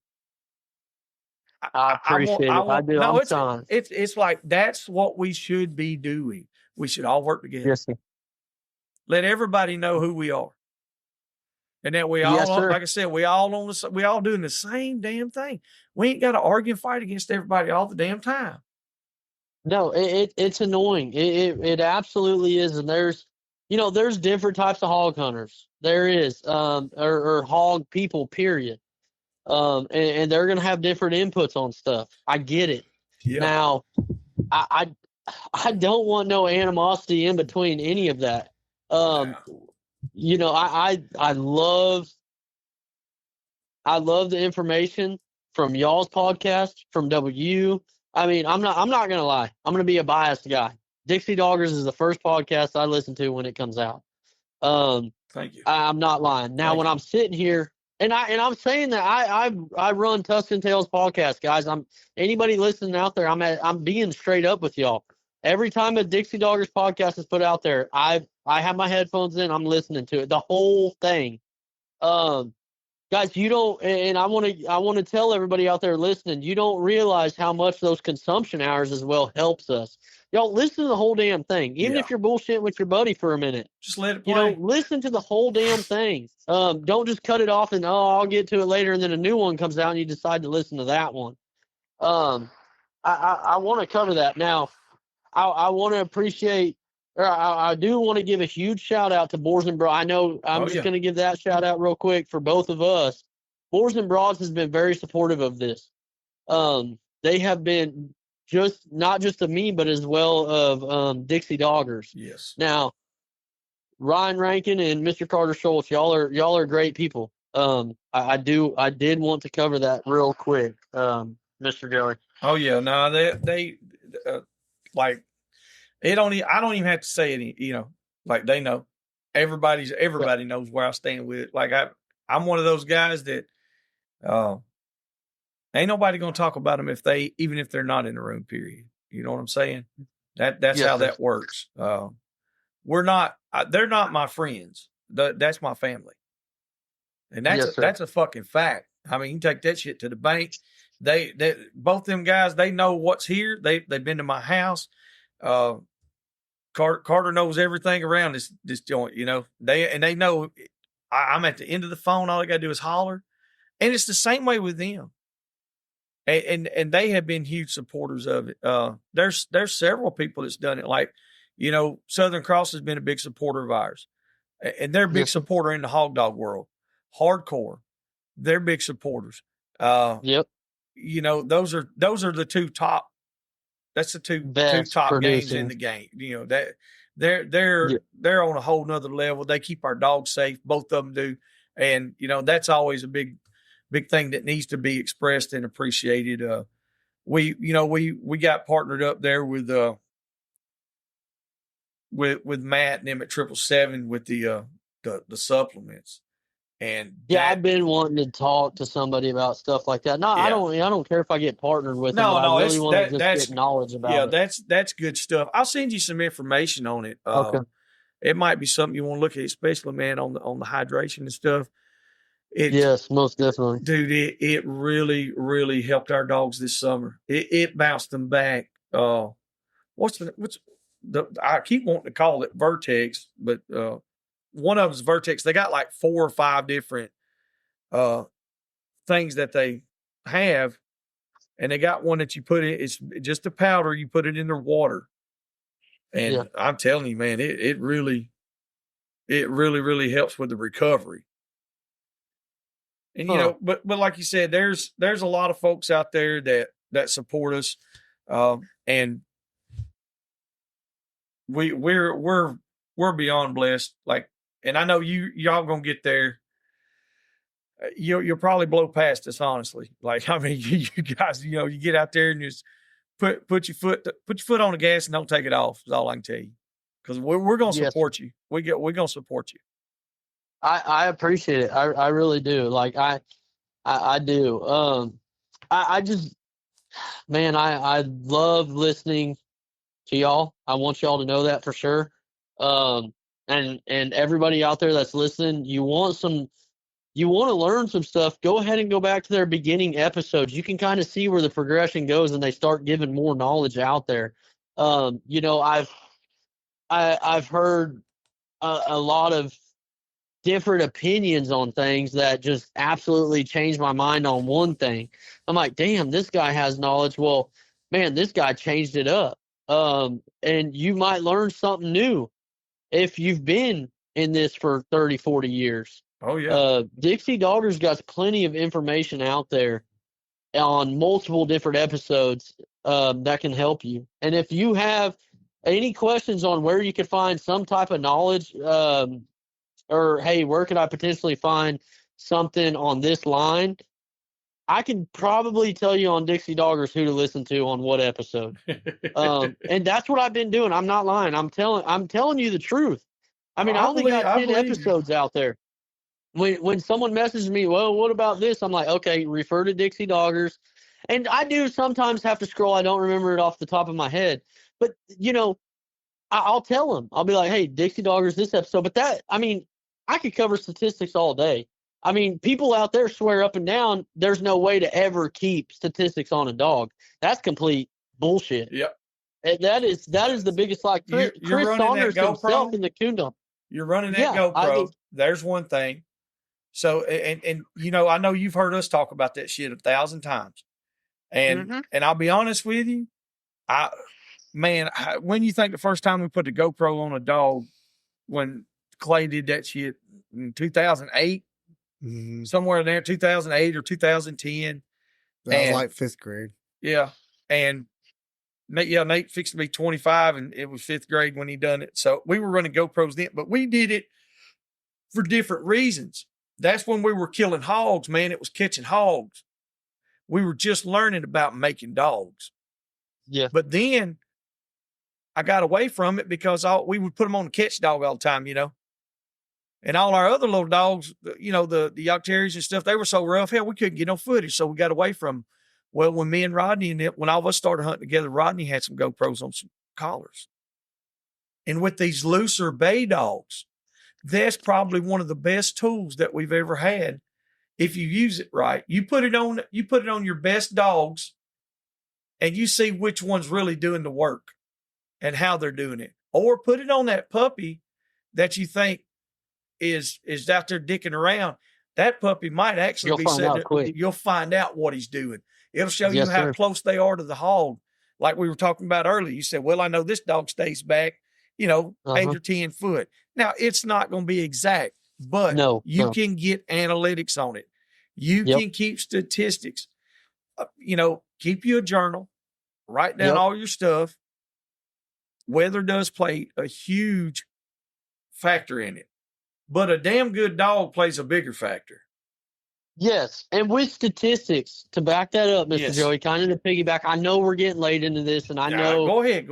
I appreciate it. I do. No, it's like that's what we should be doing. We should all work together. Yes, sir. Let everybody know who we are. And that we all, like I said, we all doing the same damn thing. We ain't got to argue and fight against everybody all the damn time. No, it's annoying. It absolutely is. And there's different types of hog hunters. There is, or hog people, period. And they're going to have different inputs on stuff. I get it. Yeah. Now, I don't want no animosity in between any of that. You know, I love the information from y'all's podcast, from W. I mean, I'm not gonna lie. I'm gonna be a biased guy. Dixie Doggers is the first podcast I listen to when it comes out. Thank you. I'm not lying. Now, when I'm sitting here, and I'm saying that I run Tusk and Tales podcast, guys. Anybody listening out there, I'm being straight up with y'all. Every time a Dixie Doggers podcast is put out there, I have my headphones in. I'm listening to it, the whole thing. Guys, you don't, and I want to tell everybody out there listening, you don't realize how much those consumption hours as well helps us. Y'all listen to the whole damn thing, even if you're bullshitting with your buddy for a minute. Just let it play. You know, listen to the whole damn thing. Don't just cut it off and I'll get to it later, and then a new one comes out and you decide to listen to that one. I want to cover that now. I want to appreciate, or I do want to give a huge shout out to Boars N Broads. I know I'm just going to give that shout out real quick for both of us. Boars N Broads has been very supportive of this. They have been not just of me, but as well of Dixie Doggers. Yes. Now, Ryan Rankin and Mr. Carter Schultz, y'all are great people. I did want to cover that real quick, Mr. Joey. Oh yeah, no, they like it. I don't even have to say any. You know, like they know. Everybody knows where I stand with it. Like I'm one of those guys that ain't nobody gonna talk about them even if they're not in the room. Period. You know what I'm saying? That's how that works. They're not my friends. That's my family, and that's a fucking fact. I mean, you can take that shit to the bank. They both them guys, they know what's here. They've been to my house. Carter knows everything around this joint. You know, they know I'm at the end of the phone. All I got to do is holler, and it's the same way with them. And they have been huge supporters of it. There's several people that's done it. Like, you know, Southern Cross has been a big supporter of ours, and they're a big supporter in the hog dog world. Hardcore, they're big supporters. Yep. You know, those are the two top. That's the two top games in the game. You know, that they're on a whole nother level. They keep our dogs safe. Both of them do, and you know that's always a big thing that needs to be expressed and appreciated. We got partnered up there with Matt and them at 777 with the supplements. And I've been wanting to talk to somebody about stuff like that. No, I don't care if I get partnered with them. I really want to just get knowledge about it. Yeah, that's good stuff. I'll send you some information on it. Okay. It might be something you want to look at, especially, man, on the hydration and stuff. Yes, most definitely. Dude, it really, really helped our dogs this summer. It bounced them back. I keep wanting to call it Vertex, but one of them's Vertex. They got like 4 or 5 different things that they have, and they got one that you put in. It's just a powder. You put it in their water, and I'm telling you, man, it really helps with the recovery. And you know, but like you said, there's a lot of folks out there that support us, and we're beyond blessed. Like. And I know y'all gonna get there. You'll probably blow past us, honestly. Like, I mean, you guys, you know, you get out there and just put your foot on the gas and don't take it off. Is all I can tell you, because we're gonna support you. We're gonna support you. I appreciate it. I really do. Like I do. I just, man, I love listening to y'all. I want y'all to know that for sure. And everybody out there that's listening, you want to learn some stuff, go ahead and go back to their beginning episodes. You can kind of see where the progression goes and they start giving more knowledge out there. You know, I've heard a lot of different opinions on things that just absolutely changed my mind on one thing. I'm like, damn, this guy has knowledge. Well, man, this guy changed it up. And you might learn something new if you've been in this for 30, 40 years. Oh, yeah. Dixie Doggers got plenty of information out there on multiple different episodes that can help you. And if you have any questions on where you could find some type of knowledge, or hey, where could I potentially find something on this line? I can probably tell you on Dixie Doggers who to listen to on what episode. And that's what I've been doing. I'm not lying. I'm telling you the truth. I mean, I only got 10 episodes out there. When someone messages me, well, what about this? I'm like, okay, refer to Dixie Doggers. And I do sometimes have to scroll. I don't remember it off the top of my head. But, you know, I'll tell them. I'll be like, hey, Dixie Doggers, this episode. But that, I mean, I could cover statistics all day. I mean, people out there swear up and down there's no way to ever keep statistics on a dog. That's complete bullshit. Yep. And that is the biggest lie. Chris Saunders himself in the Kundum. You're running that GoPro. There's one thing. So, and you know, I know you've heard us talk about that shit 1,000 times. And and I'll be honest with you, when you think the first time we put the GoPro on a dog, when Clay did that shit in 2008, somewhere in there, 2008 or 2010. That was like 5th grade. Yeah. And Nate fixed to be 25 and it was 5th grade when he done it. So we were running GoPros then, but we did it for different reasons. That's when we were killing hogs, man. It was catching hogs. We were just learning about making dogs. Yeah. But then I got away from it because we would put them on the catch dog all the time, you know. And all our other little dogs, you know, the York Terriers and stuff, they were so rough, hell, we couldn't get no footage. So we got away from them. Well, when me and Rodney when all of us started hunting together, Rodney had some GoPros on some collars. And with these looser bay dogs, that's probably one of the best tools that we've ever had. If you use it right, you put it on your best dogs and you see which one's really doing the work and how they're doing it. Or put it on that puppy that you think is out there dicking around. That puppy might actually you'll find out what he's doing. It'll show you how close they are to the hog. Like we were talking about earlier. You said, well, I know this dog stays back, 8 or 10 foot. Now, it's not going to be exact, but you can get analytics on it. You can keep statistics. Keep you a journal. Write down all your stuff. Weather does play a huge factor in it. But a damn good dog plays a bigger factor. Yes. And with statistics, to back that up, Mr. Joey, kind of to piggyback, I know we're getting late into this, and I know. Go ahead.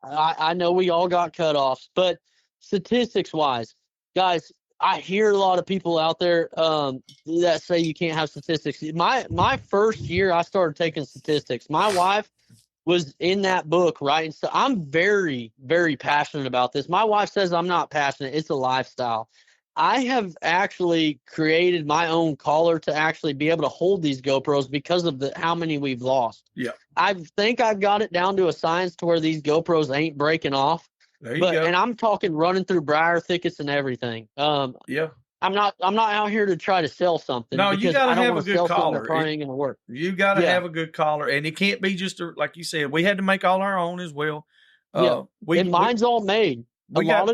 I know we all got cutoffs, but statistics-wise, guys, I hear a lot of people out there that say you can't have statistics. My first year, I started taking statistics. My wife was in that book, right? And so I'm very, very passionate about this. My wife says I'm not passionate. It's a lifestyle. I have actually created my own collar to actually be able to hold these GoPros because of how many we've lost. Yeah. I think I've got it down to a science to where these GoPros ain't breaking off. There you go. And I'm talking running through briar thickets and everything. Yeah. I'm not out here to try to sell something. No, you got to have a good collar. That probably ain't going to work. You got to have a good collar, and it can't be just like you said. We had to make all our own as well. Mine's all made. We got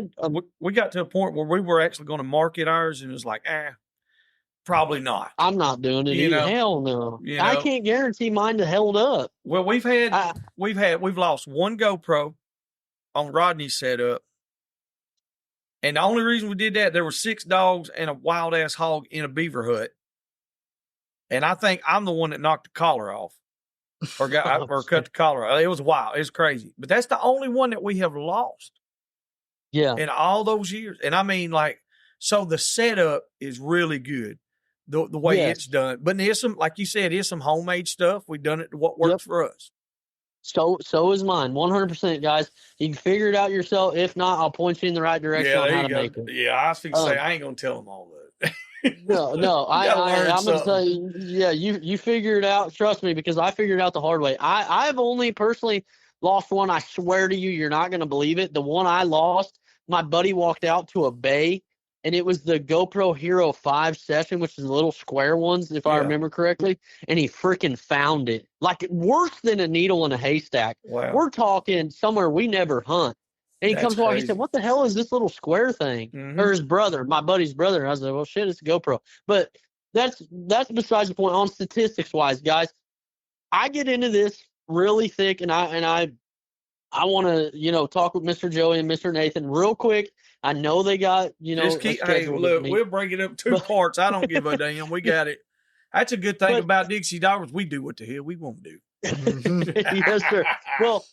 to a point where we were actually going to market ours, and it was like, probably not. I'm not doing it. Hell no. I can't guarantee mine to held up. Well, we've lost one GoPro on Rodney's setup. And the only reason we did that, there were 6 dogs and a wild ass hog in a beaver hut. And I think I'm the one that knocked the collar off or cut the collar off. It was wild. It was crazy. But that's the only one that we have lost. Yeah. In all those years. And I mean, so the setup is really good. The way it's done. But there's some, like you said, there's some homemade stuff. We've done it to what works for us. So is mine. 100%, guys. You can figure it out yourself. If not, I'll point you in the right direction on how to make it. Yeah, I was going to say, I ain't going to tell them all that. No. I'm going to say, you figure it out. Trust me, because I figured it out the hard way. I've only personally lost one. I swear to you, you're not going to believe it. The one I lost, my buddy walked out to a bay, and it was the GoPro Hero 5 session, which is the little square ones, if I remember correctly, and he freaking found it. Like, worse than a needle in a haystack. Wow. We're talking somewhere we never hunt. And he comes along, he said, what the hell is this little square thing? Mm-hmm. Or his brother, my buddy's brother. And I was like, well, shit, it's a GoPro. But that's besides the point. On statistics-wise, guys, I get into this really thick, and I want to, talk with Mr. Joey and Mr. Nathan real quick. I know they got, Just a keep. Hey, schedule with look, me. we'll break it up two parts. I don't give a damn. We got it. That's a good thing about Dixie Doggers. We do what the hell we want to do. Yes, sir. Well,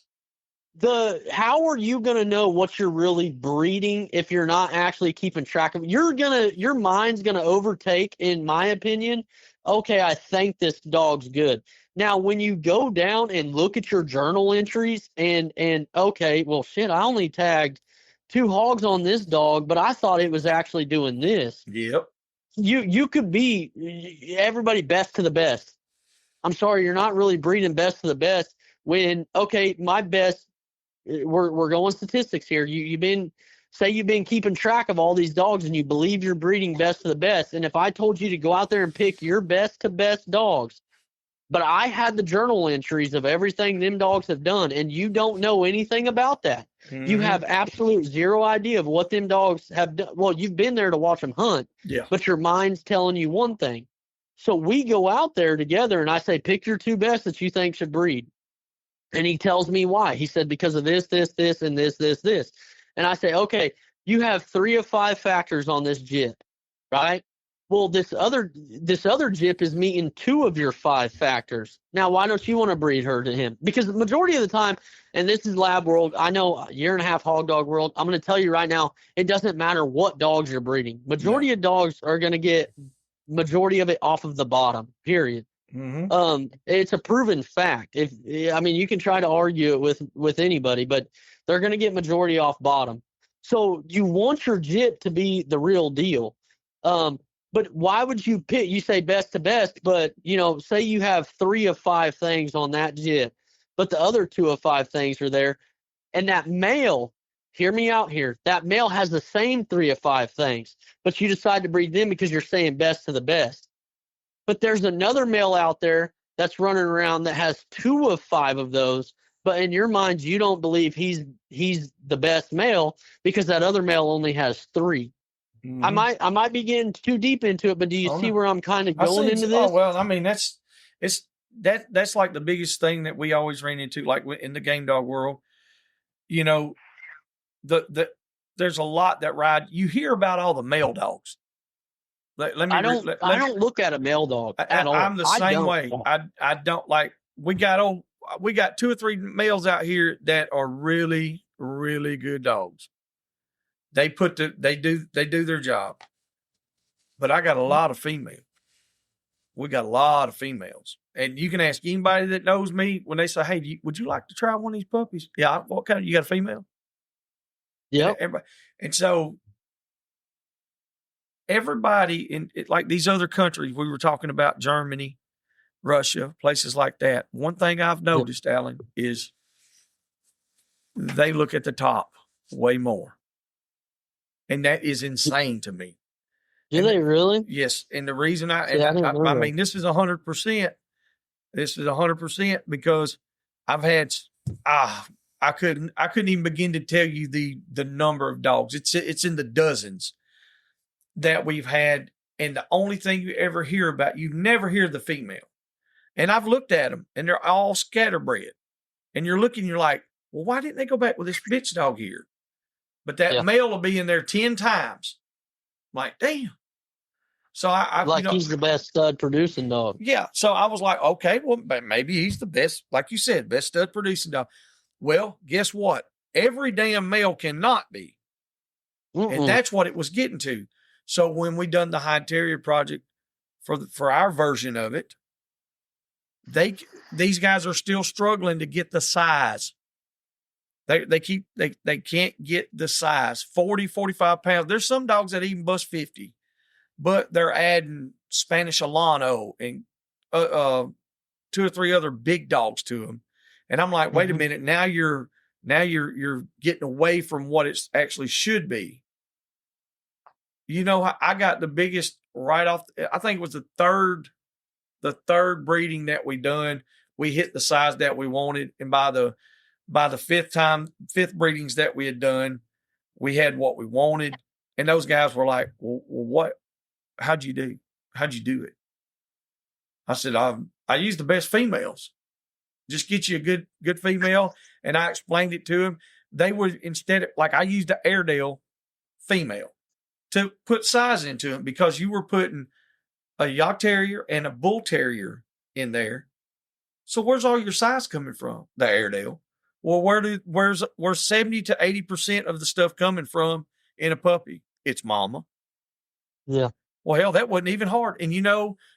how are you going to know what you're really breeding if you're not actually keeping track of it? Your mind's going to overtake, in my opinion. Okay, I think this dog's good. Now, when you go down and look at your journal entries and okay, well, shit, I only tagged 2 hogs on this dog, but I thought it was actually doing this. Yep. You could be everybody best to the best. I'm sorry, you're not really breeding best to the best when, okay, my best, we're going statistics here. You've been keeping track of all these dogs and you believe you're breeding best to the best. And if I told you to go out there and pick your best to best dogs, but I had the journal entries of everything them dogs have done, and you don't know anything about that. Mm-hmm. You have absolute zero idea of what them dogs have done. Well, you've been there to watch them hunt, but your mind's telling you one thing. So we go out there together, and I say, pick your 2 best that you think should breed. And he tells me why. He said, because of this, this, this, and this, this, this. And I say, okay, you have 3 of 5 factors on this jip, right? Well, this other jip is meeting 2 of your 5 factors. Now, why don't you want to breed her to him? Because the majority of the time, and this is lab world, I know 1.5 hog dog world, I'm going to tell you right now, it doesn't matter what dogs you're breeding. Majority of dogs are going to get majority of it off of the bottom, period. Mm-hmm. It's a proven fact. You can try to argue it with anybody, but they're going to get majority off bottom. So you want your jip to be the real deal. But why would you pick? You say best to best, but say you have 3 of 5 things on that jip, but the other 2 of 5 things are there, and that male. Hear me out here. That male has the same 3 of 5 things, but you decide to breed them because you're saying best to the best. But there's another male out there that's running around that has 2 of 5 of those, but in your mind, you don't believe he's the best male because that other male only has 3. Mm-hmm. I might be getting too deep into it, but do you see where I'm kind of going into this? Oh, well, that's like the biggest thing that we always ran into, like in the game dog world. There's a lot that ride. You hear about all the male dogs. I don't look at a male dog at all. I'm the same way. I don't like. We got 2 or 3 males out here that are really, really good dogs. They do their job. But I got a lot of females. We got a lot of females. And you can ask anybody that knows me when they say, hey, would you like to try one of these puppies? Yeah. What kind you got a female? Yeah. And so everybody in like these other countries, we were talking about Germany, Russia, places like that. One thing I've noticed, Alan, is they look at the top way more. And that is insane to me. Do they really? Yes. And the reason I mean, this is 100%. This is 100% because I've had, I couldn't even begin to tell you the number of dogs. It's in the dozens that we've had. And the only thing you ever hear about, you never hear the female. And I've looked at them and they're all scatterbred. And you're like, well, why didn't they go back with this bitch dog here? But that male will be in there 10 times. I'm like, damn. So he's the best stud producing dog. Yeah. So I was like, okay, well, maybe he's the best, like you said, best stud producing dog. Well, guess what? Every damn male cannot be. Mm-mm. And that's what it was getting to. So when we done the Hide Terrier project for our version of it, these guys are still struggling to get the size. They can't get the size, 40, 45 pounds. There's some dogs that even bust 50, but they're adding Spanish Alano and 2 or 3 other big dogs to them. And I'm like, wait a minute. Now you're getting away from what it actually should be. I got the biggest right off. I think it was the third breeding that we done. We hit the size that we wanted. And by the 5th breedings that we had done, we had what we wanted. And those guys were like, well, what, how'd you do it? I said, I used the best females. Just get you a good female. And I explained it to him. They would instead, like I used the Airedale female to put size into them because you were putting a Yacht Terrier and a Bull Terrier in there. So where's all your size coming from? The Airedale. Well, where's 70 to 80% of the stuff coming from in a puppy? It's mama. Yeah. Well, hell, that wasn't even hard. And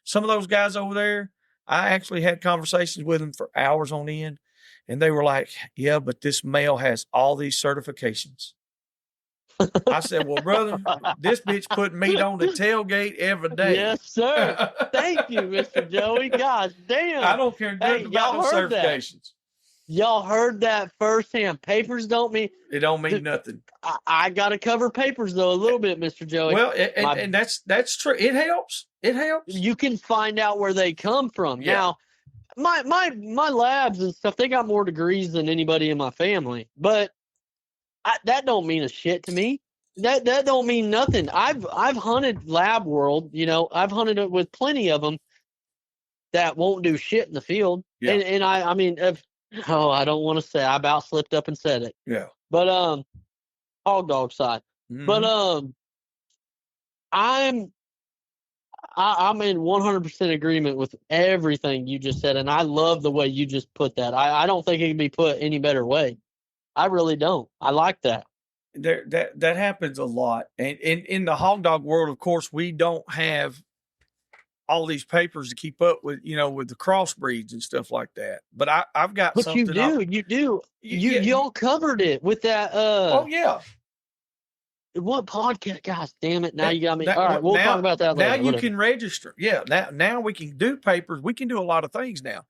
some of those guys over there, I actually had conversations with them for hours on end. And they were like, yeah, but this male has all these certifications. I said, well, brother, this bitch putting meat on the tailgate every day. Yes, sir. Thank you, Mr. Joey. Gosh damn. I don't care nothing about those certifications. Y'all heard that firsthand. Papers don't mean... It don't mean nothing. I got to cover papers, though, a little bit, Mr. Joey. Well, and that's true. It helps. It helps. You can find out where they come from. Yeah. Now, my labs and stuff, they got more degrees than anybody in my family. But that don't mean a shit to me. That don't mean nothing. I've hunted lab world. I've hunted it with plenty of them that won't do shit in the field. Yeah. And I mean, I don't want to say, I about slipped up and said it. Yeah. But hog dog side. Mm-hmm. But I'm in 100% agreement with everything you just said, and I love the way you just put that. I don't think it can be put any better way. I really don't. I like that. That happens a lot, and in the hog dog world, of course, we don't have all these papers to keep up with, with the crossbreeds and stuff like that. But I've got but something. You do. Y'all covered it with that. Oh yeah. What podcast? Gosh damn it! Now you got me. All right, we'll talk about that later. Now you can register. Yeah. Now we can do papers. We can do a lot of things now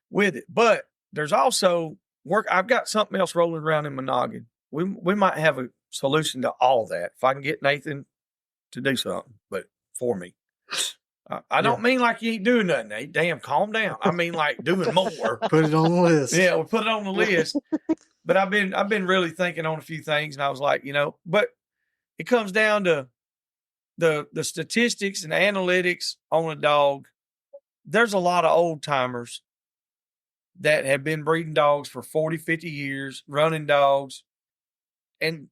with it. But there's also work. I've got something else rolling around in my noggin. We might have a solution to all that if I can get Nathan to do something, but for me. I don't mean like you ain't doing nothing, Nate. Damn, calm down. I mean like doing more. Put it on the list. Yeah, we'll put it on the list. But I've been really thinking on a few things, and I was like, but it comes down to the statistics and analytics on a dog. There's a lot of old timers that have been breeding dogs for 40, 50 years, running dogs. And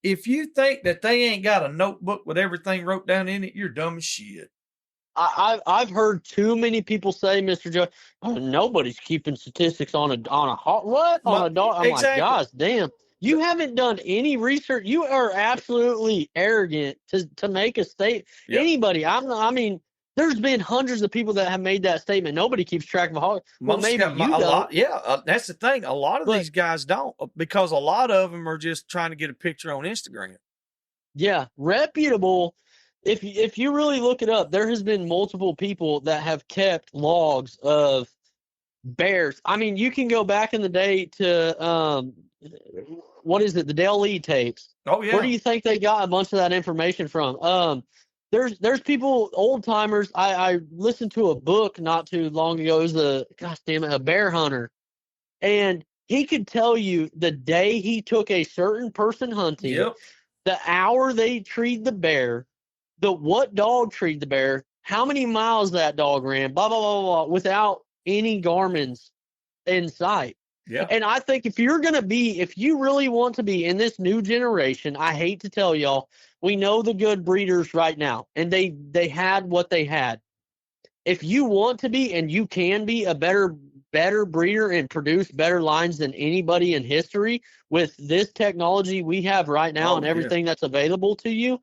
if you think that they ain't got a notebook with everything wrote down in it, you're dumb as shit. I've heard too many people say, Mr. Joe, nobody's keeping statistics on a dog. I'm exactly. like, gosh, damn. You haven't done any research. You are absolutely arrogant to make a statement. Yep. Anybody. I mean, there's been hundreds of people that have made that statement. Nobody keeps track of a hog. Well, maybe you don't. That's the thing. A lot of these guys don't, because a lot of them are just trying to get a picture on Instagram. Yeah, reputable. If you really look it up, there has been multiple people that have kept logs of bears. I mean, you can go back in the day to what is it? The Dale Lee tapes. Oh yeah. Where do you think they got a bunch of that information from? There's people, old timers. I listened to a book not too long ago. It was a bear hunter, and he could tell you the day he took a certain person hunting, yep, the hour they treed the bear, what dog treed the bear, how many miles that dog ran, blah, blah, blah, blah, without any Garmin's in sight. Yeah. And I think if you really want to be in this new generation, I hate to tell y'all, we know the good breeders right now, and they had what they had. If you want to be, and you can be a better breeder and produce better lines than anybody in history with this technology we have right now and everything that's available to you,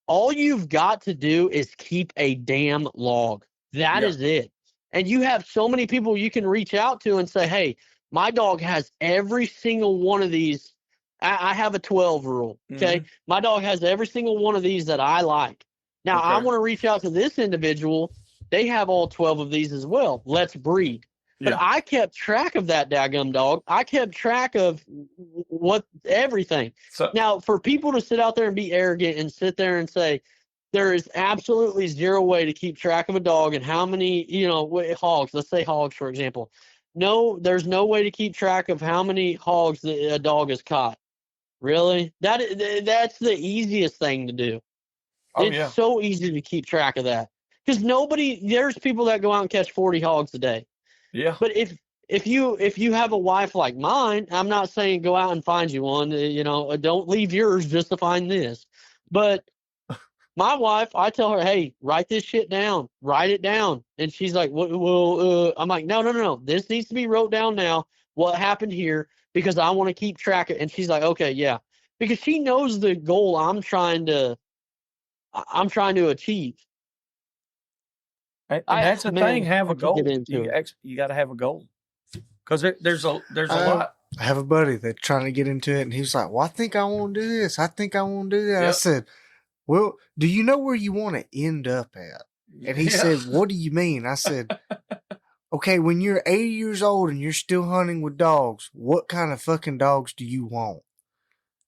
all you've got to do is keep a damn log. That is it. And you have so many people you can reach out to and say, hey, my dog has every single one of these. I have a 12 rule. Okay. Mm-hmm. My dog has every single one of these that I like. Now, I want to reach out to this individual. They have all 12 of these as well. Let's breed. But I kept track of that daggum dog. I kept track of everything. So, now, for people to sit out there and be arrogant and sit there and say, there is absolutely zero way to keep track of a dog and how many, hogs, let's say hogs, for example. No, there's no way to keep track of how many hogs a dog has caught. Really? That's the easiest thing to do. It's so easy to keep track of that. Because there's people that go out and catch 40 hogs a day. Yeah. But if if you have a wife like mine, I'm not saying go out and find you one. You know, don't leave yours just to find this. But my wife, I tell her, hey, write this shit down. Write it down. And she's like, well, I'm like, no. This needs to be wrote down now. What happened here? Because I want to keep track of it. And she's like, okay, yeah. Because she knows the goal I'm trying to achieve. And that's the thing. Have a goal. You got to have a goal. Because there's a lot. I have a buddy that's trying to get into it, and he's like, well, I think I want to do this. I think I want to do that. Yep. I said, well, do you know where you want to end up at? And he said, what do you mean? I said, okay, when you're 80 years old and you're still hunting with dogs, what kind of fucking dogs do you want?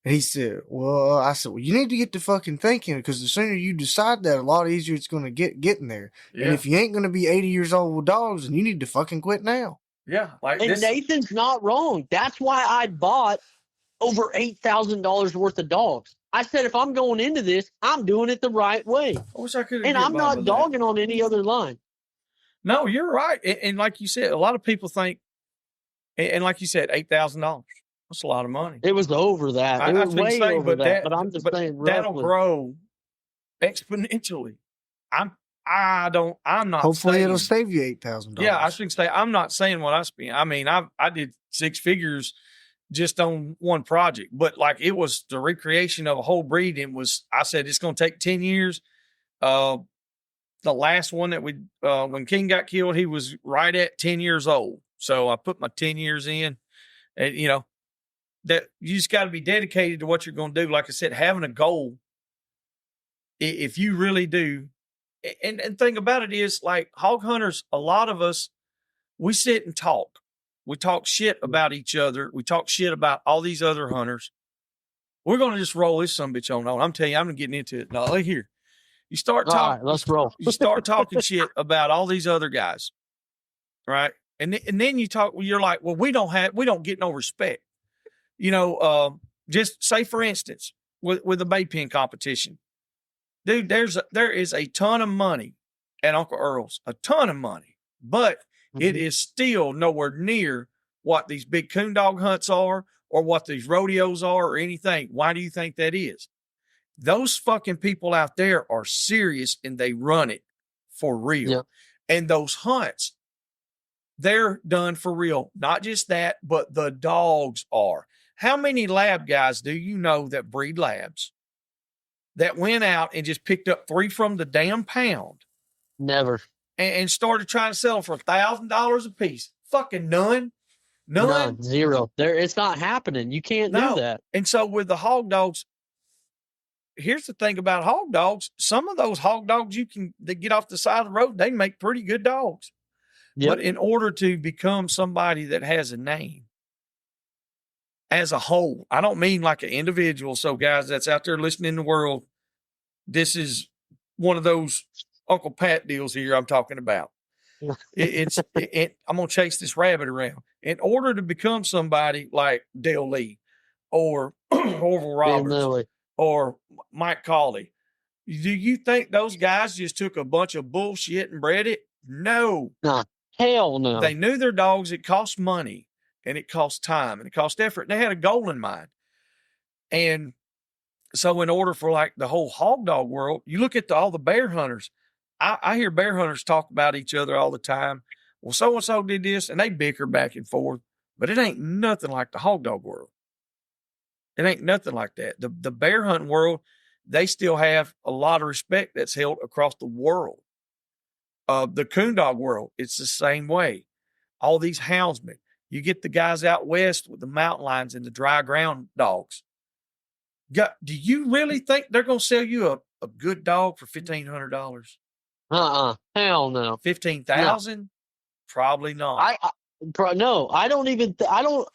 And he said, well, I said, well, you need to get to fucking thinking, because the sooner you decide that, a lot easier it's going to getting there. Yeah. And if you ain't going to be 80 years old with dogs, then you need to fucking quit now. Yeah. And Nathan's not wrong. That's why I bought over $8,000 worth of dogs. I said, if I'm going into this, I'm doing it the right way. I wish I could. And I'm not dogging on any other line. No, you're right. And like you said, a lot of people think, and like you said, $8,000. That's a lot of money. It was over that. It was way over that. But I'm just saying, that'll grow exponentially. I'm not. Hopefully, saying, it'll save you $8,000. Yeah, I shouldn't say. I'm not saying what I spent. I mean, I did 6 figures just on one project, but like it was the recreation of a whole breed. And I said it's going to take 10 years. The last one that when King got killed, he was right at 10 years old. So I put my 10 years in, and that you just got to be dedicated to what you're going to do. Like I said, having a goal. If you really do. And thing about it is, like hog hunters, a lot of us, we sit and talk. We talk shit about each other. We talk shit about all these other hunters. We're going to just roll this sumbitch on. I'm telling you, I'm getting into it. Now, look here. You start talking. All right, let's roll. You start talking shit about all these other guys, right? And then you talk. You're like, well, we don't get no respect. Just say for instance, with the bay pin competition. Dude, there is a ton of money at Uncle Earl's, a ton of money, but it is still nowhere near what these big coon dog hunts are or what these rodeos are or anything. Why do you think that is? Those fucking people out there are serious and they run it for real. Yep. And those hunts, they're done for real. Not just that, but the dogs are. How many lab guys do you know that breed labs that went out and just picked up 3 from the damn pound? Never. And started trying to sell them for $1,000 a piece. Fucking none. Zero. It's not happening. You can't do that. And so with the hog dogs, here's the thing about hog dogs. Some of those hog dogs they get off the side of the road, they make pretty good dogs. Yep. But in order to become somebody that has a name as a whole, I don't mean like an individual. So guys that's out there listening in the world, this is one of those Uncle Pat deals here I'm talking about. I'm going to chase this rabbit around. In order to become somebody like Dale Lee or Orville Roberts or Mike Cawley, do you think those guys just took a bunch of bullshit and bred it? No. No. Hell no. They knew their dogs. It cost money and it cost time and it cost effort. They had a goal in mind. And so in order for like the whole hog dog world, you look at all the bear hunters. I hear bear hunters talk about each other all the time. Well, so-and-so did this, and they bicker back and forth. But it ain't nothing like the hog dog world. It ain't nothing like that. The bear hunting world, they still have a lot of respect that's held across the world. The coon dog world, it's the same way. All these houndsmen. You get the guys out west with the mountain lions and the dry ground dogs. Do you really think they're going to sell you a good dog for $1,500? Hell no. 15,000? No. Probably not.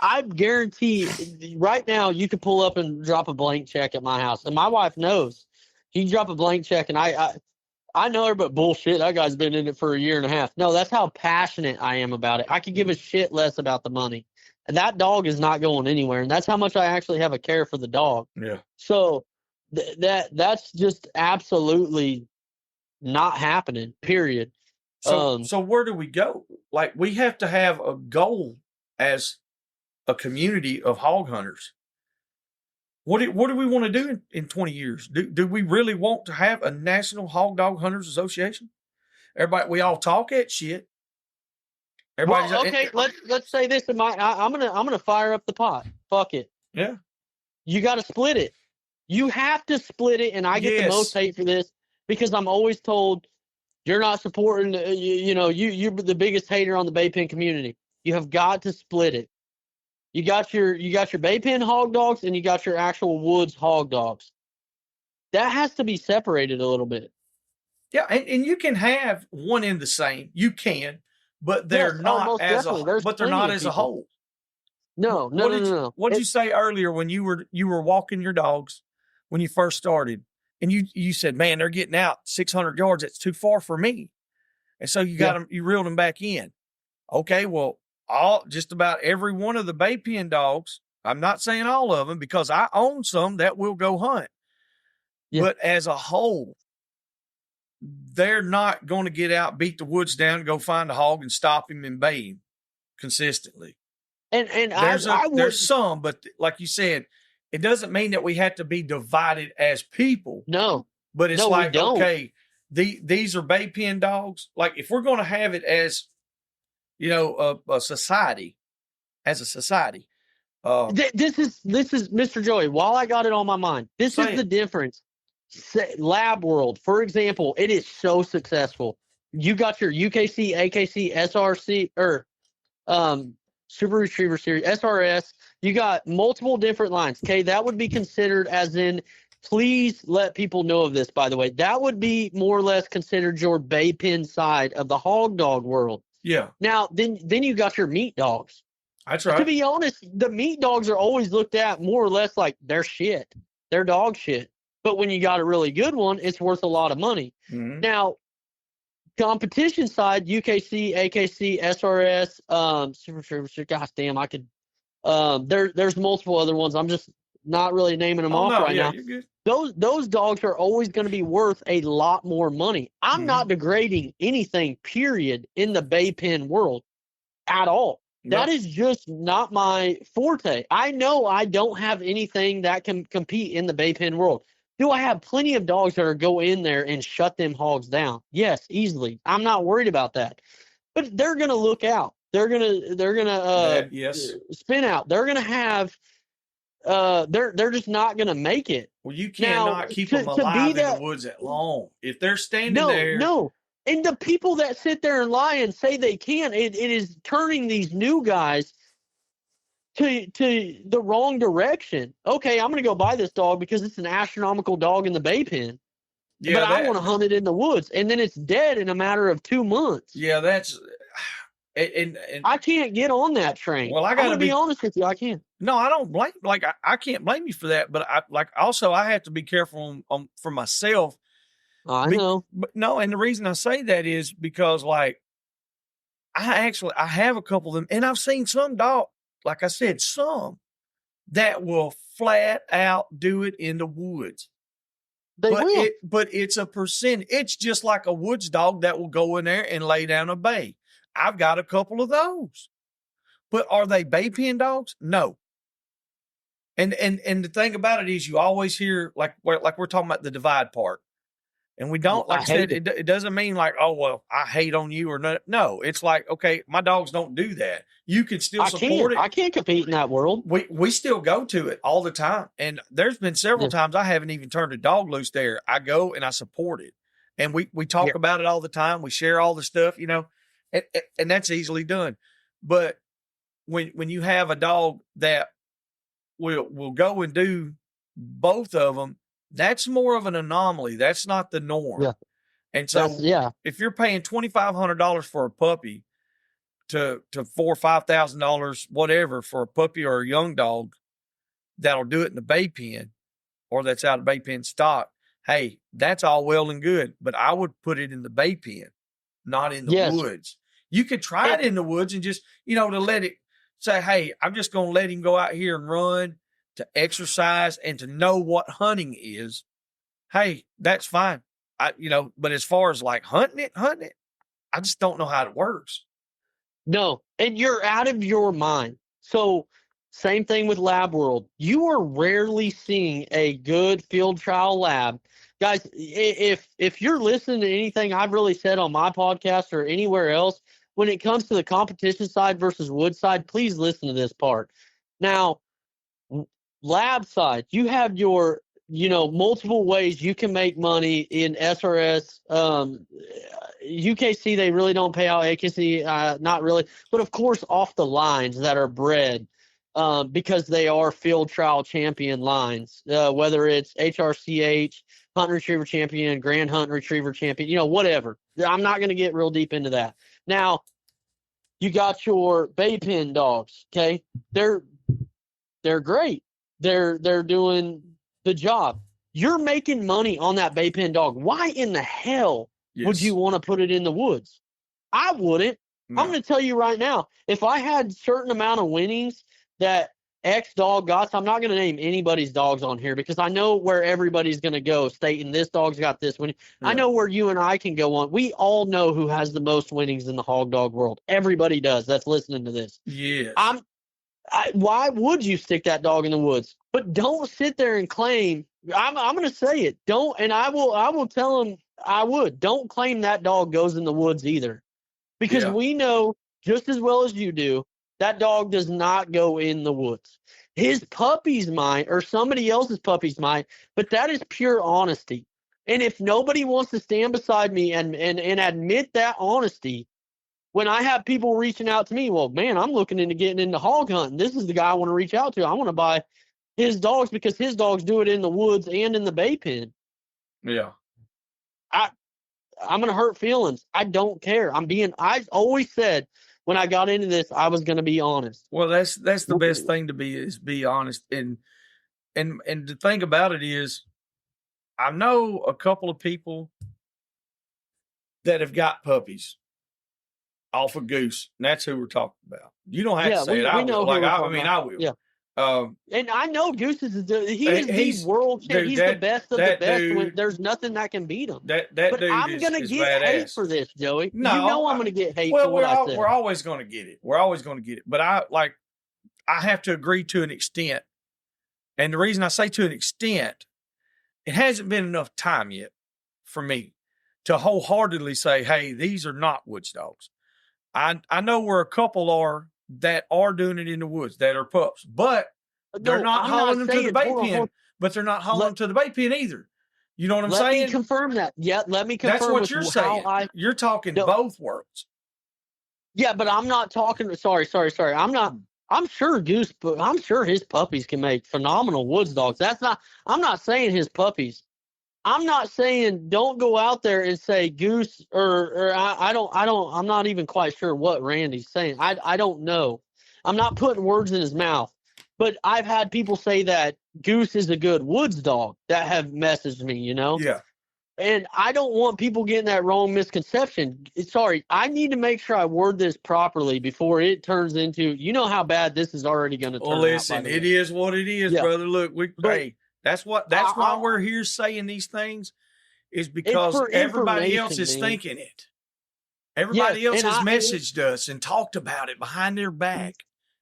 I guarantee right now you could pull up and drop a blank check at my house. And my wife knows. You can drop a blank check and I know her, but bullshit. That guy's been in it for a year and a half. No, that's how passionate I am about it. I could give a shit less about the money. And that dog is not going anywhere. And that's how much I actually have a care for the dog. Yeah. So that's just absolutely not happening, period. So where do we go? Like, we have to have a goal as a community of hog hunters. What do we want to do in 20 years? Do we really want to have a National Hog Dog Hunters Association? Everybody, we all talk that shit. Everybody's okay. Let's say this. I'm gonna fire up the pot. Fuck it. Yeah. You got to split it. You have to split it, and I get the most hate for this because I'm always told you're not supporting. You're the biggest hater on the bay pen community. You have got to split it. You got your bay pen hog dogs, and you got your actual woods hog dogs. That has to be separated a little bit. Yeah, and you can have one in the same. You can, but they're not as a whole. No. What did you say earlier when you were walking your dogs when you first started, and you said, "Man, they're getting out 600 yards. That's too far for me," and so you got them, you reeled them back in. Okay, well, just about every one of the bay pen dogs. I'm not saying all of them because I own some that will go hunt, but as a whole, they're not going to get out, beat the woods down, and go find a hog and stop him and bay him consistently. And there's some, but like you said, it doesn't mean that we have to be divided as people. No, but it's okay, these are bay pen dogs. Like, if we're going to have it as, a society, this is Mr. Joey. While I got it on my mind, this is the difference. Lab World, for example, it is so successful. You got your UKC, AKC, SRC, or Super Retriever Series, SRS. You got multiple different lines. Okay, that would be considered as in, please let people know of this, by the way. That would be more or less considered your bay pen side of the hog dog world. Yeah. Now, then you got your meat dogs. That's right. To be honest, the meat dogs are always looked at more or less like they're shit. They're dog shit. But when you got a really good one, it's worth a lot of money. Mm-hmm. Now, competition side, UKC, AKC, SRS, Super Retriever, gosh damn, I could. There's multiple other ones. I'm just not really naming them off right now. You're good. Those dogs are always going to be worth a lot more money. I'm not degrading anything, period, in the bay pen world at all. No. That is just not my forte. I know I don't have anything that can compete in the bay pen world. Do I have plenty of dogs that are go in there and shut them hogs down? Yes, easily. I'm not worried about that. But they're gonna look out. They're gonna spin out. They're gonna have they're just not gonna make it. Well, you cannot keep them alive in the woods that long. If they're standing there. No. And the people that sit there and lie and say they can, it is turning these new guys to the wrong direction. Okay, I'm going to go buy this dog because it's an astronomical dog in the bay pen. Yeah, but I want to hunt it in the woods, and then it's dead in a matter of 2 months. Yeah, that's and I can't get on that train. Well, I'm gonna be honest with you, I can't. No, I don't blame. Like, I can't blame you for that, but I have to be careful for myself. I know, but no, and the reason I say that is because, like, I have a couple of them, and I've seen some dog. Like I said, some that will flat out do it in the woods. But it's a percent. It's just like a woods dog that will go in there and lay down a bay. I've got a couple of those. But are they bay pen dogs? No. And the thing about it is, you always hear, like we're talking about the divide part. And we don't, like I said, it doesn't mean like, oh, well, I hate on you or not. No, it's like, okay, my dogs don't do that. You can still support it. I can't compete in that world. We still go to it all the time. And there's been several times I haven't even turned a dog loose there. I go and I support it. And we talk about it all the time. We share all the stuff, and that's easily done. But when you have a dog that will go and do both of them, that's more of an anomaly. That's not the norm. Yeah. And so if you're paying $2,500 for a puppy to $4,000 or $5,000, whatever, for a puppy or a young dog that'll do it in the bay pen or that's out of bay pen stock, hey, that's all well and good. But I would put it in the bay pen, not in the woods. You could try it in the woods and just, to let it say, hey, I'm just going to let him go out here and run, to exercise and to know what hunting is. Hey, that's fine. But as far as like hunting it, I just don't know how it works. No, and you're out of your mind. So same thing with Lab World. You are rarely seeing a good field trial lab. Guys, if you're listening to anything I've really said on my podcast or anywhere else, when it comes to the competition side versus wood side, please listen to this part. Now, lab side, you have your, multiple ways you can make money in SRS. UKC, they really don't pay out. AKC, not really. But, of course, off the lines that are bred because they are field trial champion lines, whether it's HRCH, Hunt and Retriever Champion, Grand Hunt and Retriever Champion, whatever. I'm not going to get real deep into that. Now, you got your bay pen dogs, okay? They're great. They're doing the job. You're making money on that bay pen dog. Why in the hell would you want to put it in the woods? I wouldn't. No. I'm going to tell you right now, if I had certain amount of winnings that X dog got, so I'm not going to name anybody's dogs on here because I know where everybody's going to go stating this dog's got this winning. Yeah. I know where you and I can go on. We all know who has the most winnings in the hog dog world. Everybody does that's listening to this. Yes. Why would you stick that dog in the woods? But don't sit there and claim. I'm going to say it. Don't, and I will tell him don't claim that dog goes in the woods either, because we know just as well as you do that dog does not go in the woods. His puppies might, or somebody else's puppies might, but that is pure honesty. And if nobody wants to stand beside me and admit that honesty, when I have people reaching out to me, well, man, I'm looking into getting into hog hunting. This is the guy I want to reach out to. I want to buy his dogs because his dogs do it in the woods and in the bay pen. Yeah. I'm going to hurt feelings. I don't care. I always said when I got into this, I was going to be honest. Well, that's the best thing to be honest. And the thing about it is, I know a couple of people that have got puppies off of Goose, and that's who we're talking about. You don't have to say it. I will. I will. Yeah. And I know Goose is the world champion. He's the best of the best. Dude, there's nothing that can beat him. But I'm going to get hate for this, Joey. No, I'm going to get hate for what I said. We're always going to get it. We're always going to get it. But I have to agree to an extent. And the reason I say to an extent, it hasn't been enough time yet for me to wholeheartedly say, hey, these are not woods dogs. I know where a couple are that are doing it in the woods, that are pups, but they're not hauling them to the bait pen, but they're not hauling them to the bait pen either. You know what I'm saying? Let me confirm that. Yeah, let me confirm. That's what you're saying. You're talking both worlds. Yeah, but I'm not talking. Sorry. I'm sure Goose, but I'm sure his puppies can make phenomenal woods dogs. I'm not saying his puppies. I'm not saying don't go out there and say Goose I'm not even quite sure what Randy's saying. I don't know. I'm not putting words in his mouth, but I've had people say that Goose is a good woods dog that have messaged me, Yeah. And I don't want people getting that wrong misconception. Sorry, I need to make sure I word this properly before it turns into, how bad this is already going to turn out. Well, listen, it is what it is, brother. Look, that's why we're here saying these things, is because everybody else is thinking it. Everybody else has messaged us and talked about it behind their back.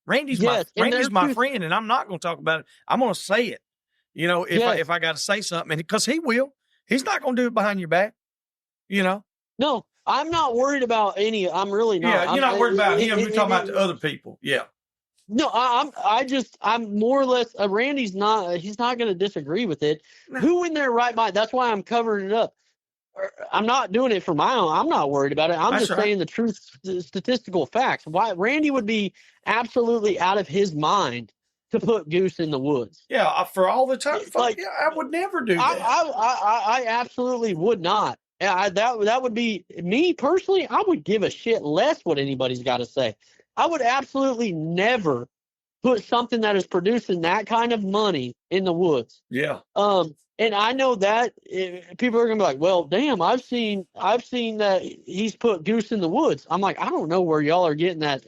Randy's my friend, and I'm not going to talk about it. I'm going to say it. If I got to say something, because he will. He's not going to do it behind your back. No, I'm not worried about any. I'm really not. Yeah, you're not worried about him. You're talking about the other people. Yeah. No, I'm more or less. Randy's not. He's not going to disagree with it. No. Who in their right mind? That's why I'm covering it up. I'm not doing it for my own. I'm not worried about it. I'm just saying the truth, statistical facts. Why Randy would be absolutely out of his mind to put Goose in the woods. Yeah, for all the time. I would never do that. I absolutely would not. That would be me personally. I would give a shit less what anybody's got to say. I would absolutely never put something that is producing that kind of money in the woods. Yeah. And I know that people are gonna be like, "Well, damn, I've seen that he's put Goose in the woods." I'm like, I don't know where y'all are getting that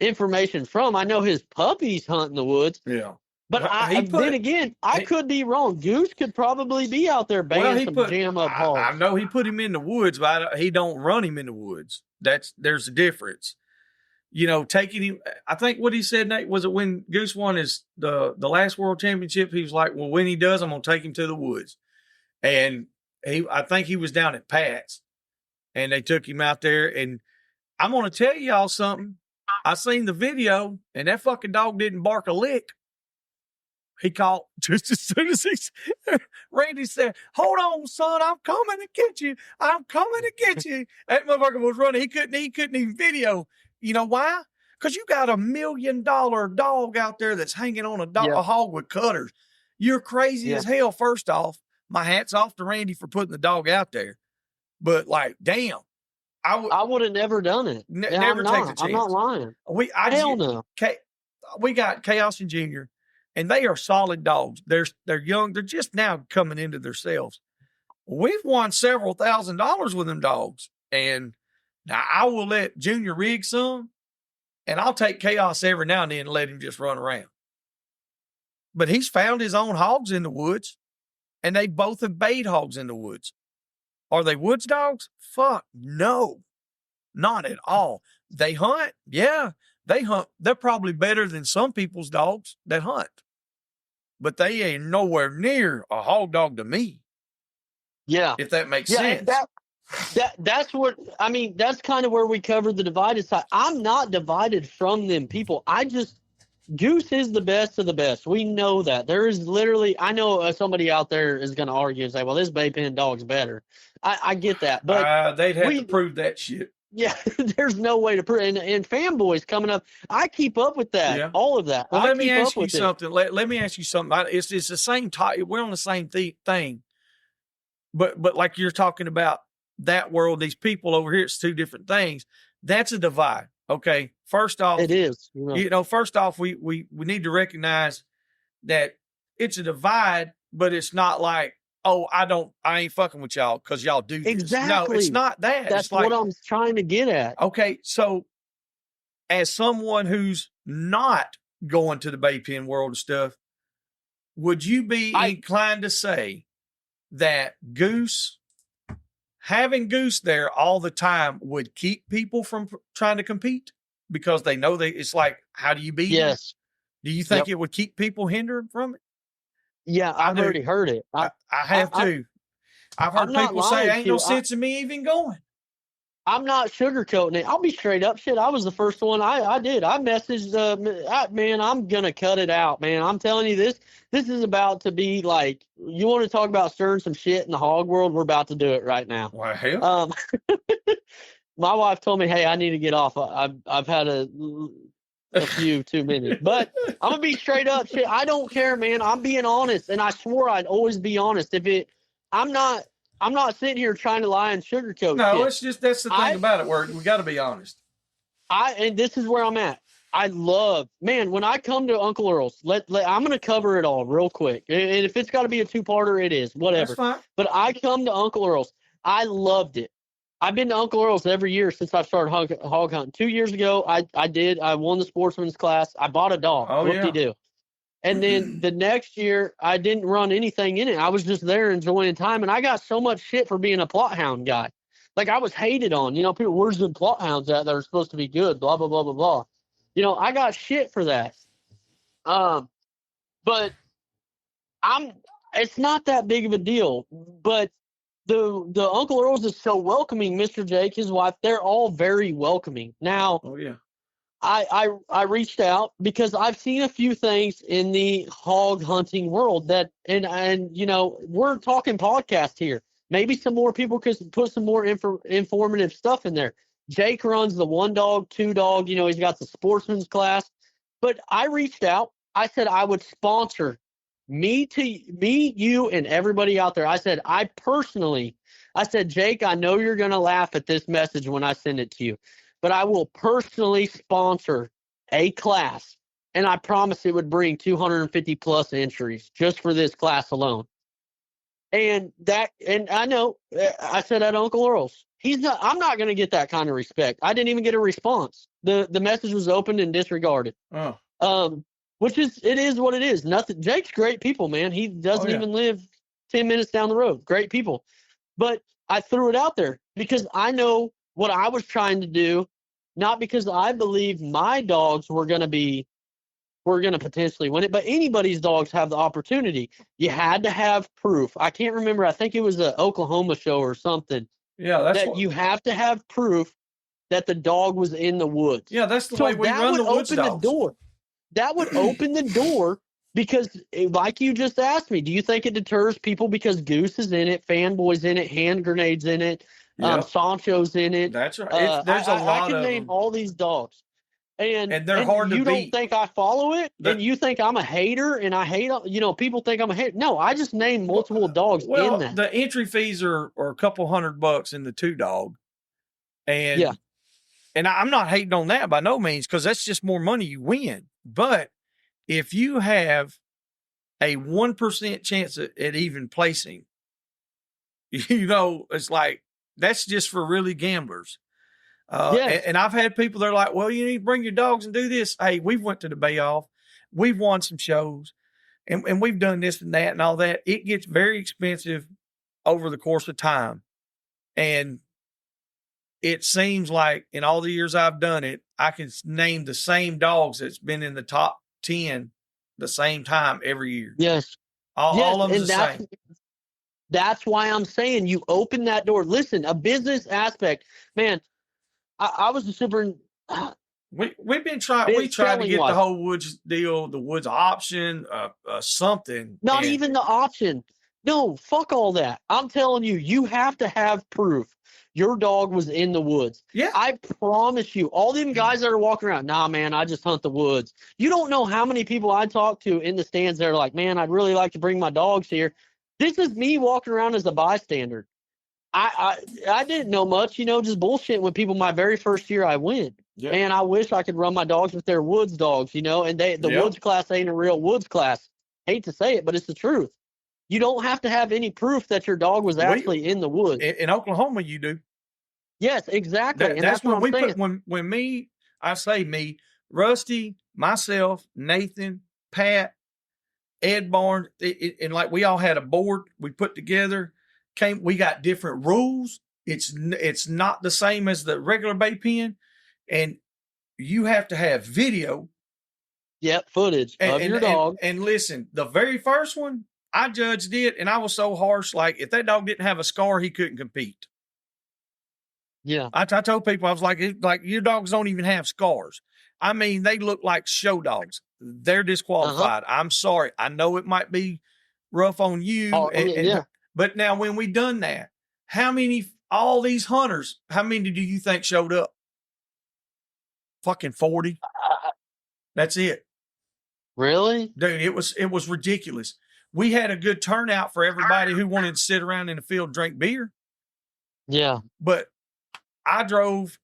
information from. I know his puppies hunt in the woods. Yeah. But I could be wrong. Goose could probably be out there banging some jam up hogs. I know he put him in the woods, but he don't run him in the woods. There's a difference. You know, taking him. I think what he said, Nate, was it when Goose won the last world championship. He was like, "Well, when he does, I'm gonna take him to the woods." And I think he was down at Pat's, and they took him out there. And I'm gonna tell y'all something. I seen the video, and that fucking dog didn't bark a lick. He called just as soon as Randy said, "Hold on, son, I'm coming to get you. I'm coming to get you." That motherfucker was running. He couldn't even video. You know why? Because you got $1 million dog out there that's hanging on a hog with cutters. You're crazy as hell. First off, my hat's off to Randy for putting the dog out there. But like, damn, I would have never done it. Never take the chance. I'm not lying. Hell no. We got Chaos and Junior, and they are solid dogs. They're young. They're just now coming into themselves. We've won several $1,000s with them dogs, and now I will let Junior rig some, and I'll take Chaos every now and then and let him just run around. But he's found his own hogs in the woods, and they both have bayed hogs in the woods. Are they woods dogs? Fuck no, not at all. They hunt, yeah, they hunt. They're probably better than some people's dogs that hunt, but they ain't nowhere near a hog dog to me. Yeah, if that makes sense. That's what I mean. That's kind of where we covered the divided side. I'm not divided from them people. Goose is the best of the best. We know that. There is literally, I know somebody out there is going to argue and say, "Well, this bay pen dog's better." I get that, but they'd have to prove that shit. Yeah, there's no way to prove. And fanboys coming up, I keep up with that, all of that. Well, let me ask you something. Let me ask you something. It's the same type. We're on the same thing, but like you're talking about that world, these people over here, it's two different things. That's a divide. Okay. First off, it is. First off, we need to recognize that it's a divide, but it's not like, oh, I ain't fucking with y'all because y'all do this. Exactly. No, it's not that. That's what I'm trying to get at. Okay, so as someone who's not going to the bay pen world and stuff, would you be inclined to say that having Goose there all the time would keep people from trying to compete? Because they know it's like, how do you beat them? Do you think it would keep people hindered from it? Yeah, I've already heard it. I have too. I've heard people say, ain't no sense in me even going. I'm not sugarcoating it. I'll be straight up. Shit, I was the first one. I did. I messaged, man, I'm going to cut it out, man. I'm telling you this is about to be like, you want to talk about stirring some shit in the hog world? We're about to do it right now. Well, hell. My wife told me, hey, I need to get off. I've had a few too many, but I'm gonna be straight up. Shit, I don't care, man. I'm being honest, and I swore I'd always be honest. I'm not sitting here trying to lie and sugarcoat. No, shit. it's just that's the thing about it. We got to be honest. And this is where I'm at. I love, man. When I come to Uncle Earl's, I'm gonna cover it all real quick, and if it's got to be a two-parter, it is. Whatever. That's fine. But I come to Uncle Earl's. I loved it. I've been to Uncle Earl's every year since I started hog hunting. 2 years ago, I won the sportsman's class. I bought a dog. Oh, Whoop-de-doo. And then the next year, I didn't run anything in it. I was just there enjoying time. And I got so much shit for being a plot hound guy. Like, I was hated on. People, where's the plot hounds at that are supposed to be good? Blah, blah, blah, blah, blah. I got shit for that. But it's not that big of a deal. But the Uncle Earl's is so welcoming. Mr. Jake, his wife, they're all very welcoming. Now, I reached out because I've seen a few things in the hog hunting world that, and we're talking podcast here. Maybe some more people could put some more informative stuff in there. Jake runs the 1 dog, 2 dog. He's got the sportsman's class. But I reached out. I said I would sponsor me, you, and everybody out there. I said, Jake, I know you're going to laugh at this message when I send it to you, but I will personally sponsor a class, and I promise it would bring 250 plus entries just for this class alone. And I know, I said at Uncle Earl's, I'm not going to get that kind of respect. I didn't even get a response. The message was opened and disregarded. Oh. which it is what it is. Nothing. Jake's great people, man. He doesn't even live 10 minutes down the road. Great people. But I threw it out there because I know what I was trying to do, not because I believe my dogs were going to potentially win it, but anybody's dogs have the opportunity. You had to have proof. I can't remember. I think it was an Oklahoma show or something. Yeah, that's that you have to have proof that the dog was in the woods. Yeah, that's the way we run the woods dogs. The door. That would open the door because, like you just asked me, do you think it deters people because Goose is in it, Fanboy's in it, Hand Grenade's in it, Sancho's in it? That's right. There's a lot I can of name them. all these dogs. And they're hard to beat. You don't think I follow it, and you think I'm a hater, and I hate, people think I'm a hater. No, I just named multiple dogs in that. The entry fees are a couple $100 in the 2-dog. And I'm not hating on that by no means, because that's just more money you win. But if you have a 1% chance at even placing, it's like, that's just for really gamblers. And I've had people, they're like, well, you need to bring your dogs and do this. Hey, we've went to the Bay Off. We've won some shows and we've done this and that and all that. It gets very expensive over the course of time. And it seems like in all the years I've done it, I can name the same dogs that's been in the top 10 the same time every year. Yes. All of them the same. That's why I'm saying you open that door. Listen, a business aspect, man. I was a super. We've been trying. We tried to get the whole woods deal, the woods option, something. Not even the option. No, fuck all that. I'm telling you, you have to have proof your dog was in the woods. Yeah. I promise you, all them guys that are walking around, nah, man, I just hunt the woods. You don't know how many people I talk to in the stands that are like, man, I'd really like to bring my dogs here. This is me walking around as a bystander. I didn't know much, just bullshitting with people my very first year I went. Yeah. And I wish I could run my dogs with their woods dogs, and the woods class ain't a real woods class. Hate to say it, but it's the truth. You don't have to have any proof that your dog was actually in the woods. In Oklahoma, you do. Yes, exactly. That's when we put when me, I say me, Rusty, myself, Nathan, Pat, Ed Barnes, and like we all had a board we put together. We got different rules. It's not the same as the regular bay pen, and you have to have video. Yep, footage of your dog. And listen, the very first one, I judged it, and I was so harsh. Like, if that dog didn't have a scar, he couldn't compete. Yeah, I told people, I was like your dogs don't even have scars. I mean, they look like show dogs. They're disqualified. I'm sorry. I know it might be rough on you. But now when we done that, all these hunters, how many do you think showed up? Fucking 40. That's it. Really? Dude, it was ridiculous. We had a good turnout for everybody who wanted to sit around in the field and drink beer. Yeah. But I drove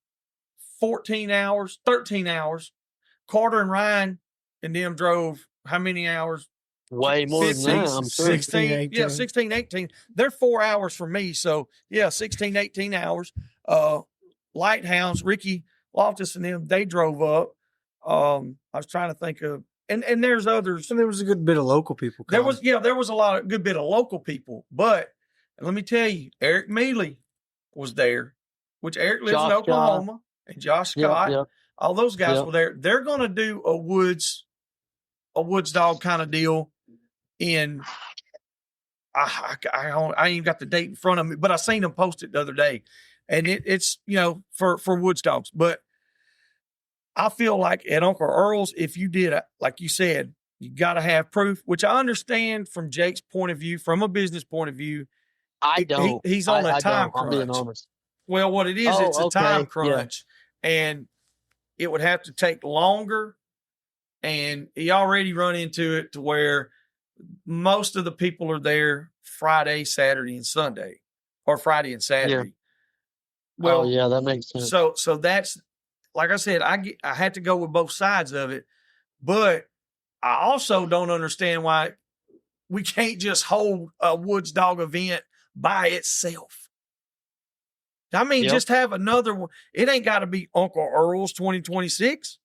13 hours. Carter and Ryan and them drove how many hours? Way more 15, than that, I'm sure. 16, 18. Yeah, 16, 18. They're 4 hours from me. So, 16, 18 hours. Lighthouse, Ricky Loftus and them, they drove up. I was trying to think of, and there's others. And there was a good bit of local people. There was a lot of good bit of local people. But let me tell you, Eric Mealy was there, which Eric lives in Oklahoma, and Josh Scott. Yep. All those guys were there. They're going to do a woods dog kind of deal in, I ain't even got the date in front of me, but I seen them post it the other day, and it's for woods dogs. But I feel like at Uncle Earl's, if you did like you said, you got to have proof, which I understand from Jake's point of view, from a business point of view. I don't. He's on a time crunch. I'm being honest. Well, what it is, it's a time crunch, and it would have to take longer. And he already run into it to where most of the people are there Friday, Saturday, and Sunday, or Friday and Saturday. Yeah. Well, that makes sense. So that's, like I said, I had to go with both sides of it, but I also don't understand why we can't just hold a woods dog event by itself. I mean, just have another one. It ain't got to be Uncle Earl's 2026.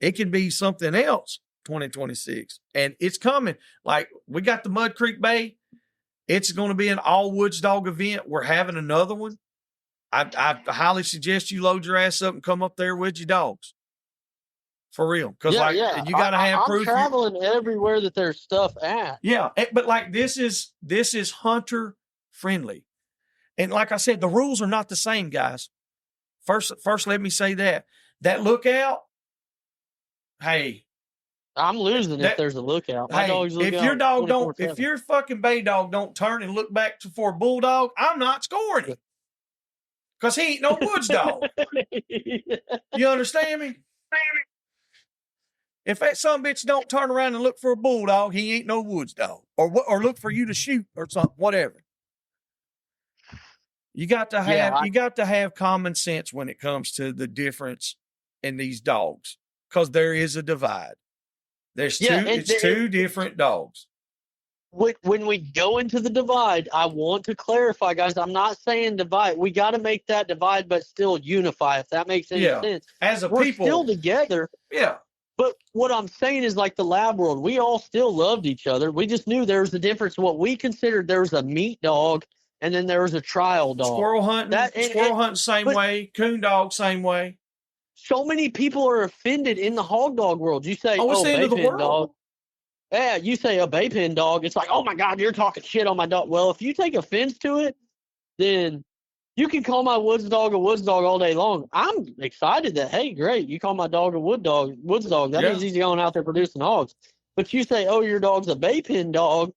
It can be something else, 2026. And it's coming. Like, we got the Mud Creek Bay. It's going to be an all woods dog event. We're having another one. I highly suggest you load your ass up and come up there with your dogs. For real. Because you got to have proof. I'm traveling everywhere that there's stuff at. Yeah. But like, this is hunter friendly. And like I said, the rules are not the same, guys. First, let me say that lookout. Hey, I'm losing if there's a lookout. My dog's looking if your dog don't, if your fucking bay dog don't turn and look back for a bulldog, I'm not scoring him. Because he ain't no woods dog. You understand me? If that son bitch don't turn around and look for a bulldog, he ain't no woods dog. Or look for you to shoot or something, whatever. You got to have common sense when it comes to the difference in these dogs, because there is a divide. There's two different dogs. When we go into the divide, I want to clarify, guys. I'm not saying divide. We got to make that divide, but still unify. If that makes any sense. As We're people, still together. Yeah. But what I'm saying is, like the lab world, we all still loved each other. We just knew there was a difference. What we considered, there was a meat dog, and then there was a trial dog. Squirrel hunting, same way. Coon dog, same way. So many people are offended in the hog dog world. You say, it's the end of the world. Dog. Yeah, you say a bay pen dog. It's like, oh my God, you're talking shit on my dog. Well, if you take offense to it, then you can call my woods dog a woods dog all day long. I'm excited that, hey, great, you call my dog a woods dog. That means he's going out there producing hogs. But you say, oh, your dog's a bay pen dog.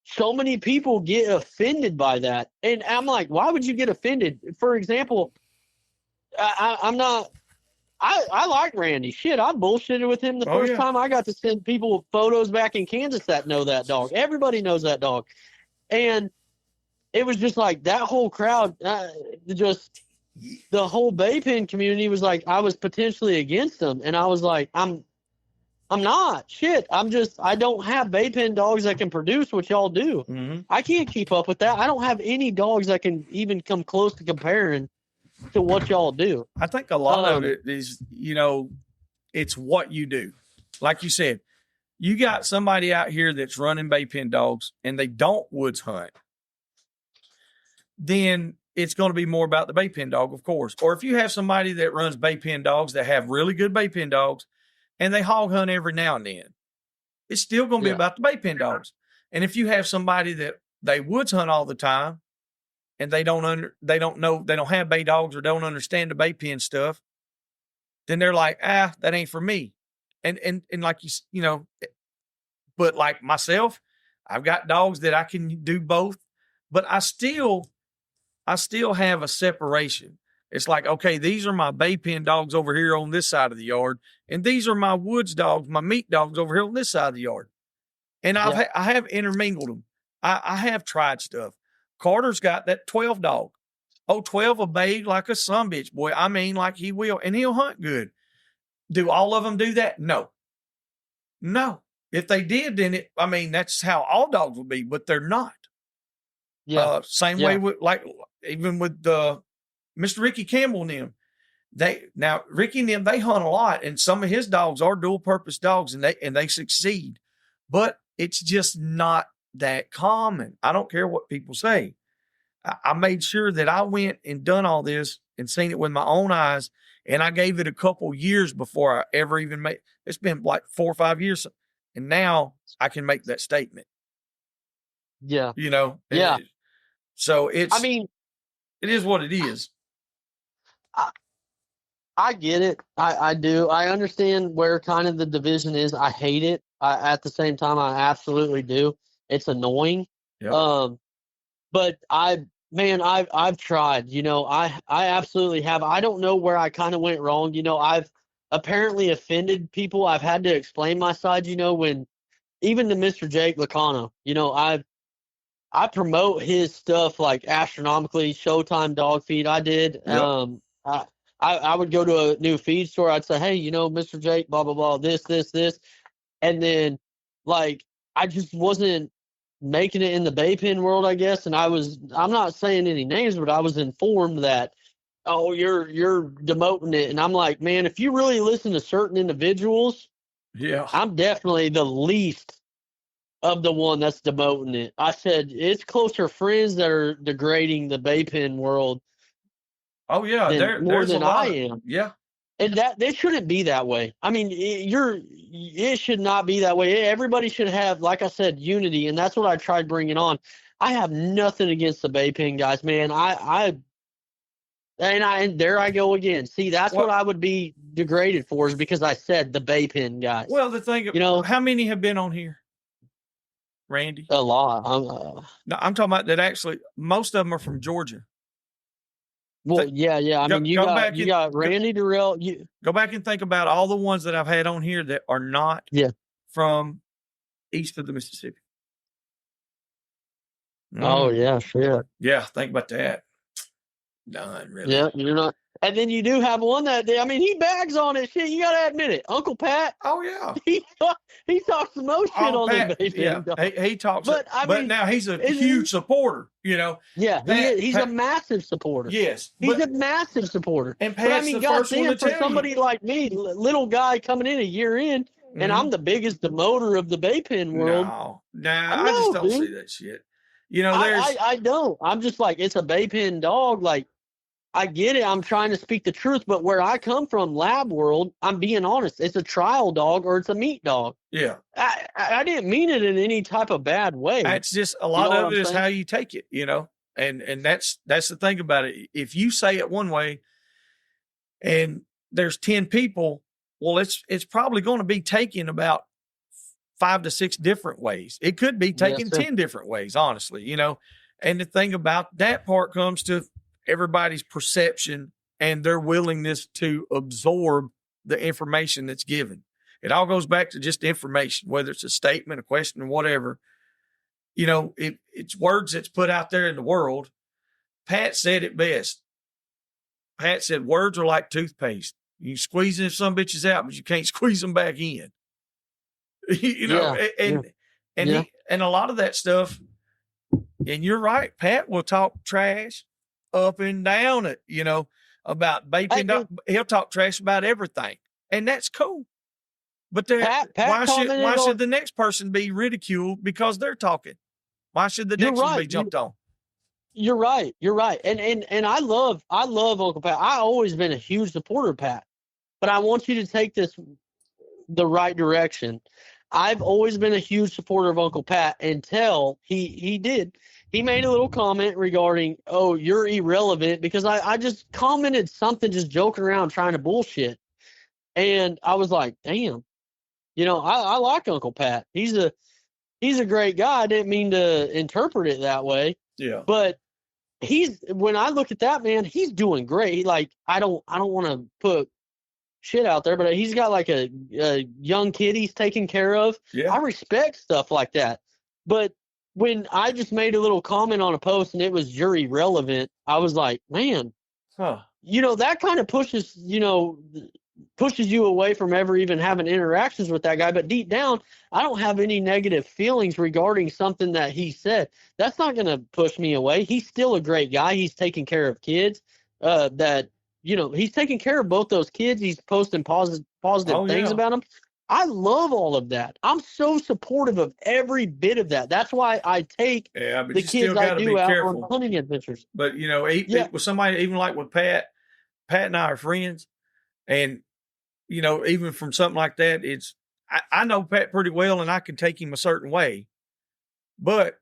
So many people get offended by that. And I'm like, why would you get offended? For example, I'm not. I like Randy. Shit, I bullshitted with him the first time. I got to send people photos back in Kansas that know that dog. Everybody knows that dog. And it was just like that whole crowd, just the whole Bay Pen community was like, I was potentially against them. And I was like, I'm not. Shit, I don't have Bay Pen dogs that can produce what y'all do. Mm-hmm. I can't keep up with that. I don't have any dogs that can even come close to comparing to what y'all do. I think a lot of it is, it's what you do. Like you said, you got somebody out here that's running Bay Pen dogs and they don't woods hunt. Then it's going to be more about the Bay Pen dog, of course. Or if you have somebody that runs Bay Pen dogs that have really good Bay Pen dogs and they hog hunt every now and then, it's still going to be about the Bay Pen dogs. And if you have somebody that they woods hunt all the time, and they don't have bay dogs or don't understand the Bay Pen stuff, then they're like, that ain't for me. And like but like myself, I've got dogs that I can do both, but I still have a separation. It's like, okay, these are my Bay Pen dogs over here on this side of the yard, and these are my woods dogs, my meat dogs over here on this side of the yard. And I have intermingled them. I have tried stuff. Carter's got that 12 dog. 12 a bay like a sumbitch, boy. I mean, like he will, and he'll hunt good. Do all of them do that? No. If they did, then that's how all dogs would be, but they're not. Yeah. Same way with even with Mr. Ricky Campbell and them. Ricky and them, they hunt a lot, and some of his dogs are dual purpose dogs, and they succeed, but it's just not that common. I don't care what people say. I made sure that I went and done all this and seen it with my own eyes, and I gave it a couple years before I ever even made. It's been like 4 or 5 years, and now I can make that statement. Yeah. So it is what it is. I get it. I do. I understand where kind of the division is. I hate it. At the same time, I absolutely do. It's annoying. Yeah. But I've tried, I absolutely have. I don't know where I kind of went wrong. I've apparently offended people. I've had to explain my side, when even to Mr. Jake Lacano, I promote his stuff like astronomically. Showtime dog feed. I did. Yep. I would go to a new feed store. I'd say, hey, Mr. Jake, blah, blah, blah, this. And then I just wasn't making it in the Bay Pen world, I guess. And I'm not saying any names, but I was informed that, you're demoting it. And I'm like, man, if you really listen to certain individuals, Yeah. I'm definitely the least of the one that's demoting it. I said it's closer friends that are degrading the bay pen world Oh yeah. more There's a than lot I of, am. yeah. And that it shouldn't be that way. I mean, it should not be that way. Everybody should have, like I said, unity, and that's what I tried bringing on. I have nothing against the bay pen guys, man. And there I go again. See, that's what I would be degraded for, is because I said the bay pen guys. Well, the thing, you know, how many have been on here, Randy? a lot. No, I'm talking about that. Actually, most of them are from Georgia. Well, yeah. I mean, you got Randy Durrell. Go back and think about all the ones that I've had on here that are not from east of the Mississippi. Oh yeah, sure. Yeah, think about that. None really. Yeah, you're not. And then you do have one that, I mean, he bags on it. Shit, you got to admit it. Uncle Pat. Oh yeah. He talks the most shit on the baby. Yeah, he talks. But I mean, now he's a huge supporter. You know. Yeah, he's a massive supporter. Yes, he's a massive supporter. And Pat's I mean, the first one to for somebody like me, little guy coming in a year in, and I'm the biggest demoter of the bay pen world. No, I just don't see that shit. You know, I don't. I'm just like, it's a bay pen dog. Like, I get it. I'm trying to speak the truth, but where I come from, lab world, I'm being honest. It's a trial dog or it's a meat dog. Yeah. I didn't mean it in any type of bad way. That's just a lot of it is how you take it, you know, and that's the thing about it. If you say it one way and there's 10 people, well, it's probably going to be taken about 5 to 6 different ways. It could be taken 10 different ways, honestly, you know, and the thing about that part comes to everybody's perception and their willingness to absorb the information that's given. It all goes back to just information, whether it's a statement, a question, or whatever. You know, it's words that's put out there in the world. Pat said it best. Pat said, words are like toothpaste. You squeeze them some bitches out, but you can't squeeze them back in. You know, and a lot of that stuff, and you're right, Pat will talk trash up and down it, you know, about vaping. He'll talk trash about everything, and that's cool. But why should the next person be ridiculed because they're talking? Why should the next one be jumped on? You're right. And I love Uncle Pat. I've always been a huge supporter of Pat, but I want you to take this the right direction. I've always been a huge supporter of Uncle Pat until he made a little comment regarding, oh, you're irrelevant, because I just commented something, just joking around, trying to bullshit. And I was like, damn, you know, I like Uncle Pat. He's a great guy. I didn't mean to interpret it that way. Yeah. But when I look at that, man, he's doing great. Like, I don't want to put shit out there, but he's got like a young kid he's taking care of. Yeah. I respect stuff like that. But when I just made a little comment on a post and it was, you're irrelevant, I was like, man, you know, that kind of pushes you away from ever even having interactions with that guy. But deep down, I don't have any negative feelings regarding something that he said. That's not going to push me away. He's still a great guy. He's taking care of kids he's taking care of both those kids. He's posting positive things about them. I love all of that. I'm so supportive of every bit of that. That's why I take the kids I do out on hunting adventures. But, you know, with somebody, even like with Pat and I are friends. And, you know, even from something like that, I know Pat pretty well and I can take him a certain way. But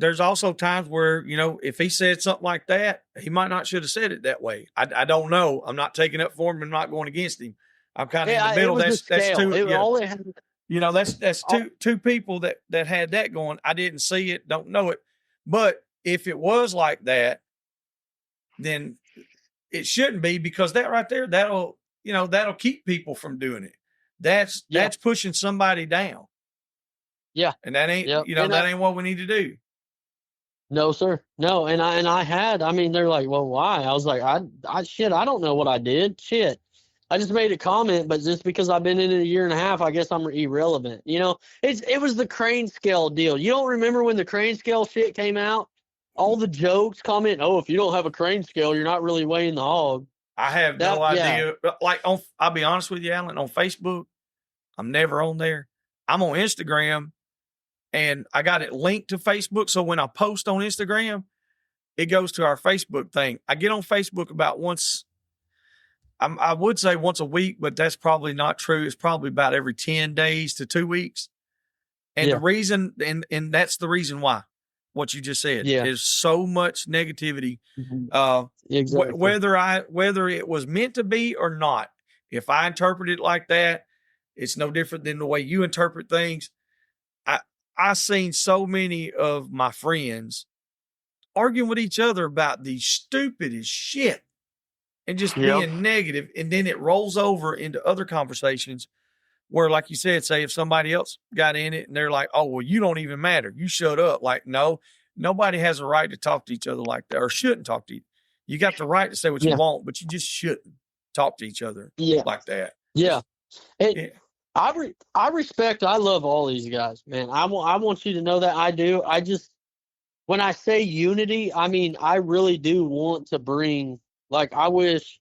there's also times where, you know, if he said something like that, he might not should have said it that way. I don't know. I'm not taking up for him and not going against him. I'm kind of in the middle. That's two. You know, that's two people that had that going. I didn't see it, don't know it. But if it was like that, then it shouldn't be, because that right there, that'll keep people from doing it. That's pushing somebody down. Yeah. And that ain't, that ain't what we need to do. No, sir. No. And I mean, they're like, well, why? I was like, I don't know what I did. Shit. I just made a comment, but just because I've been in it a year and a half, I guess I'm irrelevant. You know, it was the crane scale deal. You don't remember when the crane scale shit came out? All the jokes comment, oh, if you don't have a crane scale, you're not really weighing the hog. I have no idea. Like, I'll be honest with you, Alan, on Facebook, I'm never on there. I'm on Instagram, and I got it linked to Facebook. So when I post on Instagram, it goes to our Facebook thing. I get on Facebook about once. I would say once a week, but that's probably not true. It's probably about every 10 days to 2 weeks. And the reason, and that's the reason why, what you just said, is so much negativity. Exactly. Whether it was meant to be or not, if I interpret it like that, it's no different than the way you interpret things. I seen so many of my friends arguing with each other about the stupidest shit and just being negative, and then it rolls over into other conversations where, like you said, say if somebody else got in it and they're like, oh, well, you don't even matter. You shut up. Like, no, nobody has a right to talk to each other like that, or shouldn't talk to you. You got the right to say what you want, but you just shouldn't talk to each other like that. Yeah. I respect, I love all these guys, man. I want you to know that I do. I just, when I say unity, I mean, I really do want to bring, like, I wish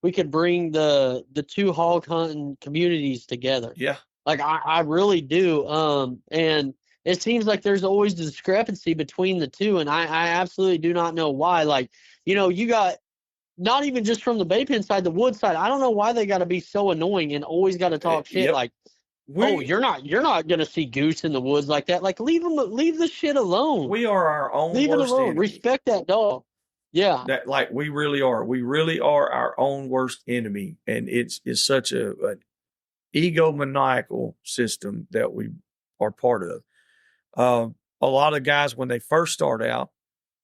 we could bring the two hog hunting communities together. Yeah. Like, I really do. And it seems like there's always a discrepancy between the two, and I absolutely do not know why. Like, you know, you got, not even just from the bay pen side, the wood side, I don't know why they got to be so annoying and always got to talk shit. Like, you're not going to see goose in the woods like that. Like, leave the shit alone. We are our own Leave it worst alone. enemy. Respect that dog. Yeah. That, like, we really are. We really are our own worst enemy. And it's such an egomaniacal system that we are part of. A lot of guys, when they first start out,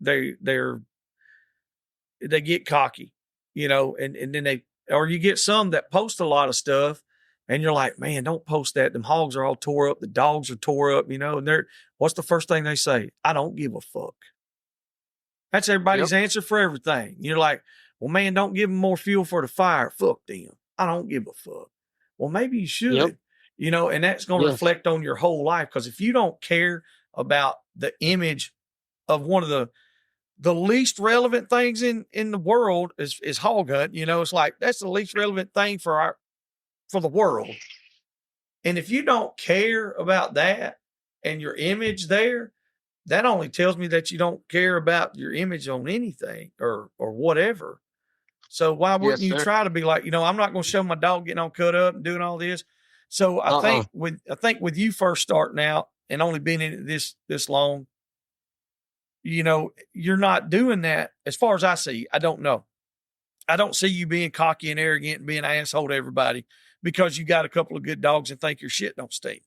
they get cocky, you know, and then or you get some that post a lot of stuff and you're like, man, don't post that. Them hogs are all tore up. The dogs are tore up, you know, and what's the first thing they say? I don't give a fuck. That's everybody's answer for everything. You're like, well, man, don't give them more fuel for the fire. Fuck them. I don't give a fuck. Well, maybe you should, you know, and that's going to reflect on your whole life. Because if you don't care about the image of one of the least relevant things in the world is hog hunt, you know, it's like, that's the least relevant thing for the world. And if you don't care about that and your image there, that only tells me that you don't care about your image on anything or whatever. So why wouldn't you try to be like, you know, I'm not going to show my dog getting all cut up and doing all this. So I think with you first starting out and only being in it this long, you know, you're not doing that as far as I see. I don't know. I don't see you being cocky and arrogant and being an asshole to everybody because you got a couple of good dogs and think your shit don't stink.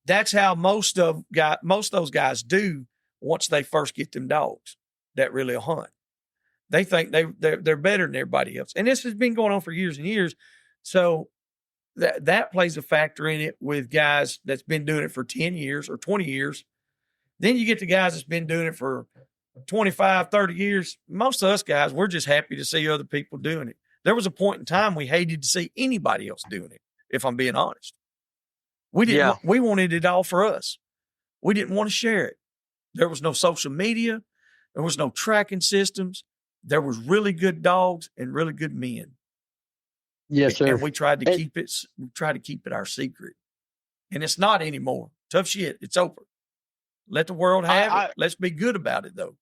That's how most of those guys do once they first get them dogs that really hunt. They think they're better than everybody else. And this has been going on for years and years. So that plays a factor in it with guys that's been doing it for 10 years or 20 years. Then you get the guys that's been doing it for 25, 30 years. Most of us guys, we're just happy to see other people doing it. There was a point in time we hated to see anybody else doing it, if I'm being honest. We wanted it all for us. We didn't want to share it. There was no social media. There was no tracking systems. There was really good dogs and really good men. Yes, sir. And we tried to keep it our secret. And it's not anymore. Tough shit. It's over. Let the world have it. Let's be good about it, though.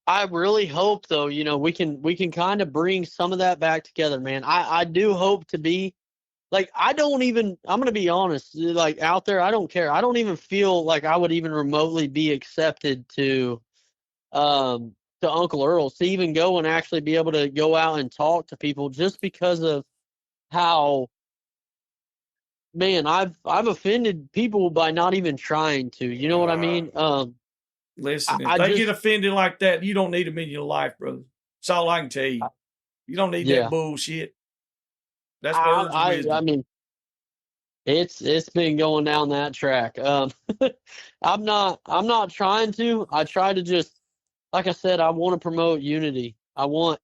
I really hope, though, you know, we can kind of bring some of that back together, man. I do hope to be, like, I'm going to be honest, like, out there, I don't care. I don't even feel like I would even remotely be accepted to Uncle Earl's, to even go and actually be able to go out and talk to people, just because of how, man, I've offended people by not even trying to. You know what I mean? Listen, if they get offended like that, you don't need them in your life, brother. That's all I can tell you. You don't need that bullshit. That's words of wisdom. I mean, it's been going down that track. I'm not trying to. I try to just, like I said, I want to promote unity. I want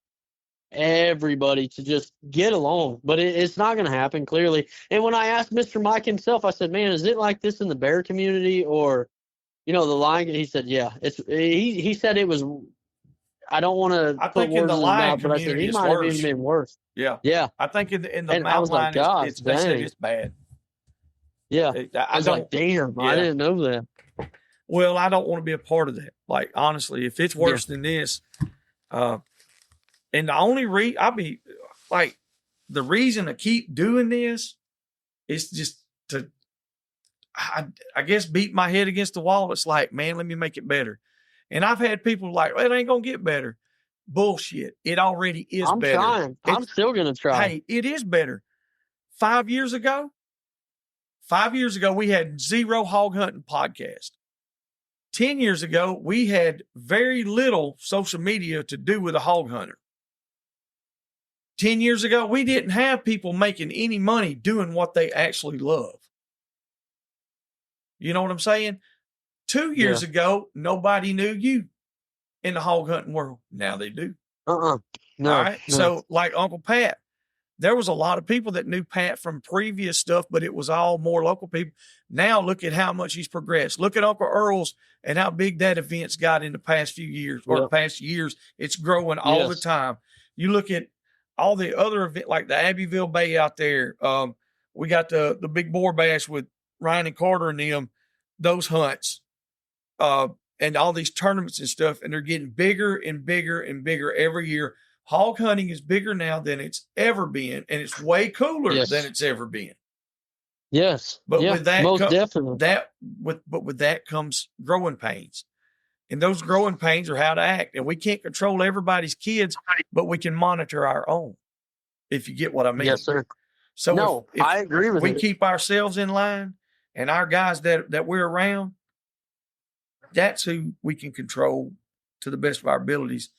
everybody to just get along, but it's not going to happen, clearly. And when I asked Mr. Mike himself, I said, man, is it like this in the bear community or, you know, the lion? He said, yeah. He said it was, I don't want to put words in his mouth, but I said he might have even been worse. Yeah. Yeah. I think in the and mountain lion, they said it's bad. Yeah. I was don't. like, damn, Yeah. I didn't know that. Well, I don't want to be a part of that. Like, honestly, if it's worse than this, and the only I'll be like, the reason to keep doing this is just to, I guess, beat my head against the wall. It's like, man, let me make it better. And I've had people like, well, it ain't going to get better. Bullshit. It already is I'm better. trying. I'm still going to try. Hey, it is better. 5 years ago, we had 0 hog hunting podcast. 10 years ago, we had very little social media to do with a hog hunter. 10 years ago, we didn't have people making any money doing what they actually love. You know what I'm saying? 2 years ago, nobody knew you in the hog hunting world. Now they do. No. All right. No. So, like Uncle Pat, there was a lot of people that knew Pat from previous stuff, but it was all more local people. Now look at how much he's progressed. Look at Uncle Earl's and how big that event's got in the past few years or the past years. It's growing all the time. You look at all the other events like the Abbeville Bay out there. We got the big boar bash with Ryan and Carter and them, those hunts, and all these tournaments and stuff. And they're getting bigger and bigger and bigger every year. Hog hunting is bigger now than it's ever been, and it's way cooler than it's ever been. Yes, but with that, most definitely. With that comes growing pains, and those growing pains are how to act. And we can't control everybody's kids, but we can monitor our own. If you get what I mean, yes, sir. So if I agree with you. We keep ourselves in line, and our guys that we're around, that's who we can control to the best of our abilities.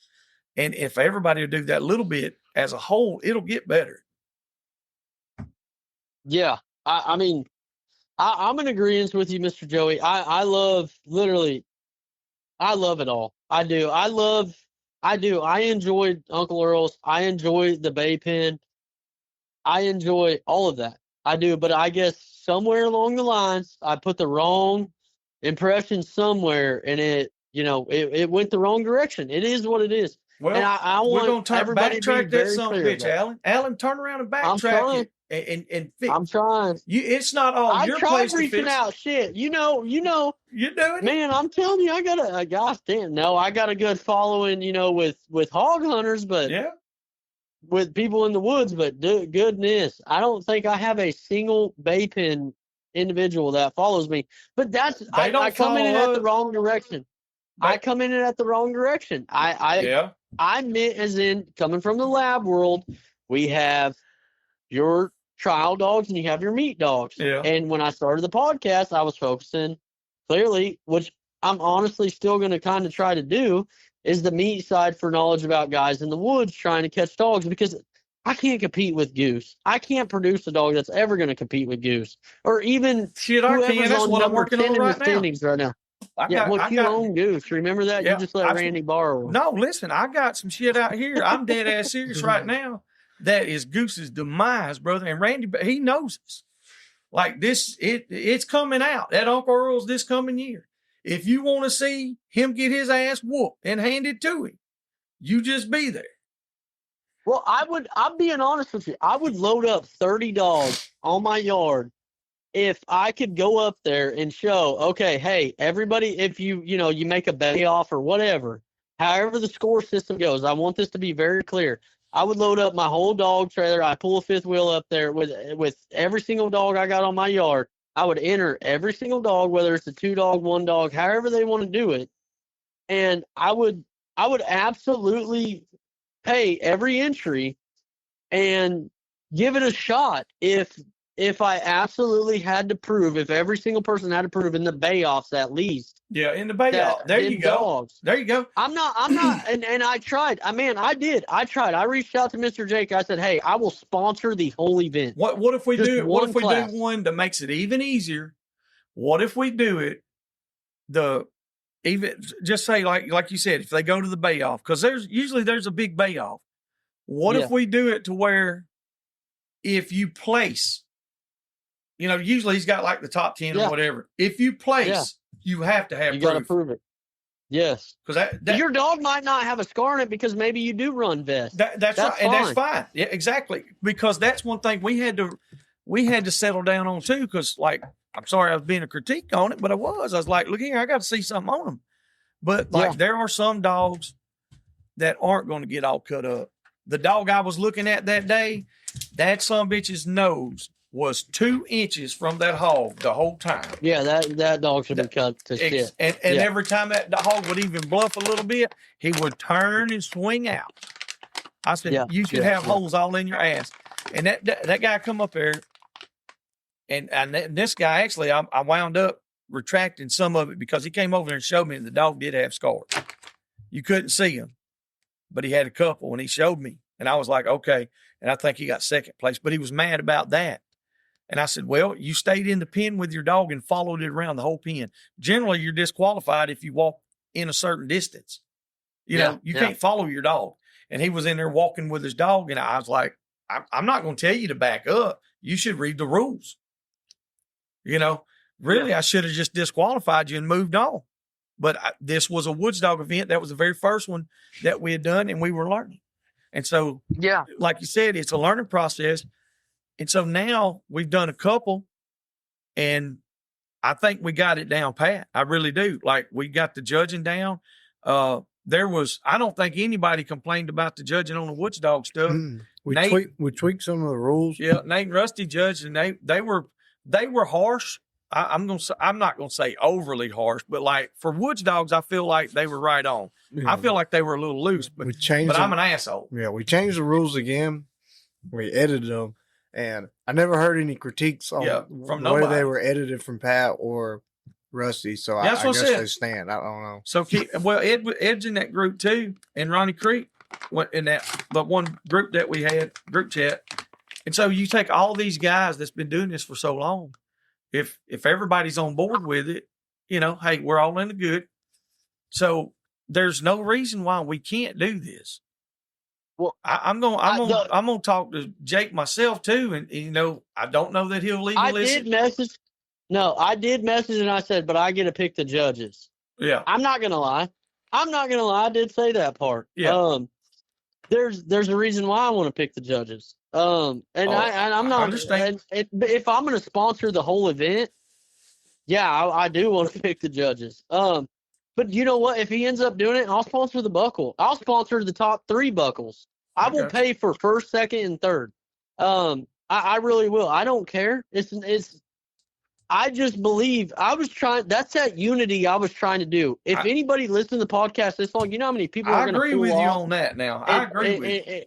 And if everybody will do that little bit as a whole, it'll get better. Yeah. I mean, I'm in agreement with you, Mr. Joey. I love it all. I do. I enjoy Uncle Earl's. I enjoy the Bay Pen. I enjoy all of that. I do. But I guess somewhere along the lines, I put the wrong impression somewhere, and it went the wrong direction. It is what it is. Well, and I want we're going to backtrack that son of a bitch, Alan. Alan, turn around and backtrack it and fix. I'm trying. It's not all your place to fix. I'm trying reaching out. Shit, you know. You're doing it. Man, I'm telling you, I got a good following, with hog hunters, but with people in the woods. But goodness, I don't think I have a single Bay Pen individual that follows me. But I come in at the wrong direction. I come in at the wrong direction. I meant as in coming from the lab world, we have your trial dogs and you have your meat dogs. Yeah. And when I started the podcast, I was focusing clearly, which I'm honestly still going to kind of try to do, is the meat side for knowledge about guys in the woods trying to catch dogs, because I can't compete with Goose. I can't produce a dog that's ever going to compete with Goose, or even whoever's That's on what I'm number working 10 on in the right now. standings right now. You own Goose. Remember that? Yeah, you just let Randy borrow. No, listen, I got some shit out here. I'm dead ass serious right now. That is Goose's demise, brother. And Randy, he knows this. Like this, it's coming out at Uncle Earl's this coming year. If you want to see him get his ass whooped and handed to him, you just be there. Well, I'm being honest with you. I would load up 30 dogs on my yard if I could go up there and show, okay, hey, everybody, if you make a bet off or whatever, however the score system goes, I want this to be very clear. I would load up my whole dog trailer. I pull a fifth wheel up there with every single dog I got on my yard. I would enter every single dog, whether it's a 2-dog, 1-dog, however they want to do it. And I would absolutely pay every entry and give it a shot if I absolutely had to prove, if every single person had to prove in the bay-offs at least. Yeah, in the bay-off. There you go. Dogs. There you go. I'm not, and I tried. I did. I tried. I reached out to Mr. Jake. I said, hey, I will sponsor the whole event. What if we do class. one that makes it even easier? What if we do it, just say like you said, if they go to the bay-off, because there's a big bay-off. What if we do it to where if you place, usually he's got like the top 10 or whatever. If you place, you have to have proof. You got to prove it. Yes. Because your dog might not have a scar in it because maybe you do run vest. That's right. Fine. And that's fine. Yeah, exactly. Because that's one thing we had to settle down on too. Because like I'm sorry I was being a critique on it, but I was like, look here, I got to see something on them. But like, there are some dogs that aren't going to get all cut up. The dog I was looking at that day, that son bitch's nose was 2 inches from that hog the whole time. Yeah, that dog should be cut to shit. And every time that hog would even bluff a little bit, he would turn and swing out. I said, you should have holes all in your ass. And that guy come up there, and this guy, actually, I wound up retracting some of it because he came over there and showed me the dog did have scars. You couldn't see him, but he had a couple, and he showed me. And I was like, okay. And I think he got second place, but he was mad about that. And I said, well, you stayed in the pen with your dog and followed it around the whole pen. Generally, you're disqualified if you walk in a certain distance. You know, you can't follow your dog. And he was in there walking with his dog, and I was like, I'm not going to tell you to back up. You should read the rules. You know, really, I should have just disqualified you and moved on. But this was a woods dog event. That was the very first one that we had done, and we were learning. And so, like you said, it's a learning process. And so now we've done a couple, and I think we got it down pat. I really do. Like, we got the judging down. I don't think anybody complained about the judging on the woods dog stuff. We tweaked some of the rules. Yeah, Nate and Rusty judged, and they were harsh. I'm not gonna say overly harsh, but like for woods dogs, I feel like they were right on. I feel like they were a little loose, but I'm an asshole. Yeah, we changed the rules again. We edited them, and I never heard any critiques on from the way they were edited from Pat or Rusty. So I guess they stand. I don't know. So Ed's in that group too, and Ronnie Creek went in the one group that we had, group chat. And so you take all these guys that's been doing this for so long. If everybody's on board with it, you know, hey, we're all in the good. So there's no reason why we can't do this. Well, I'm gonna talk to Jake myself too, and you know, I don't know that he'll even listen. I did message, and I said, but I get to pick the judges. Yeah, I'm not gonna lie. I did say that part. Yeah. There's a reason why I want to pick the judges. I'm not. I understand. If I'm going to sponsor the whole event, I do want to pick the judges. But you know what? If he ends up doing it, I'll sponsor the buckle. I'll sponsor the top 3 buckles. I will pay for first, second, and third. I really will. I don't care. I just believe that's that unity I was trying to do. If anybody listened to the podcast this long, you know how many people are going to agree with you on that now. I agree with you.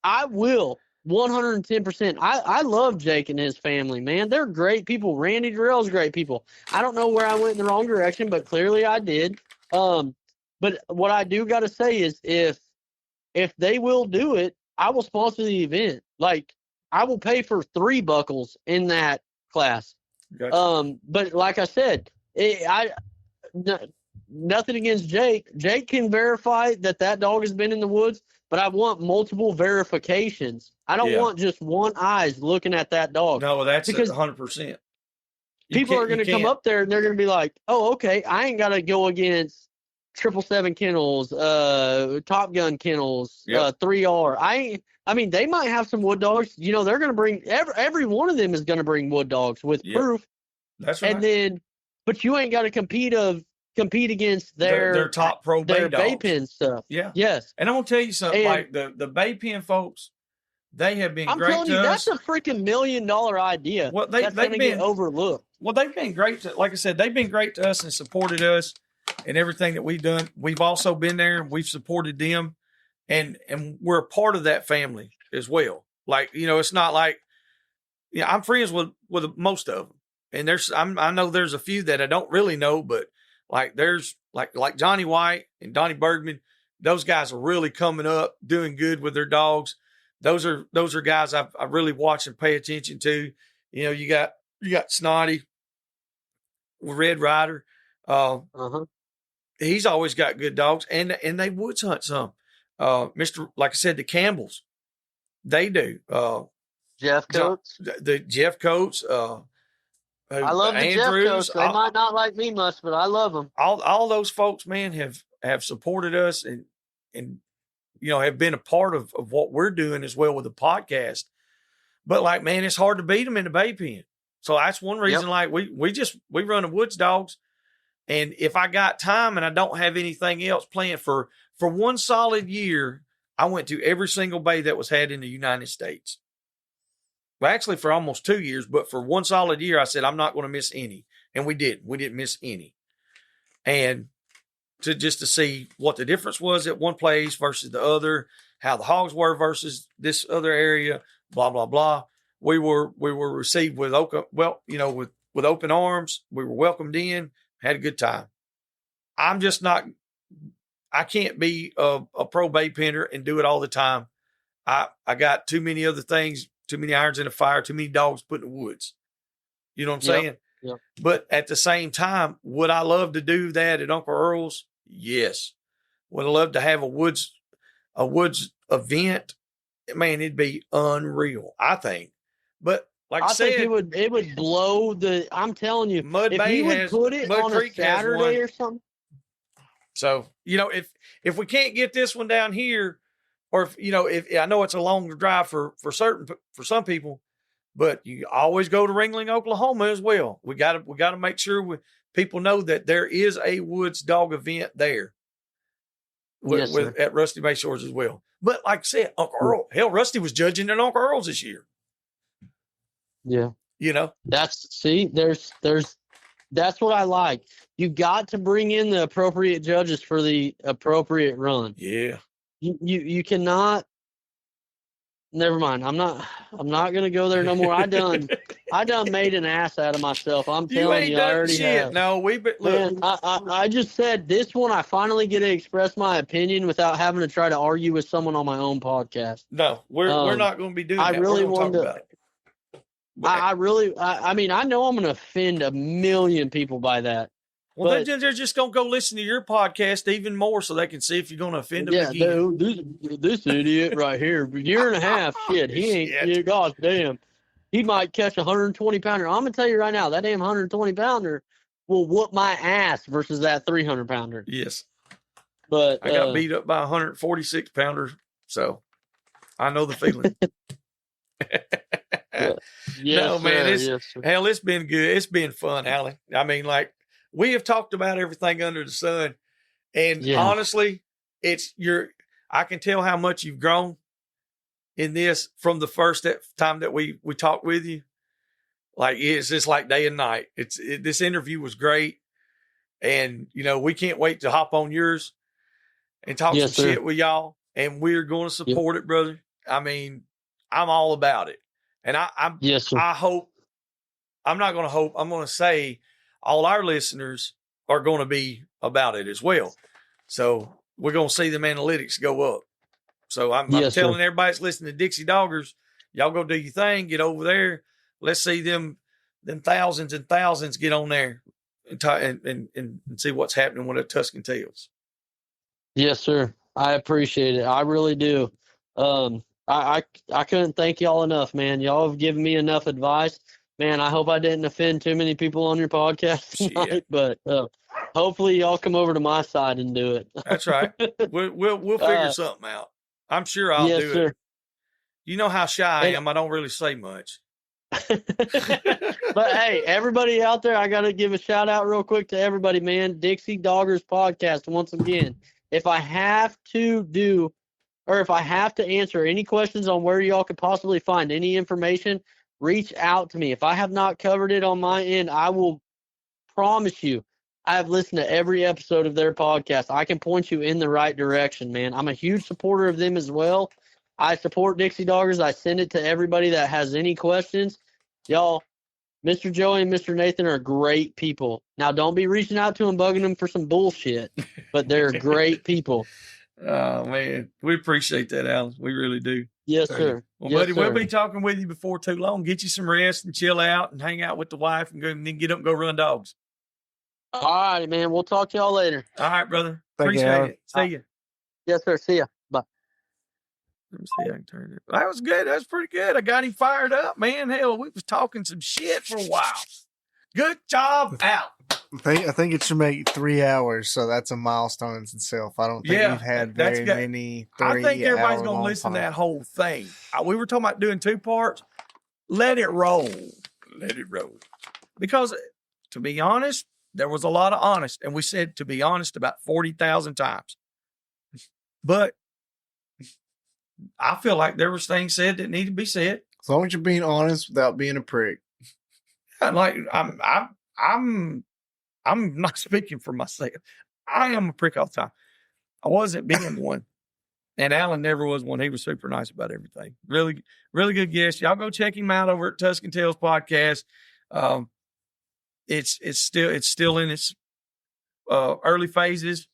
I will. 110%. I love Jake and his family, man. They're great people. Randy Darrell's great people. I don't know where I went in the wrong direction, but clearly I did. But what I do got to say is if they will do it, I will sponsor the event. Like, I will pay for 3 buckles in that class. Gotcha. But like I said, nothing against Jake. Jake can verify that dog has been in the woods, but I want multiple verifications. I don't want just one eyes looking at that dog. No, that's 100%. People are going to come up there and they're going to be like, oh, okay, I ain't got to go against 777 kennels, Top Gun kennels, 3R. I mean, they might have some wood dogs. You know, they're going to bring every one of them is going to bring wood dogs with proof. That's right. And then, but you ain't got to compete against their top pro bay pen stuff. Yeah. Yes. And I'm gonna tell you something. Like the bay pen folks, they have been great to us. I'm telling you, that's a freaking $1 million idea. Well, they've been get overlooked. Well, they've been great. Like I said, they've been great to us and supported us in everything that we've done. We've also been there and we've supported them, and we're a part of that family as well. Like, you know, it's not like, I'm friends with most of them, and I know there's a few that I don't really know, but like there's like Johnny White and Donnie Bergman. Those guys are really coming up, doing good with their dogs. Those are guys I really watch and pay attention to. You know, you got Snotty, Red Rider. He's always got good dogs, and they woods hunt some. Like I said, the Campbells, they do. Jeff Coates, the Jeff Coates. I love the Jeff Coates. They might not like me much, but I love them. All those folks, man, have supported us and you know, have been a part of what we're doing as well with the podcast. But like, man, it's hard to beat them in the bay pen. So that's one reason, like we run the woods dogs. And if I got time and I don't have anything else planned for one solid year, I went to every single bay that was had in the United States. Well, actually for almost 2 years, but for one solid year, I said, I'm not going to miss any. And we didn't miss any. And to see what the difference was at one place versus the other, how the hogs were versus this other area, blah, blah, blah. We were received with with open arms. We were welcomed in, had a good time. I'm just not, I can't be a pro bay pender and do it all the time. I got too many other things, too many irons in the fire, too many dogs put in the woods. You know what I'm saying? Yep. But at the same time, would I love to do that at Uncle Earl's? Yes. Would I love to have a woods event? Man, it'd be unreal, I think. But like I said, think it would blow the. I'm telling you, Mud if Bay you would has put it Mud on Creek a has Saturday one. or something. So if we can't get this one down here, or if I know it's a longer drive for some people, but you always go to Ringling, Oklahoma as well. We got to make sure people know that there is a woods dog event there at Rusty Bay Shores as well. But like I said, Uncle Earl, hell, Rusty was judging at Uncle Earl's this year. Yeah. That's what I like. You got to bring in the appropriate judges for the appropriate run. Yeah. You cannot. Never mind. I'm not gonna go there no more. I done made an ass out of myself. I'm telling you, I already have. No, look. Man, I just said this one. I finally get to express my opinion without having to try to argue with someone on my own podcast. No, we're not going to be doing that. I really want to. I mean, I know I'm going to offend a million people by that. Well, they're just going to go listen to your podcast even more so they can see if you're going to offend them again. Dude, this idiot right here, a year and a half, shit, he ain't, gosh damn. He might catch a 120-pounder. I'm going to tell you right now, that damn 120-pounder will whoop my ass versus that 300-pounder. Yes. But I got beat up by a 146-pounder, so I know the feeling. Yes, man, hell, it's been good. It's been fun, Alan. I mean, like, we have talked about everything under the sun, and honestly, I can tell how much you've grown in this from the first time that we talked with you. Like, it's just like day and night. This interview was great, and we can't wait to hop on yours and talk some shit with y'all, and we're going to support it, brother. I mean, I'm all about it. And I hope, I'm not going to hope, I'm going to say all our listeners are going to be about it as well. So we're going to see them analytics go up. So I'm telling everybody that's listening to Dixie Doggers, y'all go do your thing, get over there. Let's see them thousands and thousands get on there and see what's happening with the Tusk and Tales. Yes, sir. I appreciate it. I really do. I couldn't thank y'all enough, man. Y'all have given me enough advice. Man, I hope I didn't offend too many people on your podcast tonight, but hopefully y'all come over to my side and do it. That's right. We'll figure something out. I'm sure I'll do it. You know how shy I am. I don't really say much. But hey, everybody out there, I got to give a shout out real quick to everybody, man. Dixie Doggers podcast once again. If I have to answer any questions on where y'all could possibly find any information, reach out to me. If I have not covered it on my end, I will promise you I have listened to every episode of their podcast. I can point you in the right direction, man. I'm a huge supporter of them as well. I support Dixie Doggers. I send it to everybody that has any questions. Y'all, Mr. Joey and Mr. Nathan are great people. Now, don't be reaching out to them, bugging them for some bullshit, but they're great people. Oh, man. We appreciate that, Alan. We really do. Yes, sir. Well, buddy, we'll be talking with you before too long. Get you some rest and chill out and hang out with the wife and then get up and go run dogs. All right, man. We'll talk to y'all later. All right, brother. Thank you, Appreciate it. See you. Yes, sir. See ya. Bye. Let me see if I can turn it. That was good. That was pretty good. I got him fired up, man. Hell, we was talking some shit for a while. Good job, Al. I think it should make 3 hours, so that's a milestone in itself. I don't think we've had very many 3 I think everybody's going to listen to that whole thing. We were talking about doing 2 parts. Let it roll. let it roll. Because, to be honest, there was a lot of honest. And we said, to be honest, about 40,000 times. But I feel like there was things said that need to be said. As long as you're being honest without being a prick. And like I'm not speaking for myself. I am a prick all the time. I wasn't being one. And Alan never was one. He was super nice about everything. Really, really good guest. Y'all go check him out over at Tusk and Tales podcast. It's still in its early phases,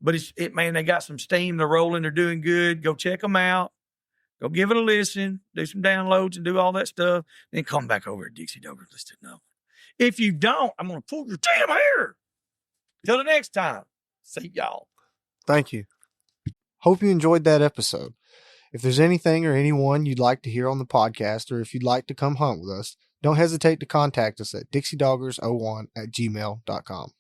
but man, they got some steam. They're rolling. They're doing good. Go check them out. Go give it a listen. Do some downloads and do all that stuff. Then come back over at Dixie Doggers. Listen to no. If you don't, I'm gonna pull your damn hair. Till the next time. See y'all. Thank you. Hope you enjoyed that episode. If there's anything or anyone you'd like to hear on the podcast, or if you'd like to come hunt with us, don't hesitate to contact us at dixiedoggers01@gmail.com.